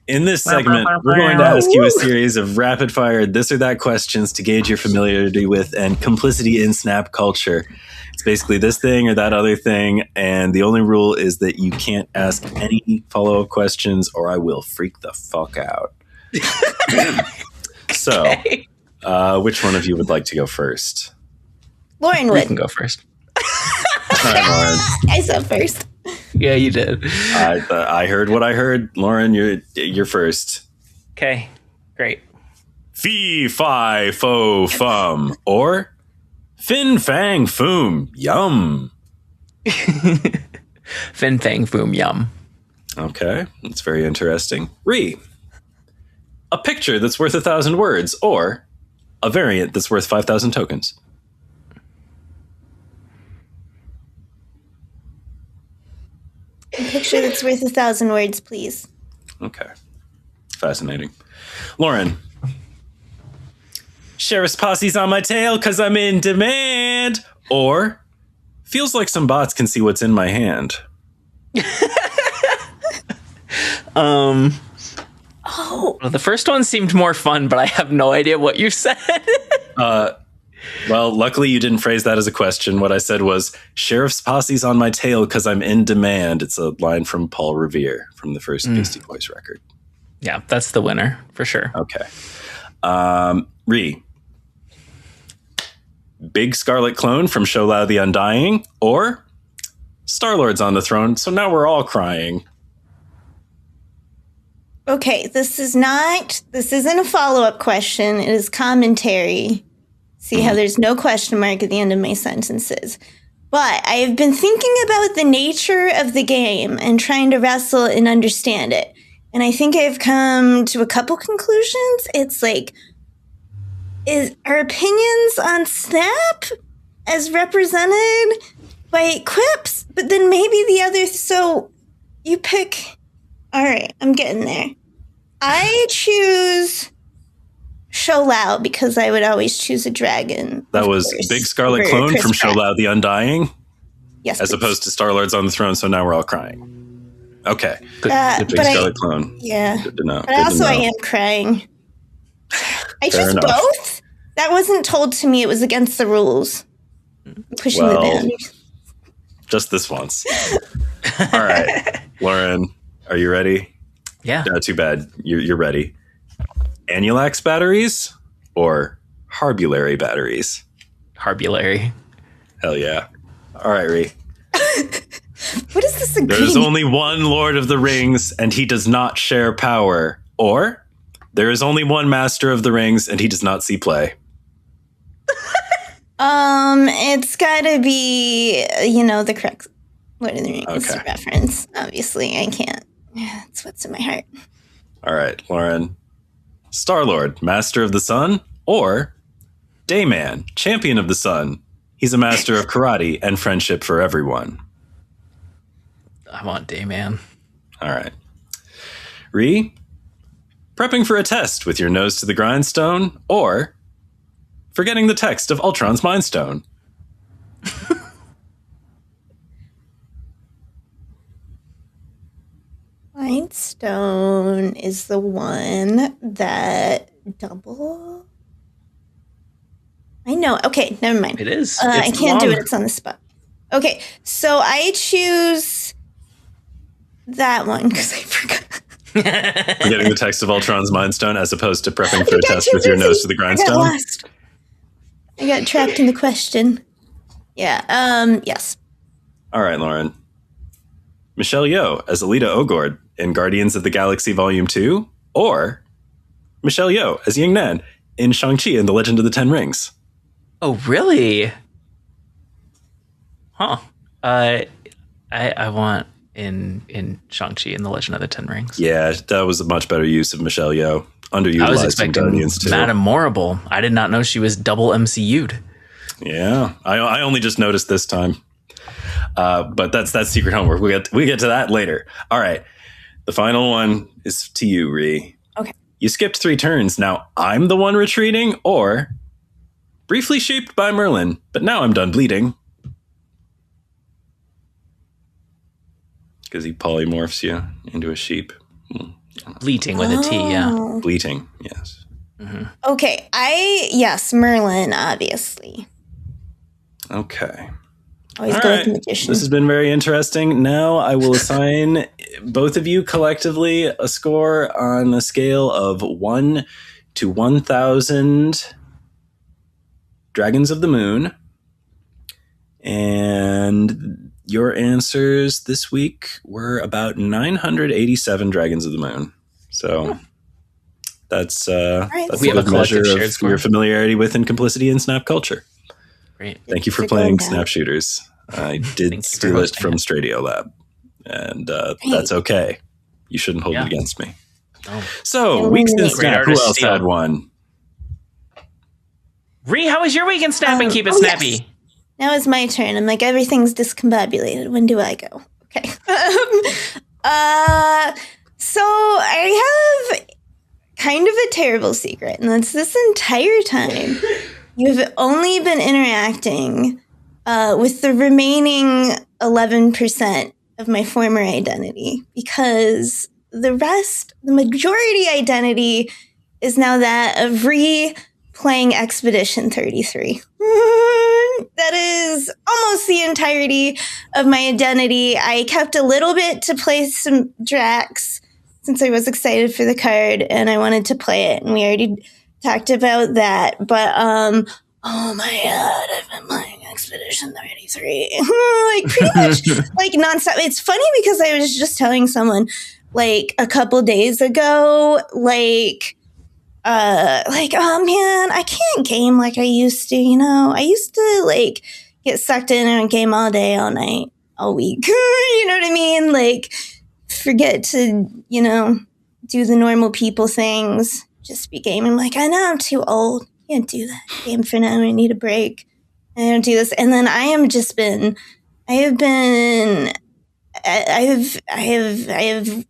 In this segment, we're going to ask you a series of rapid fire this or that questions to gauge your familiarity with and complicity in Snap culture. It's basically this thing or that other thing, and the only rule is that you can't ask any follow-up questions or I will freak the fuck out. So, Okay. which one of you would like to go first? Lauren You would. can go first. All right, Lauren. I said first. Yeah, you did. I heard what I heard. Lauren, you're first. Okay, great. Fee, fi, fo, fum. Or fin, fang, foom. Yum. Fin Fang Foom Yum. Okay, that's very interesting. Re. A picture that's worth 1,000 words, or a variant that's worth 5,000 tokens. A picture that's worth 1,000 words, please. Okay. Fascinating. Lauren. Sheriff's posse's on my tail because I'm in demand. Or feels like some bots can see what's in my hand. Oh, Well, the first one seemed more fun, but I have no idea what you said. Well, luckily you didn't phrase that as a question. What I said was, Sheriff's posse's on my tail because I'm in demand. It's a line from Paul Revere from the first Beastie Boys record. Yeah, that's the winner for sure. Okay. Re. Big Scarlet Clone from Show Lao the Undying, or Starlord's on the throne, so now we're all crying. okay. This isn't a follow-up question. It is commentary. See how there's no question mark at the end of my sentences. But I have been thinking about the nature of the game and trying to wrestle and understand it. And I think I've come to a couple conclusions. It's like, are opinions on Snap as represented by quips? But then maybe the other, so you pick, all right, I'm getting there. I choose Show Lao because I would always choose a dragon. That was course, Big Scarlet over Clone Chris from Show Pratt. Lao the Undying, Yes, as please. opposed to Starlord's on the throne, so now we're all crying. Okay. Big but Scarlet Clone. Yeah. Good to know. But Good to also, I know. am crying. I Fair choose enough. both. That wasn't told to me. It was against the rules. I'm pushing the Well, boundaries. Just this once. All right. Lauren, are you ready? Yeah. Not too bad. You're ready. Annulax batteries or Harbulary batteries? Harbulary. Hell yeah. All right, Ree. What is this agreement? There's only one Lord of the Rings, and he does not share power. Or there is only one Master of the Rings, and he does not see play. It's gotta be, the correct Lord of the Rings Okay. reference. Obviously, I can't. It's what's in my heart. All right, Lauren. Starlord, Master of the Sun, or Dayman, Champion of the Sun. He's a master of karate and friendship for everyone. I want Dayman. All right. Ree, prepping for a test with your nose to the grindstone, or forgetting the text of Ultron's Mind Stone. Mind Stone is the one that double. I know. Okay, never mind. It is. I It's can't do long. it. It's on the spot. Okay, so I choose that one because I forgot. Forgetting the text of Ultron's Mind Stone as opposed to prepping for a got test too with your busy. nose to the I got grindstone. lost. I got trapped in the question. Yeah. Yes. All right, Lauren. Michelle Yeoh as Alita Ogord in Guardians of the Galaxy Volume 2, or Michelle Yeoh as Ying Nan in Shang-Chi and the Legend of the Ten Rings. Oh, really? Huh. I want in Shang-Chi and the Legend of the Ten Rings. Yeah, that was a much better use of Michelle Yeoh. Underutilized I was in expecting Guardians too. Madame Morrible. I did not know she was double MCU'd. Yeah, I only just noticed this time. But that's secret homework. We get to that later. All right. The final one is to you, Ree. Okay. You skipped 3 turns. Now I'm the one retreating, or briefly shaped by Merlin, but now I'm done bleeding. Because he polymorphs you into a sheep. Bleating with a T, yeah. Oh. Bleating, yes. Okay. Yes, Merlin, obviously. Okay. Always All go right. with the magician. This has been very interesting. Now I will assign both of you collectively a score on a scale of 1 to 1,000 Dragons of the Moon. And your answers this week were about 987 Dragons of the Moon. So that's a good measure of your familiarity with and complicity in Snap culture. Great. Thank you for playing Snapshooters. I did steal it from Stradio Lab, and that's okay. You shouldn't hold it against me. Oh. So, weeks in Snap, who else had one? Ree, how was your week in Snap and Keep It Snappy? Yes. Now it's my turn. I'm like, everything's discombobulated. When do I go? Okay. So I have kind of a terrible secret, and that's this entire time you've only been interacting with the remaining 11% of my former identity, because the majority identity is now that of playing Expedition 33. That is almost the entirety of my identity. I kept a little bit to play some Drax since I was excited for the card and I wanted to play it, and we already talked about that. But oh my god, I've been playing Expedition 33 like pretty much like nonstop. It's funny because I was just telling someone like a couple days ago, oh man, I can't game like I used to, you know. I used to like get sucked in and game all day, all night, all week. You know what I mean? Like forget to, you know, do the normal people things. Just be gaming. Like, I know I'm too old. Can't do that. Game for now. I need a break. I don't do this. And then I have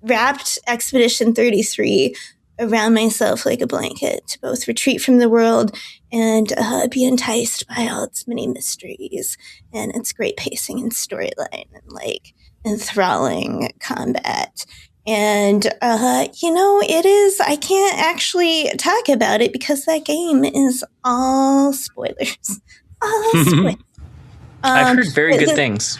wrapped Expedition 33 around myself like a blanket to both retreat from the world and be enticed by all its many mysteries and its great pacing and storyline and like enthralling combat. And, you know, I can't actually talk about it because that game is all spoilers. All spoilers. I've heard very good things.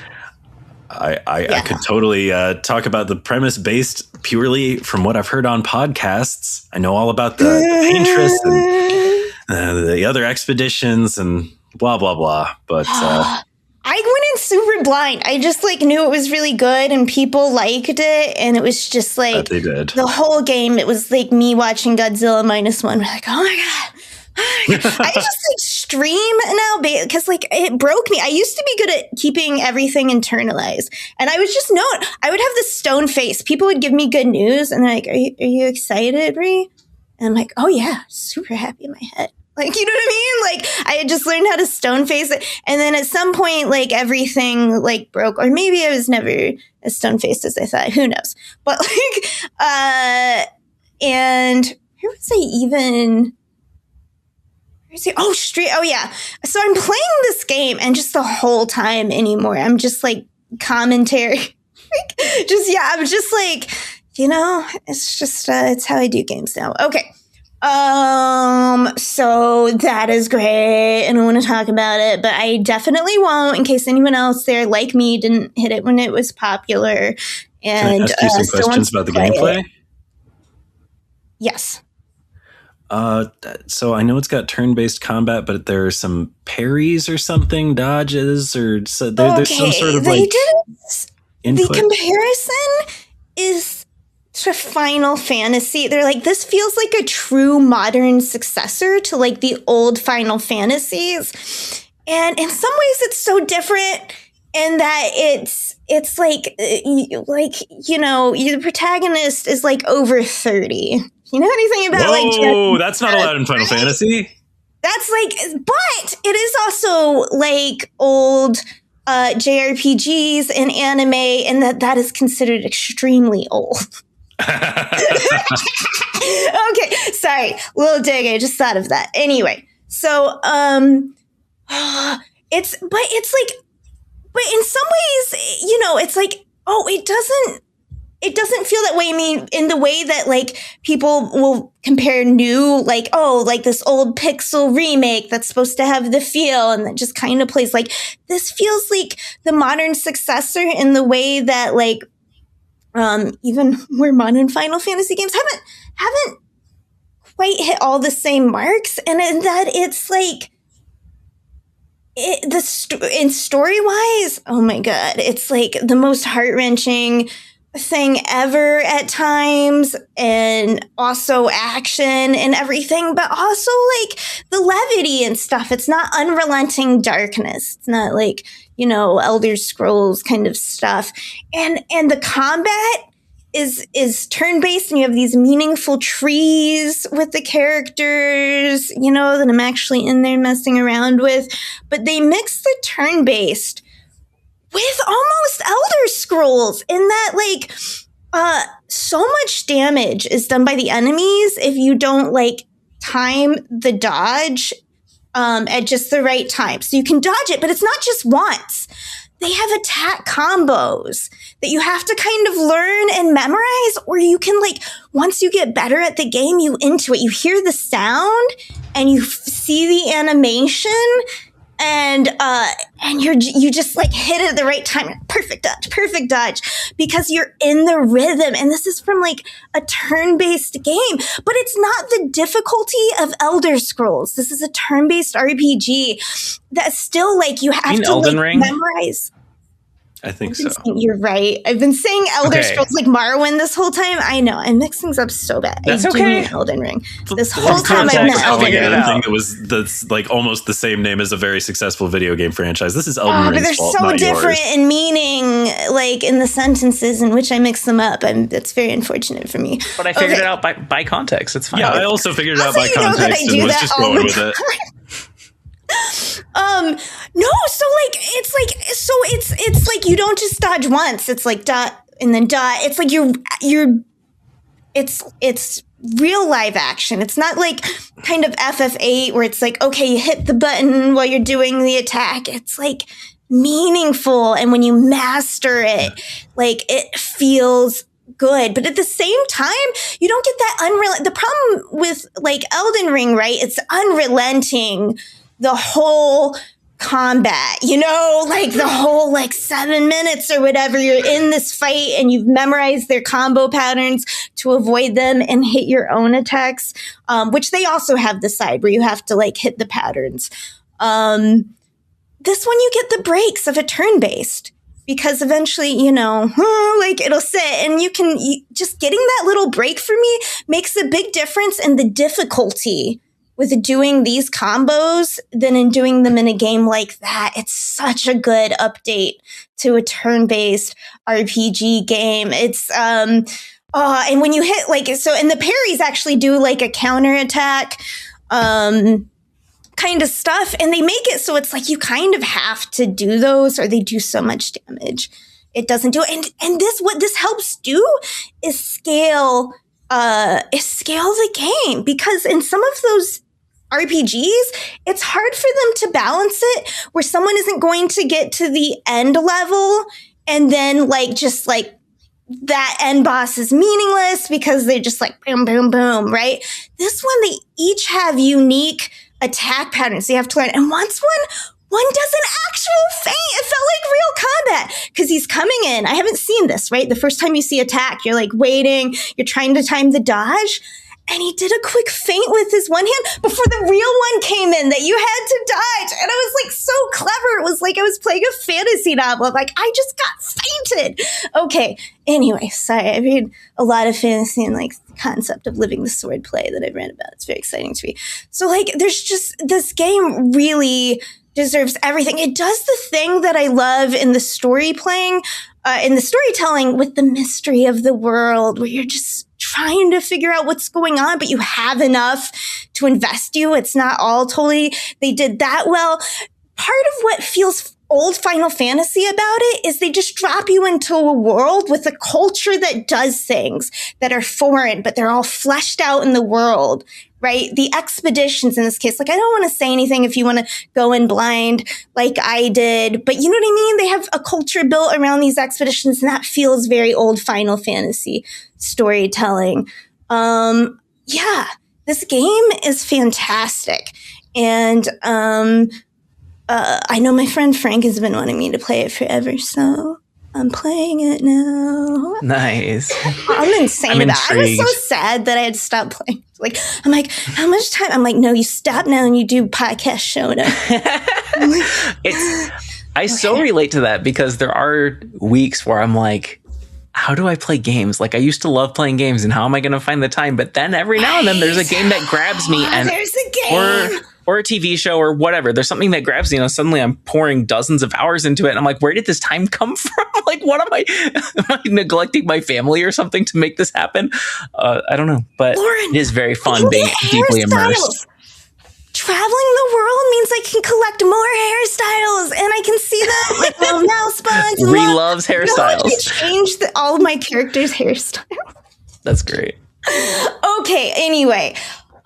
I could totally talk about the premise based purely from what I've heard on podcasts. I know all about the Paintress and the other expeditions and blah, blah, blah. But I went in super blind. I just like knew it was really good and people liked it. And it was just like they did. The whole game. It was like me watching Godzilla -1. We're like, oh my God. I just like stream now because like it broke me. I used to be good at keeping everything internalized, and I was just I would have this stone face. People would give me good news, and they're like, "Are you excited, Ree?" And I'm like, "Oh yeah, super happy in my head." Like, you know what I mean? Like I had just learned how to stone face it, and then at some point, like everything like broke, or maybe I was never as stone faced as I thought. Who knows? But like, and where was I even? Oh yeah. So I'm playing this game and just the whole time anymore, I'm just like commentary. I'm just like, you know, it's just, it's how I do games now. Okay. So that is great. And I want to talk about it, but I definitely won't in case anyone else there like me didn't hit it when it was popular. And can I ask you some questions about the gameplay? Yes. So I know it's got turn-based combat, but there are some parries or something, dodges, or so there's some sort of like input. The comparison is to Final Fantasy. They're like, this feels like a true modern successor to like the old Final Fantasies, and in some ways it's so different in that it's like you know, the protagonist is like over 30. You know anything about Whoa, that's not allowed in Final Fantasy. That's like, but it is also like old JRPGs and anime, and that is considered extremely old. Okay, sorry, little dig. I just thought of that. Anyway, so but in some ways, you know, it's like, oh, it doesn't feel that way. I mean, in the way that like people will compare new, like, oh, like this old pixel remake that's supposed to have the feel and that just kind of plays like this feels like the modern successor in the way that like even more modern Final Fantasy games haven't quite hit all the same marks, and in that it's like in story-wise, oh my god, it's like the most heart-wrenching thing ever at times, and also action and everything, but also like the levity and stuff. It's not unrelenting darkness. It's not like, Elder Scrolls kind of stuff. And the combat is turn-based, and you have these meaningful trees with the characters, that I'm actually in there messing around with. But they mix the turn-based with almost Elder Scrolls in that, like, so much damage is done by the enemies if you don't, like, time the dodge at just the right time. So you can dodge it, but it's not just once. They have attack combos that you have to kind of learn and memorize, or you can, like, once you get better at the game, you intuit. You hear the sound and you see the animation, and you just like hit it at the right time. Perfect dodge, because you're in the rhythm. And this is from like a turn-based game, but it's not the difficulty of Elder Scrolls. This is a turn-based RPG that's still like you have to Elden Ring? Memorize. I think so. You're right. I've been saying Elder Scrolls like Morrowind this whole time. I know. I mix things up so bad. That's I do okay. mean Elden Ring. This whole time I've meant Elden Ring. That's like almost the same name as a very successful video game franchise. This is Elden Ring's but they're fault, so not different yours. in meaning, like in the sentences in which I mix them up. And that's very unfortunate for me. But I figured it out by context. It's fine. Yeah, I also figured it out by context and was just going with it. No, so like it's like you don't just dodge once. It's like dot and then dot. It's like it's real live action. It's not like kind of FF8 where it's like, okay, you hit the button while you're doing the attack. It's like meaningful, and when you master it, like it feels good. But at the same time, you don't get that the problem with like Elden Ring, right? It's unrelenting the whole combat, like the whole like 7 minutes or whatever you're in this fight, and you've memorized their combo patterns to avoid them and hit your own attacks, which they also have the side where you have to like hit the patterns. This one you get the breaks of a turn-based, because eventually, like it'll sit, and just getting that little break for me makes a big difference in the difficulty with doing these combos than in doing them in a game like that. It's such a good update to a turn-based RPG game. It's, and when you hit and the parries actually do like a counterattack, kind of stuff. And they make it so it's like you kind of have to do those, or they do so much damage. It doesn't do it. And what this helps do is scale the game, because in some of those RPGs, it's hard for them to balance it where someone isn't going to get to the end level and then just that end boss is meaningless because they're just like boom, boom, boom, right? This one, they each have unique attack patterns they have to learn. And once one does an actual feint, it felt like real combat, because he's coming in. I haven't seen this, right? The first time you see attack, you're like waiting, you're trying to time the dodge. And he did a quick feint with his one hand before the real one came in that you had to dodge. And it was like so clever. It was like I was playing a fantasy novel. Like, I just got feinted. Okay. Anyway, sorry. I read a lot of fantasy and like the concept of living the sword play that I've read about. It's very exciting to me. So like, there's just, this game really deserves everything. It does the thing that I love in the storytelling with the mystery of the world, where you're just trying to figure out what's going on, but you have enough to invest you. It's not all totally, they did that well. Part of what feels old Final Fantasy about it is they just drop you into a world with a culture that does things that are foreign, but they're all fleshed out in the world, right? The expeditions in this case, like I don't want to say anything if you want to go in blind like I did, but you know what I mean? They have a culture built around these expeditions, and that feels very old Final Fantasy storytelling. Yeah, this game is fantastic. And I know my friend Frank has been wanting me to play it forever, so I'm playing it now. Nice. I'm insane about it. I was so sad that I had to stop playing. Like, I'm like, how much time? I'm like, no, you stop now and you do podcast showdown. I so relate to that because there are weeks where I'm like, how do I play games? Like, I used to love playing games, and how am I going to find the time? But then every now and then there's a game that grabs me, and there's a game. Or a TV show or whatever. There's something that grabs me, and suddenly I'm pouring dozens of hours into it. And I'm like, where did this time come from? Like, am I neglecting my family or something to make this happen? I don't know, but Lauren, it is very fun being deeply immersed. Traveling the world means I can collect more hairstyles, and I can see them like little mouse bugs. Ree loves hairstyles. I changed all of my characters' hairstyles. That's great. Okay, anyway.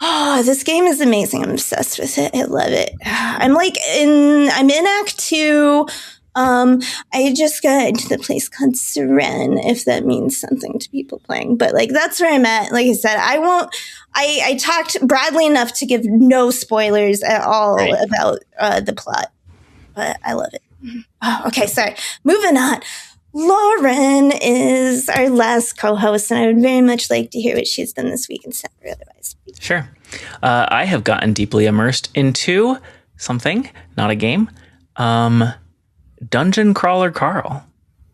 Oh, this game is amazing. I'm obsessed with it. I love it. I'm in Act 2. I just got into the place called Seren, if that means something to people playing. But like, that's where I'm at. Like I said, I talked broadly enough to give no spoilers at all about the plot. But I love it. Oh, okay, sorry. Moving on. Lauren is our last co-host, and I would very much like to hear what she's done this week and separate otherwise. Sure. I have gotten deeply immersed into something, not a game. Dungeon Crawler Carl.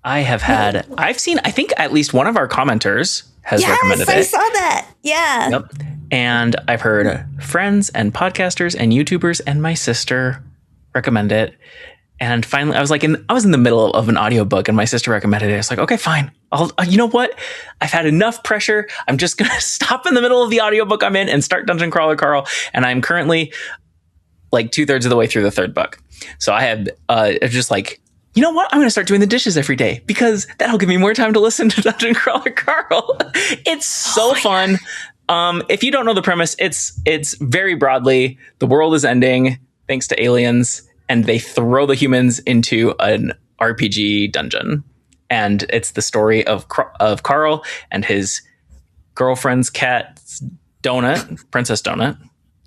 I've seen, I think at least one of our commenters has recommended it. Yes, I saw that. Yeah. Yep. And I've heard friends and podcasters and YouTubers and my sister recommend it. And finally, I was in the middle of an audiobook, and my sister recommended it. I was like, okay, fine. You know what? I've had enough pressure. I'm just going to stop in the middle of the audiobook I'm in and start Dungeon Crawler Carl. And I'm currently like 2/3 of the way through the third book. So I have just like, you know what? I'm going to start doing the dishes every day because that'll give me more time to listen to Dungeon Crawler Carl. It's so fun. If you don't know the premise, it's very broadly, the world is ending thanks to aliens, and they throw the humans into an RPG dungeon. And it's the story of Carl and his girlfriend's cat, Donut, Princess Donut,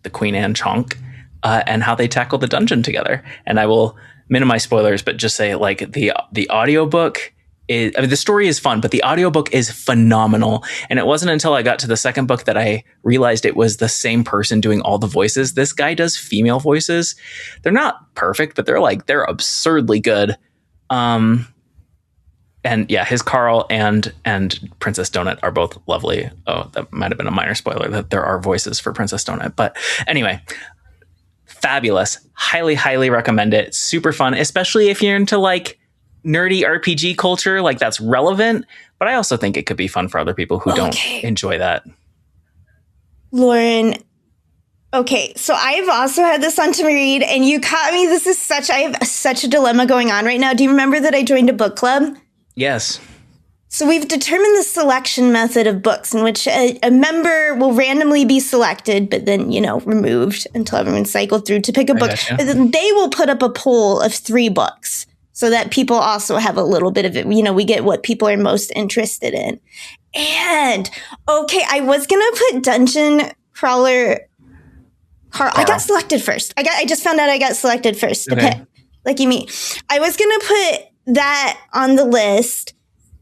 the Queen Anne chonk, and how they tackle the dungeon together. And I will minimize spoilers, but just say like the audiobook is, I mean, the story is fun, but the audiobook is phenomenal. And it wasn't until I got to the second book that I realized it was the same person doing all the voices. This guy does female voices. They're not perfect, but they're absurdly good. And yeah, his Carl and Princess Donut are both lovely. Oh, that might have been a minor spoiler that there are voices for Princess Donut. But anyway, fabulous. Highly, highly recommend it. Super fun, especially if you're into like nerdy RPG culture, like that's relevant. But I also think it could be fun for other people who don't enjoy that. Lauren, okay, so I've also had this on to read, and you caught me. I have such a dilemma going on right now. Do you remember that I joined a book club? Yes. So we've determined the selection method of books in which a member will randomly be selected, but then, removed until everyone's cycled through to pick a book. Gotcha. They will put up a poll of 3 books so that people also have a little bit of it. We get what people are most interested in. And, okay, I was going to put Dungeon Crawler Carl. I got selected first. I just found out I got selected first. Okay. Lucky me. I was going to put that on the list.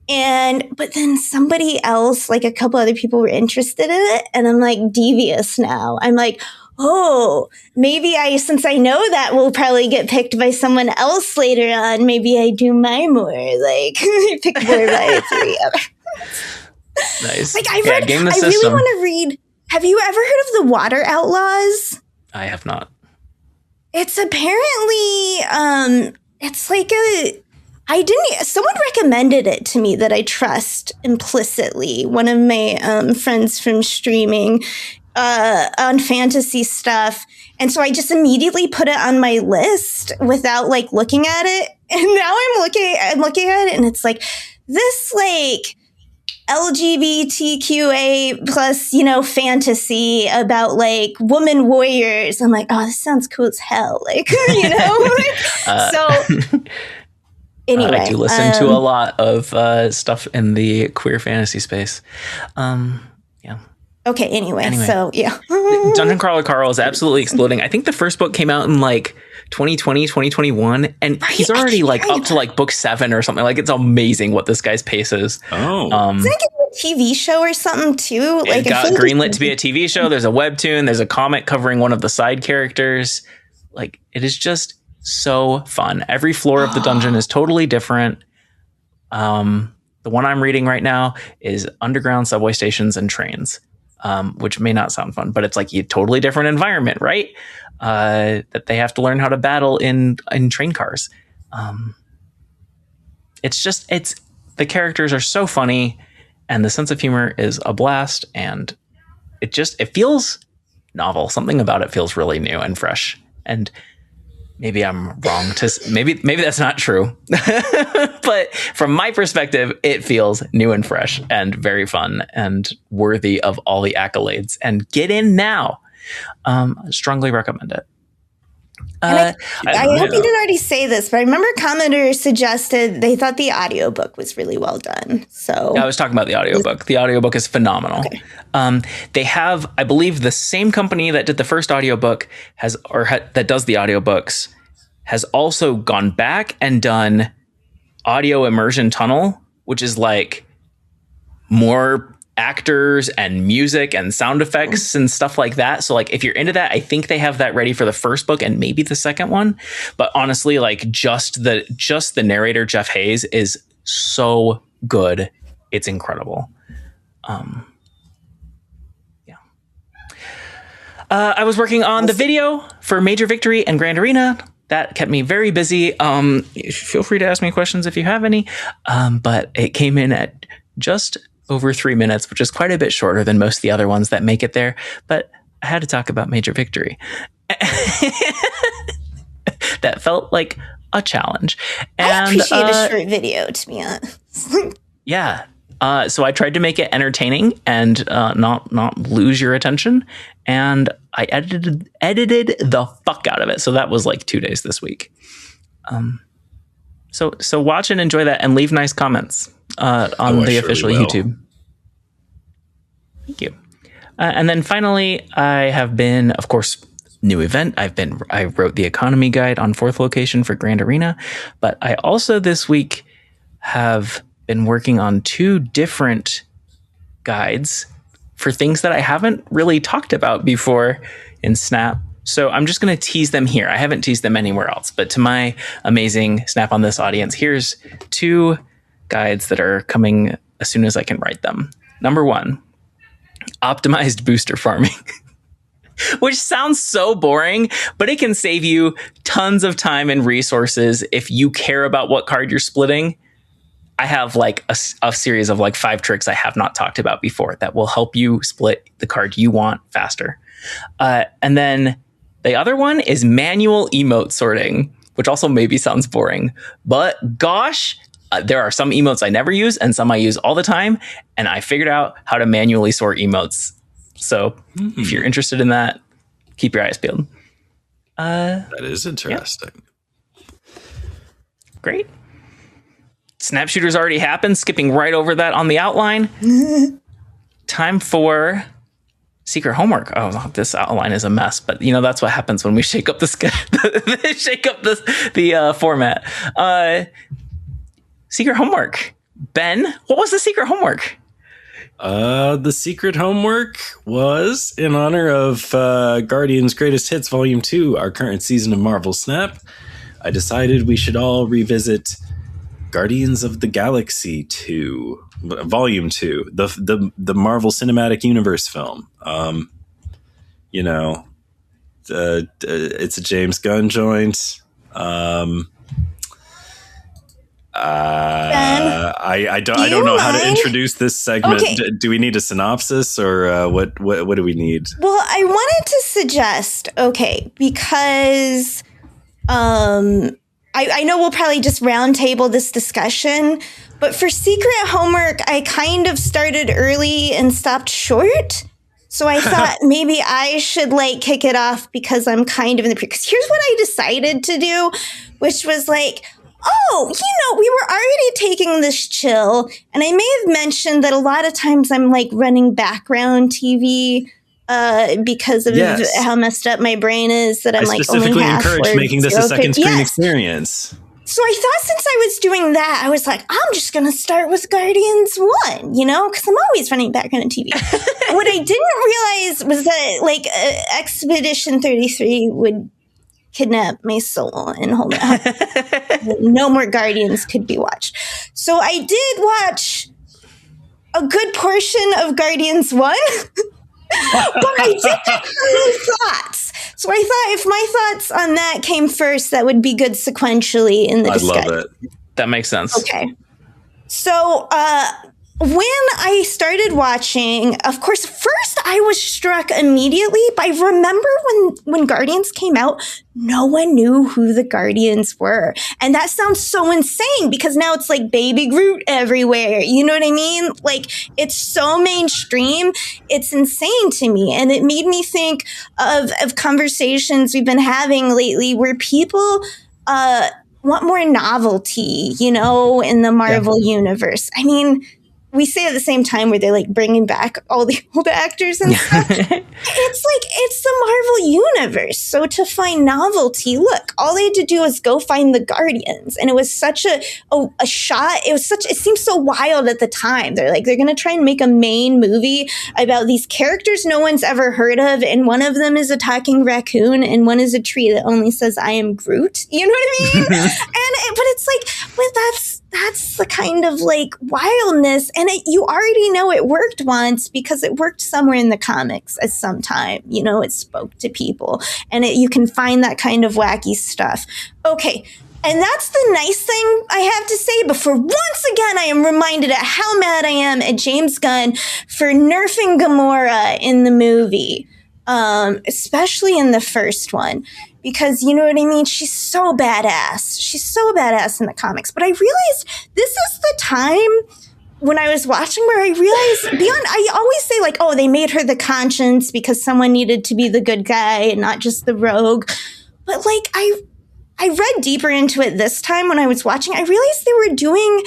But then somebody else, like a couple other people were interested in it. And I'm like devious now. I'm like, oh, maybe since I know that will probably get picked by someone else later on. Maybe I do my more, like pick more by 3 others. Nice. Like I really want to read. Have you ever heard of the Water Outlaws? I have not. It's apparently, it's like someone recommended it to me that I trust implicitly. One of my friends from streaming on fantasy stuff. And so I just immediately put it on my list without like looking at it. And now I'm looking at it and it's like this like LGBTQA plus, fantasy about like woman warriors. I'm like, oh, this sounds cool as hell. Like, so anyway. I do listen to a lot of stuff in the queer fantasy space. Yeah. Okay, anyway, so yeah. Dungeon Crawler Carl is absolutely exploding. I think the first book came out in like 2020, 2021, and he's already like up to like book 7 or something. Like, it's amazing what this guy's pace is. Isn't it a TV show or something too? Like, it got greenlit to be a TV show. There's a webtoon. There's a comic covering one of the side characters. Like, it is just so fun. Every floor of the dungeon is totally different. The one I'm reading right now is underground subway stations and trains, which may not sound fun, but it's like a totally different environment, right? That they have to learn how to battle in train cars. The characters are so funny, and the sense of humor is a blast, and it feels novel. Something about it feels really new and fresh. And maybe I'm wrong maybe that's not true, but from my perspective, it feels new and fresh and very fun and worthy of all the accolades. And get in now. I strongly recommend it. I hope you didn't already say this, but I remember commenters suggested they thought the audiobook was really well done. So I was talking about the audiobook. The audiobook is phenomenal. Okay. They have, I believe, the same company that did the first audiobook that does the audiobooks has also gone back and done audio immersion tunnel, which is like more actors and music and sound effects and stuff like that. So like, if you're into that, I think they have that ready for the first book and maybe the second one. But honestly, like just the narrator, Jeff Hayes, is so good. It's incredible. I was working on the video for Major Victory and Grand Arena. That kept me very busy. Feel free to ask me questions if you have any. But it came in at just over 3 minutes, which is quite a bit shorter than most of the other ones that make it there. But I had to talk about Major Victory. That felt like a challenge. And I appreciate a short video, to be honest. Yeah. So I tried to make it entertaining and not lose your attention. And I edited the fuck out of it. So that was like 2 days this week. So watch and enjoy that and leave nice comments on the official YouTube. Thank you. And then finally, I have been, of course, new event. I wrote the economy guide on 4th location for Grand Arena, but I also this week have been working on 2 different guides for things that I haven't really talked about before in Snap. So I'm just going to tease them here. I haven't teased them anywhere else, but to my amazing Snap on This audience, here's 2 guides that are coming as soon as I can write them. Number 1, optimized booster farming, which sounds so boring, but it can save you tons of time and resources if you care about what card you're splitting. I have like a series of like 5 tricks I have not talked about before that will help you split the card you want faster. And then the other one is manual emote sorting, which also maybe sounds boring, but gosh, there are some emotes I never use and some I use all the time. And I figured out how to manually sort emotes. So if you're interested in that, keep your eyes peeled. That is interesting. Yeah. Great. Snapshooters already happened. Skipping right over that on the outline. Time for secret homework. Oh, this outline is a mess, but you know that's what happens when we shake up the format. Secret homework. Ben, what was the secret homework? The secret homework was in honor of Guardians Greatest Hits Volume 2, our current season of Marvel Snap. I decided we should all revisit Guardians of the Galaxy 2, Volume 2, the Marvel Cinematic Universe film. It's a James Gunn joint. I don't know how to introduce this segment. Okay. Do we need a synopsis or what do we need? Well, I wanted to suggest, because I know we'll probably just roundtable this discussion, but for secret homework, I kind of started early and stopped short. So I thought maybe I should kick it off because I'm kind of in the because here's what I decided to do, which was we were already taking this chill. And I may have mentioned that a lot of times I'm running background TV because of how messed up my brain is that I'm like only specifically half encourage making this a second screen experience. So I thought since I was doing that, I was like, I'm just going to start with Guardians 1, you know, because I'm always running back on TV. What I didn't realize was that, like, Expedition 33 would kidnap my soul and hold it up. No more Guardians could be watched. So I did watch a good portion of Guardians 1, but I did have new thoughts. So I thought if my thoughts on that came first, that would be good sequentially in the discussion. I love it. That makes sense. Okay. So when I started watching, of course, first I was struck immediately by, remember when Guardians came out, no one knew who the Guardians were. And that sounds so insane because now it's like Baby Groot everywhere. You know what I mean? Like, it's so mainstream. It's insane to me. And it made me think of conversations we've been having lately where people want more novelty, you know, in the Marvel universe. I mean, we say at the same time where they're like bringing back all the old actors and stuff. It's like, it's the Marvel universe. So to find novelty, look, all they had to do was go find the Guardians. And it was such a shot. It seemed so wild at the time. They're like, they're going to try and make a main movie about these characters no one's ever heard of. And one of them is a talking raccoon and one is a tree that only says, I am Groot. You know what I mean? But it's like, well, that's the kind of like wildness. And you already know it worked once because it worked somewhere in the comics at some time. You know, it spoke to people and you can find that kind of wacky stuff. Okay. And that's the nice thing I have to say before once again I am reminded at how mad I am at James Gunn for nerfing Gamora in the movie, especially in the first one. Because, you know what I mean? She's so badass. She's so badass in the comics. But I realized this is the time when I was watching where I realized I always say like, oh, they made her the conscience because someone needed to be the good guy and not just the rogue. But like, I read deeper into it this time when I was watching. I realized they were doing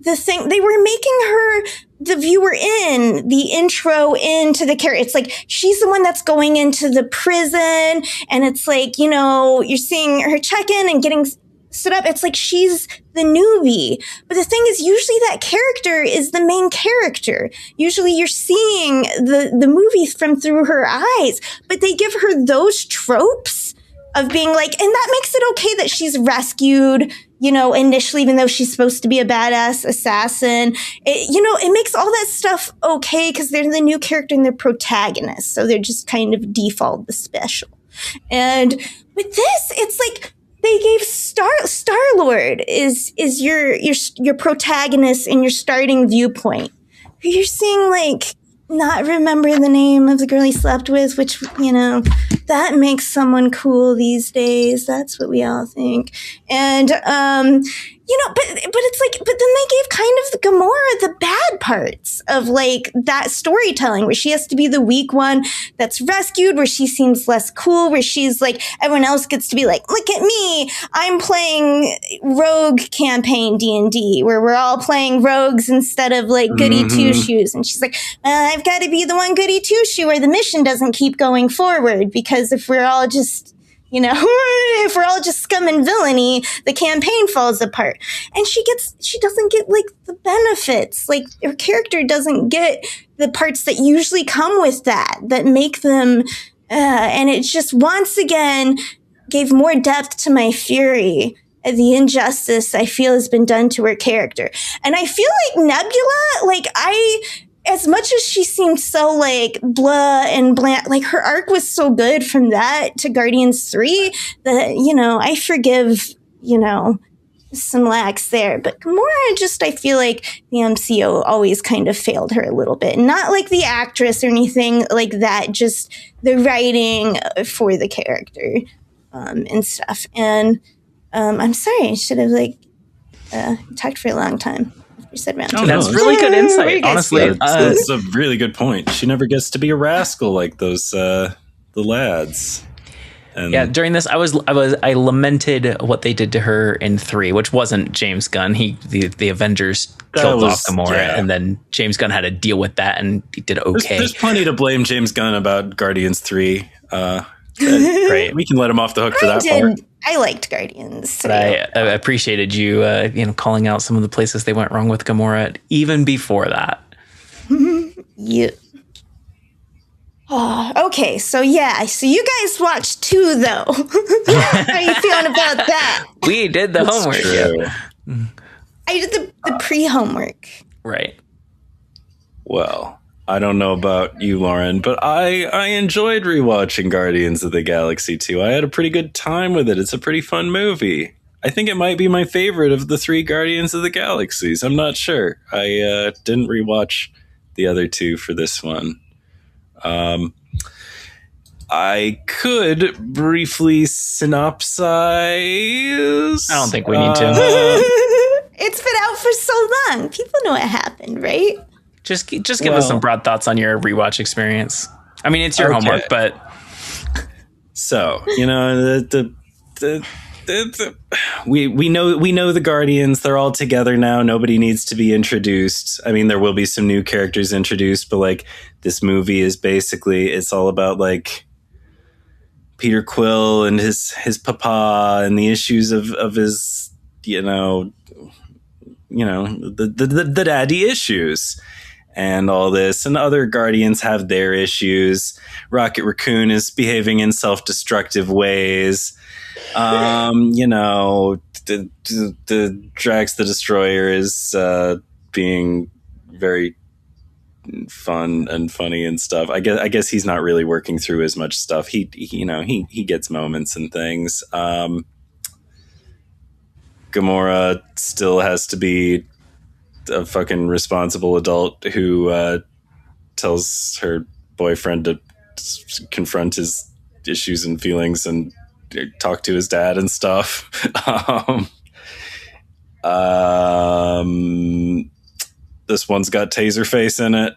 the thing. They were making her the viewer in, the intro into the character. It's like, she's the one that's going into the prison. And it's like, you know, you're seeing her check in and getting stood up. It's like, she's the newbie. But the thing is, usually that character is the main character. Usually you're seeing the movie from through her eyes, but they give her those tropes of being like, and that makes it okay that she's rescued, you know, initially, even though she's supposed to be a badass assassin. It makes all that stuff okay because they're the new character and they're protagonists. So they're just kind of default the special. And with this, it's like they gave Starlord is your protagonist and your starting viewpoint. You're seeing like, not remember the name of the girl he slept with, which, you know, that makes someone cool these days. That's what we all think. And, but it's like, but then they gave kind of the Gamora the bad parts of like that storytelling where she has to be the weak one that's rescued, where she seems less cool, where she's like, everyone else gets to be like, look at me, I'm playing rogue campaign D&D where we're all playing rogues instead of like goody two-shoes. And she's like, I've got to be the one goody two-shoe where the mission doesn't keep going forward because if we're all just, you know, if we're all just scum and villainy, the campaign falls apart. And she doesn't get like the benefits. Like her character doesn't get the parts that usually come with that make them, and it just once again gave more depth to my fury at the injustice I feel has been done to her character. And I feel like Nebula, like as much as she seemed so like blah and bland, like her arc was so good from that to Guardians 3 that, you know, I forgive, you know, some lacks there. But Gamora just, I feel like the MCU always kind of failed her a little bit. Not like the actress or anything like that, just the writing for the character and stuff. And I'm sorry, I should have like talked for a long time. That's really good insight, honestly. That's a really good point. She never gets to be a rascal like those the lads. And during this, I lamented what they did to her in 3, which wasn't James Gunn. The Avengers killed off Gamora, and then James Gunn had to deal with that, and he did okay. There's plenty to blame James Gunn about Guardians 3. Great, we can let him off the hook for that part. I liked Guardians 3. But I appreciated you, calling out some of the places they went wrong with Gamora even before that. Yeah. Oh, okay, so you guys watched 2 though. How are you feeling about that? We did the homework. Yeah. I did the pre-homework. Right. Well, I don't know about you, Lauren, but I enjoyed rewatching Guardians of the Galaxy 2. I had a pretty good time with it. It's a pretty fun movie. I think it might be my favorite of the 3 Guardians of the Galaxies. I'm not sure. I didn't rewatch the other 2 for this one. I could briefly synopsize. I don't think we need to. It's been out for so long. People know what happened, right? Just give us some broad thoughts on your rewatch experience. I mean, it's your homework, but so we know the Guardians. They're all together now. Nobody needs to be introduced. I mean, there will be some new characters introduced, but like this movie is basically, it's all about like Peter Quill and his papa and the issues of his the daddy issues and all this, and other Guardians have their issues. Rocket Raccoon is behaving in self-destructive ways. The Drax the Destroyer is being very fun and funny and stuff. I guess he's not really working through as much stuff. He gets moments and things. Gamora still has to be a fucking responsible adult who tells her boyfriend to confront his issues and feelings and talk to his dad and stuff. This one's got Taserface in it.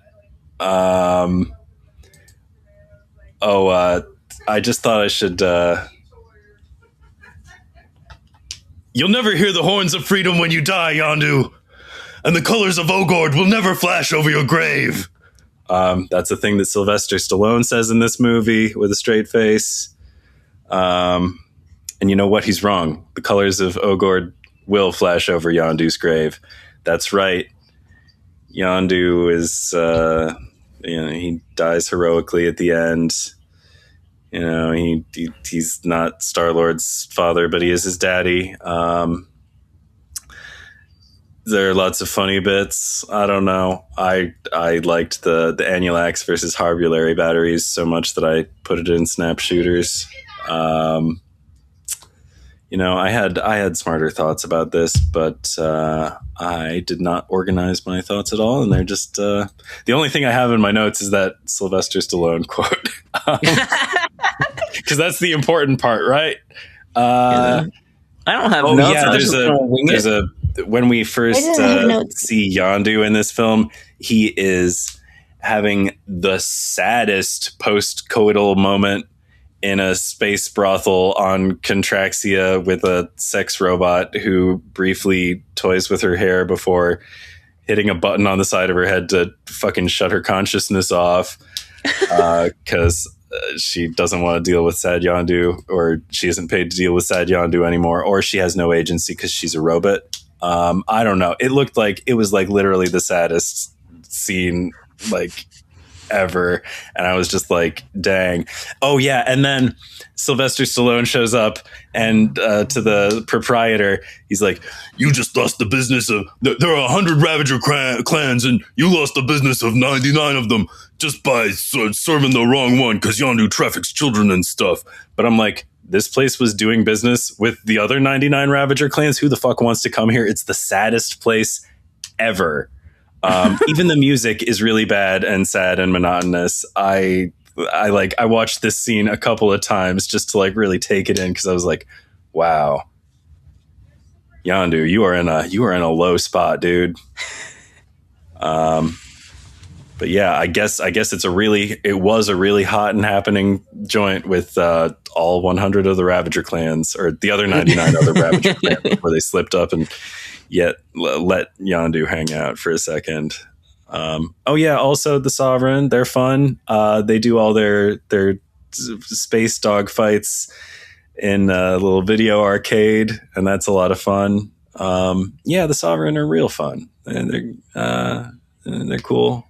I just thought I should. You'll never hear the horns of freedom when you die, Yondu, and the colors of Ogord will never flash over your grave. That's a thing that Sylvester Stallone says in this movie with a straight face. And you know what? He's wrong. The colors of Ogord will flash over Yondu's grave. That's right. Yondu is, he dies heroically at the end. He's not Starlord's father, but he is his daddy. There are lots of funny bits. I don't know. I liked the Annulax versus Harbulary batteries so much that I put it in Snapshooters. I had smarter thoughts about this, but I did not organize my thoughts at all, and they're just the only thing I have in my notes is that Sylvester Stallone quote, because that's the important part, right? I don't have notes. Yeah, there's a when we first see Yondu in this film, he is having the saddest post-coital moment in a space brothel on Contraxia with a sex robot who briefly toys with her hair before hitting a button on the side of her head to fucking shut her consciousness off because she doesn't want to deal with sad Yondu, or she isn't paid to deal with sad Yondu anymore, or she has no agency because she's a robot. I don't know. It looked like it was like literally the saddest scene like ever, and I was just like, dang. Oh yeah, and then Sylvester Stallone shows up and to the proprietor, he's like, you just lost the business of there are 100 Ravager clans and you lost the business of 99 of them just by serving the wrong one because Yondu traffics children and stuff. But I'm like, this place was doing business with the other 99 Ravager clans. Who the fuck wants to come here? It's the saddest place ever. Even the music is really bad and sad and monotonous. I watched this scene a couple of times just to like really take it in, because I was like, wow, Yondu, you are in a low spot, dude. But yeah, I guess it was a really hot and happening joint with all 100 of the Ravager clans, or the other 99 other Ravager clans, before they slipped up and yet let Yondu hang out for a second. Oh yeah, also the Sovereign, they're fun. They do all their space dog fights in a little video arcade, and that's a lot of fun. Yeah, the Sovereign are real fun, and they're cool.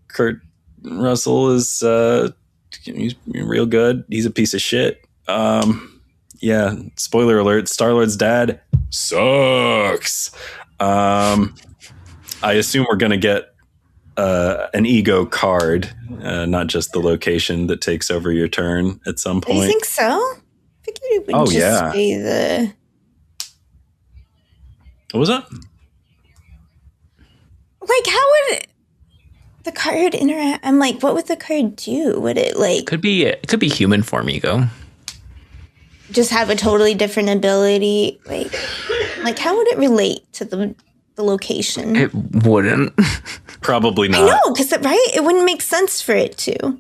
Kurt Russell is he's real good. He's a piece of shit. Yeah, spoiler alert, Starlord's dad sucks. I assume we're going to get an ego card, not just the location that takes over your turn at some point. Do you think so? I figured it would just be the... What was that? Like, how would the card interact? I'm like, what would the card do? Would it like... It could be human form ego. Just have a totally different ability? Like how would it relate to the location? It wouldn't. Probably not. I know, because it wouldn't make sense for it to.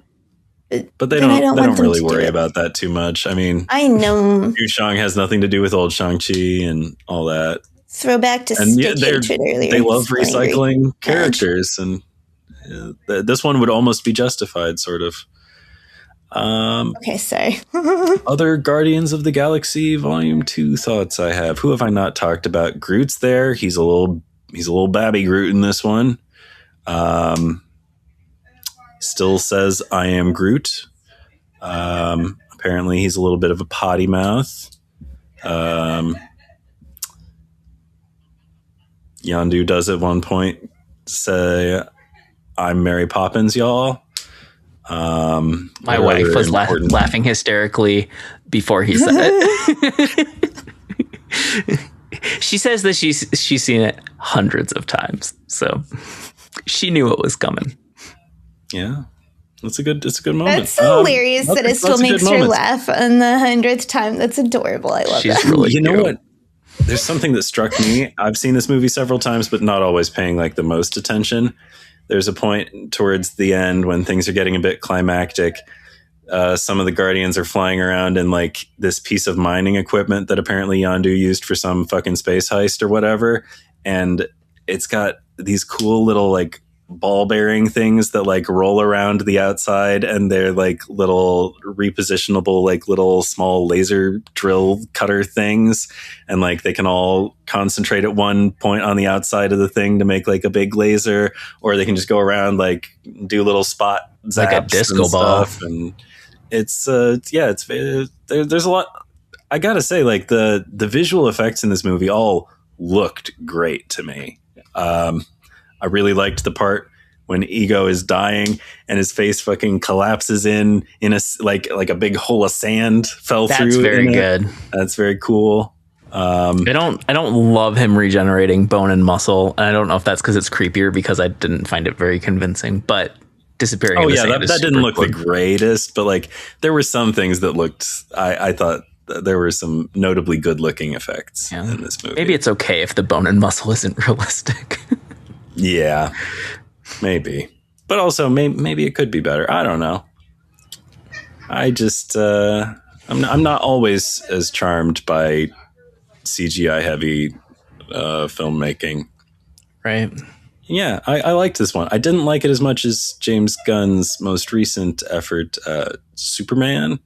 But they don't really worry about that too much. I mean, I know. Yushang has nothing to do with old Shang-Chi and all that. Throwback to Stick Hatred earlier. They love recycling characters, and this one would almost be justified, sort of. Okay, sorry. Other Guardians of the Galaxy Volume 2 thoughts I have. Who have I not talked about? Groot's there. He's a little babby Groot in this one. Still says I am Groot. Apparently he's a little bit of a potty mouth. Yondu does at one point say, I'm Mary Poppins, y'all. My wife was laughing hysterically before he said it. She says that she's seen it hundreds of times, so she knew it was coming. Yeah, it's a good moment. That's hilarious that it still makes her laugh on the 100th time. That's adorable. I love that. Really you know what? There's something that struck me. I've seen this movie several times, but not always paying like the most attention. There's a point towards the end when things are getting a bit climactic. Some of the Guardians are flying around in like this piece of mining equipment that apparently Yondu used for some fucking space heist or whatever. And it's got these cool little like ball bearing things that like roll around the outside, and they're like little repositionable, like little small laser drill cutter things. And like they can all concentrate at one point on the outside of the thing to make like a big laser, or they can just go around, like do little spot zaps, like a disco ball. And it's there's a lot. I gotta say, like the visual effects in this movie all looked great to me. I really liked the part when Ego is dying and his face fucking collapses in a like a big hole of sand fell through. That's very good. That's very cool. I don't love him regenerating bone and muscle. And I don't know if that's because it's creepier, because I didn't find it very convincing. But disappearing. Oh yeah, that didn't look the greatest, but like there were some things that looked. I thought there were some notably good looking effects in this movie. Maybe it's okay if the bone and muscle isn't realistic. Yeah, maybe. But also, maybe it could be better. I don't know. I just, I'm not always as charmed by CGI heavy filmmaking. Right. Yeah, I liked this one. I didn't like it as much as James Gunn's most recent effort, Superman.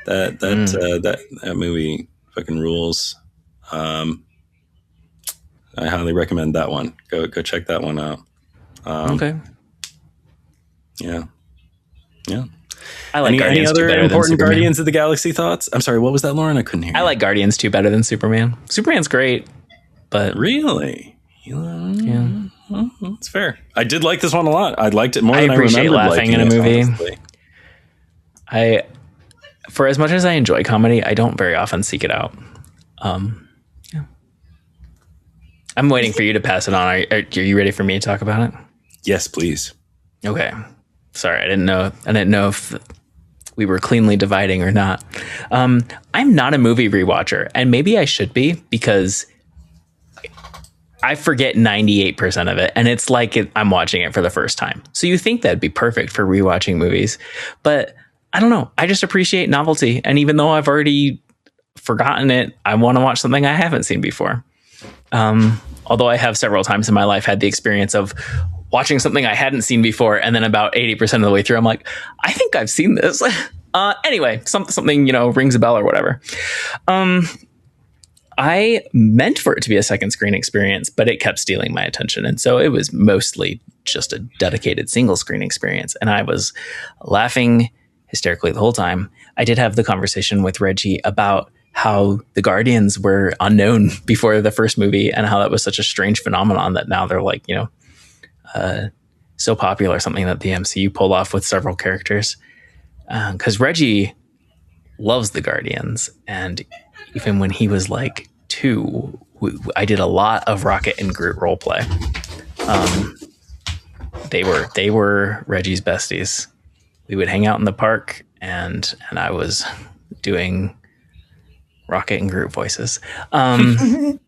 That movie fucking rules. I highly recommend that one. Go check that one out. Okay. Yeah. I like any other important Guardians of the Galaxy thoughts? I'm sorry, what was that, Lauren? I couldn't hear you. I like Guardians 2 better than Superman. Superman's great, but really, yeah, that's fair. I did like this one a lot. I liked it more than I appreciate remembered laughing in a movie. Honestly. For as much as I enjoy comedy, I don't very often seek it out. I'm waiting for you to pass it on. Are you ready for me to talk about it? Yes, please. Okay. Sorry, I didn't know if we were cleanly dividing or not. I'm not a movie rewatcher, and maybe I should be, because I forget 98% of it, and it's like I'm watching it for the first time. So you think that'd be perfect for rewatching movies, but I don't know. I just appreciate novelty, and even though I've already forgotten it, I want to watch something I haven't seen before. Although I have several times in my life had the experience of watching something I hadn't seen before, and then about 80% of the way through, I'm like, I think I've seen this. Anyway, something rings a bell or whatever. I meant for it to be a second screen experience, but it kept stealing my attention. And so it was mostly just a dedicated single screen experience. And I was laughing hysterically the whole time. I did have the conversation with Reggi about how the Guardians were unknown before the first movie and how that was such a strange phenomenon that now they're like, so popular, something that the MCU pulled off with several characters. Because Reggi loves the Guardians, and even when he was like 2, I did a lot of Rocket and Groot roleplay. They were Reggi's besties. We would hang out in the park, and I was doing Rocket and Groot voices. I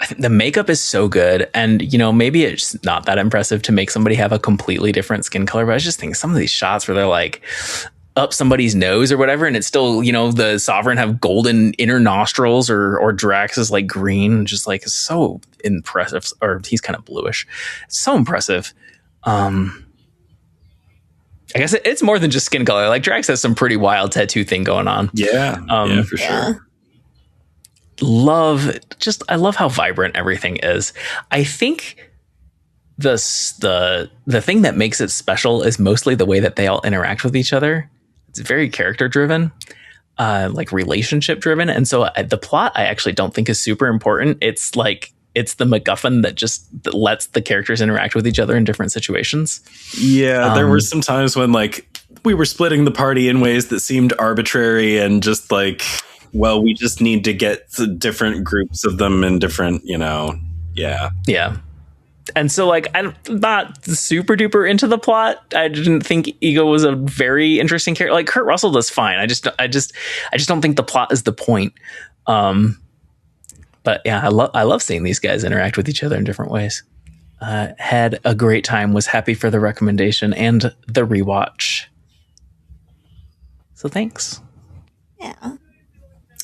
think the makeup is so good, and maybe it's not that impressive to make somebody have a completely different skin color, but I just think some of these shots where they're like up somebody's nose or whatever, and it's still the Sovereign have golden inner nostrils, or Drax is like green, just like so impressive, or he's kind of bluish. It's so impressive. I guess it's more than just skin color. Like Drax has some pretty wild tattoo thing going on. Yeah, for sure. I love how vibrant everything is. I think the thing that makes it special is mostly the way that they all interact with each other. It's very character driven, like relationship driven. And so the plot I actually don't think is super important. It's the MacGuffin that lets the characters interact with each other in different situations. Yeah, there were some times when like we were splitting the party in ways that seemed arbitrary and just like, well, we just need to get different groups of them in different, Yeah. And so like, I'm not super duper into the plot. I didn't think Ego was a very interesting character. Like Kurt Russell does fine. I just don't think the plot is the point. But yeah, I love seeing these guys interact with each other in different ways. Had a great time, was happy for the recommendation and the rewatch. So thanks. Yeah.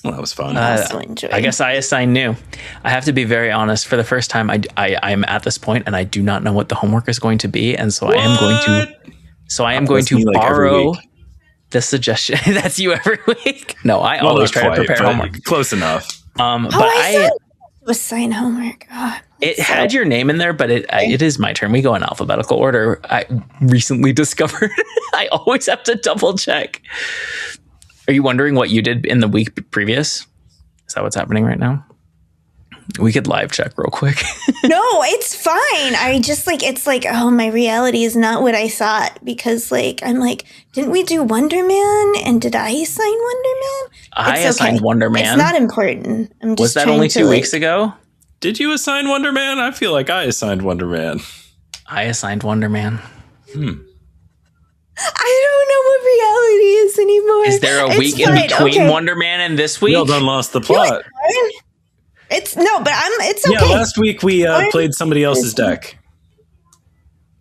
Well, that was fun. I also enjoyed. I guess I assign new. I have to be very honest. For the first time, I'm at this point, and I do not know what the homework is going to be, and so I am going to borrow the suggestion. That's you every week. No, I always try to prepare homework. Close enough. But I assign homework. It had your name in there, but it is my turn. We go in alphabetical order. I recently discovered I always have to double check. Are you wondering what you did in the week previous? Is that what's happening right now? We could live check real quick. No, it's fine. I just it's my reality is not what I thought, because I'm like, didn't we do Wonder Man? And did I assign Wonder Man? I assigned Wonder Man. It's not important. I'm just Was that only 2 weeks ago? Did you assign Wonder Man? I feel like I assigned Wonder Man. I assigned Wonder Man. I don't know what reality is anymore. Is there a week in between Wonder Man and this week? We all done lost the plot. It's okay. Yeah, last week we played somebody else's deck.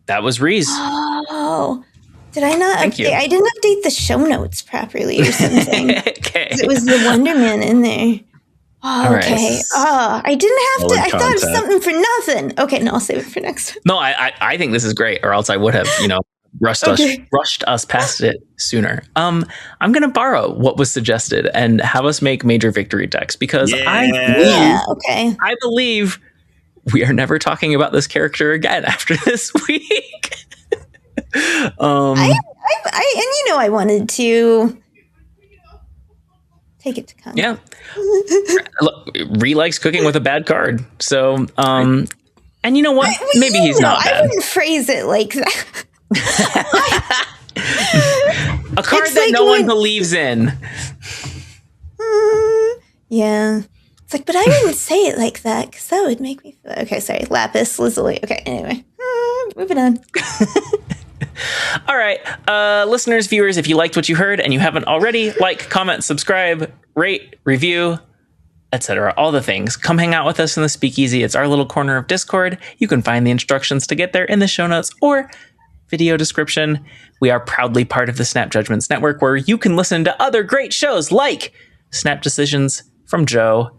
That was Reese. Oh, did I not Thank update? you. I didn't update the show notes properly or something. Okay. It was the Wonder Man in there. Oh, okay. Right. Oh, I didn't have to. I thought of content. something for nothing. Okay, no, I'll save it for next time. No, I think this is great, or else I would have, rushed us past it sooner. I'm going to borrow what was suggested and have us make major victory decks, because I believe we are never talking about this character again after this week. I wanted to take it to con. Yeah. Look, Ree likes cooking with a bad card. So, and you know what? Maybe he's not bad. I wouldn't phrase it like that. A card that no one believes in. Yeah. It's like, but I wouldn't say it like that, because that would make me feel... Okay, sorry. Lapis Lazuli. Okay, anyway. Moving on. All right. Listeners, viewers, if you liked what you heard and you haven't already, like, comment, subscribe, rate, review, etc. All the things. Come hang out with us in the Speakeasy. It's our little corner of Discord. You can find the instructions to get there in the show notes or video description. We are proudly part of the Snap Judgments Network, where you can listen to other great shows like Snap Decisions from Joe.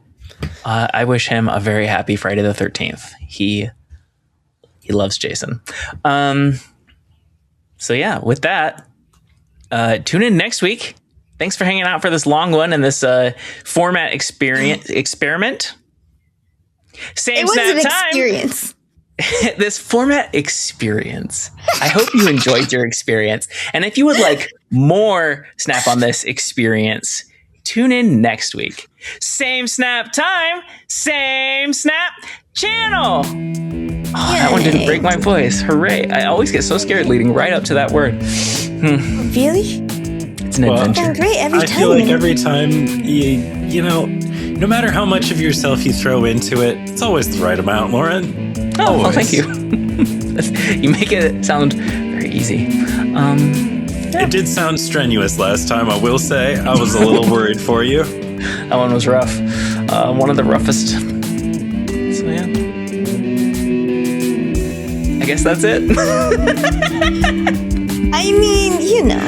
I wish him a very happy Friday the 13th. He loves Jason. So yeah, with that, tune in next week. Thanks for hanging out for this long one and this format experiment. Same Snap time. Experience. This format experience. I hope you enjoyed your experience. And if you would like more Snap on This experience, tune in next week. Same Snap time, same Snap channel. Oh, that one didn't break my voice. Hooray. I always get so scared leading right up to that word. Really? It's an adventure. Great every time. I feel like every time, you know, no matter how much of yourself you throw into it, it's always the right amount, Lauren. Oh, well, thank you. You make it sound very easy. It did sound strenuous last time, I will say. I was a little worried for you. That one was rough. One of the roughest. So, yeah. I guess that's it. I mean, you know.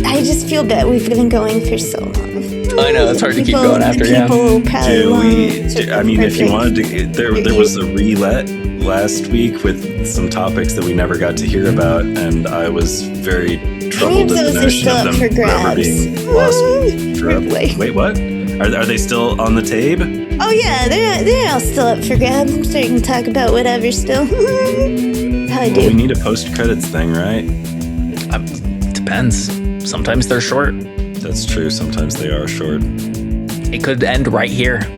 I just feel bad we've been going for so long. I know, it's hard to keep going after, yeah. I mean, if you wanted to, there was a relet last week with some topics that we never got to hear about, and I was very troubled at the notion of them forever being lost forever. Wait, what? Are they still on the tape? Oh yeah, they're all still up for grabs. I'm sure you can talk about whatever still. How I do. We need a post-credits thing, right? Depends. Sometimes they're short. That's true. Sometimes they are short. It could end right here.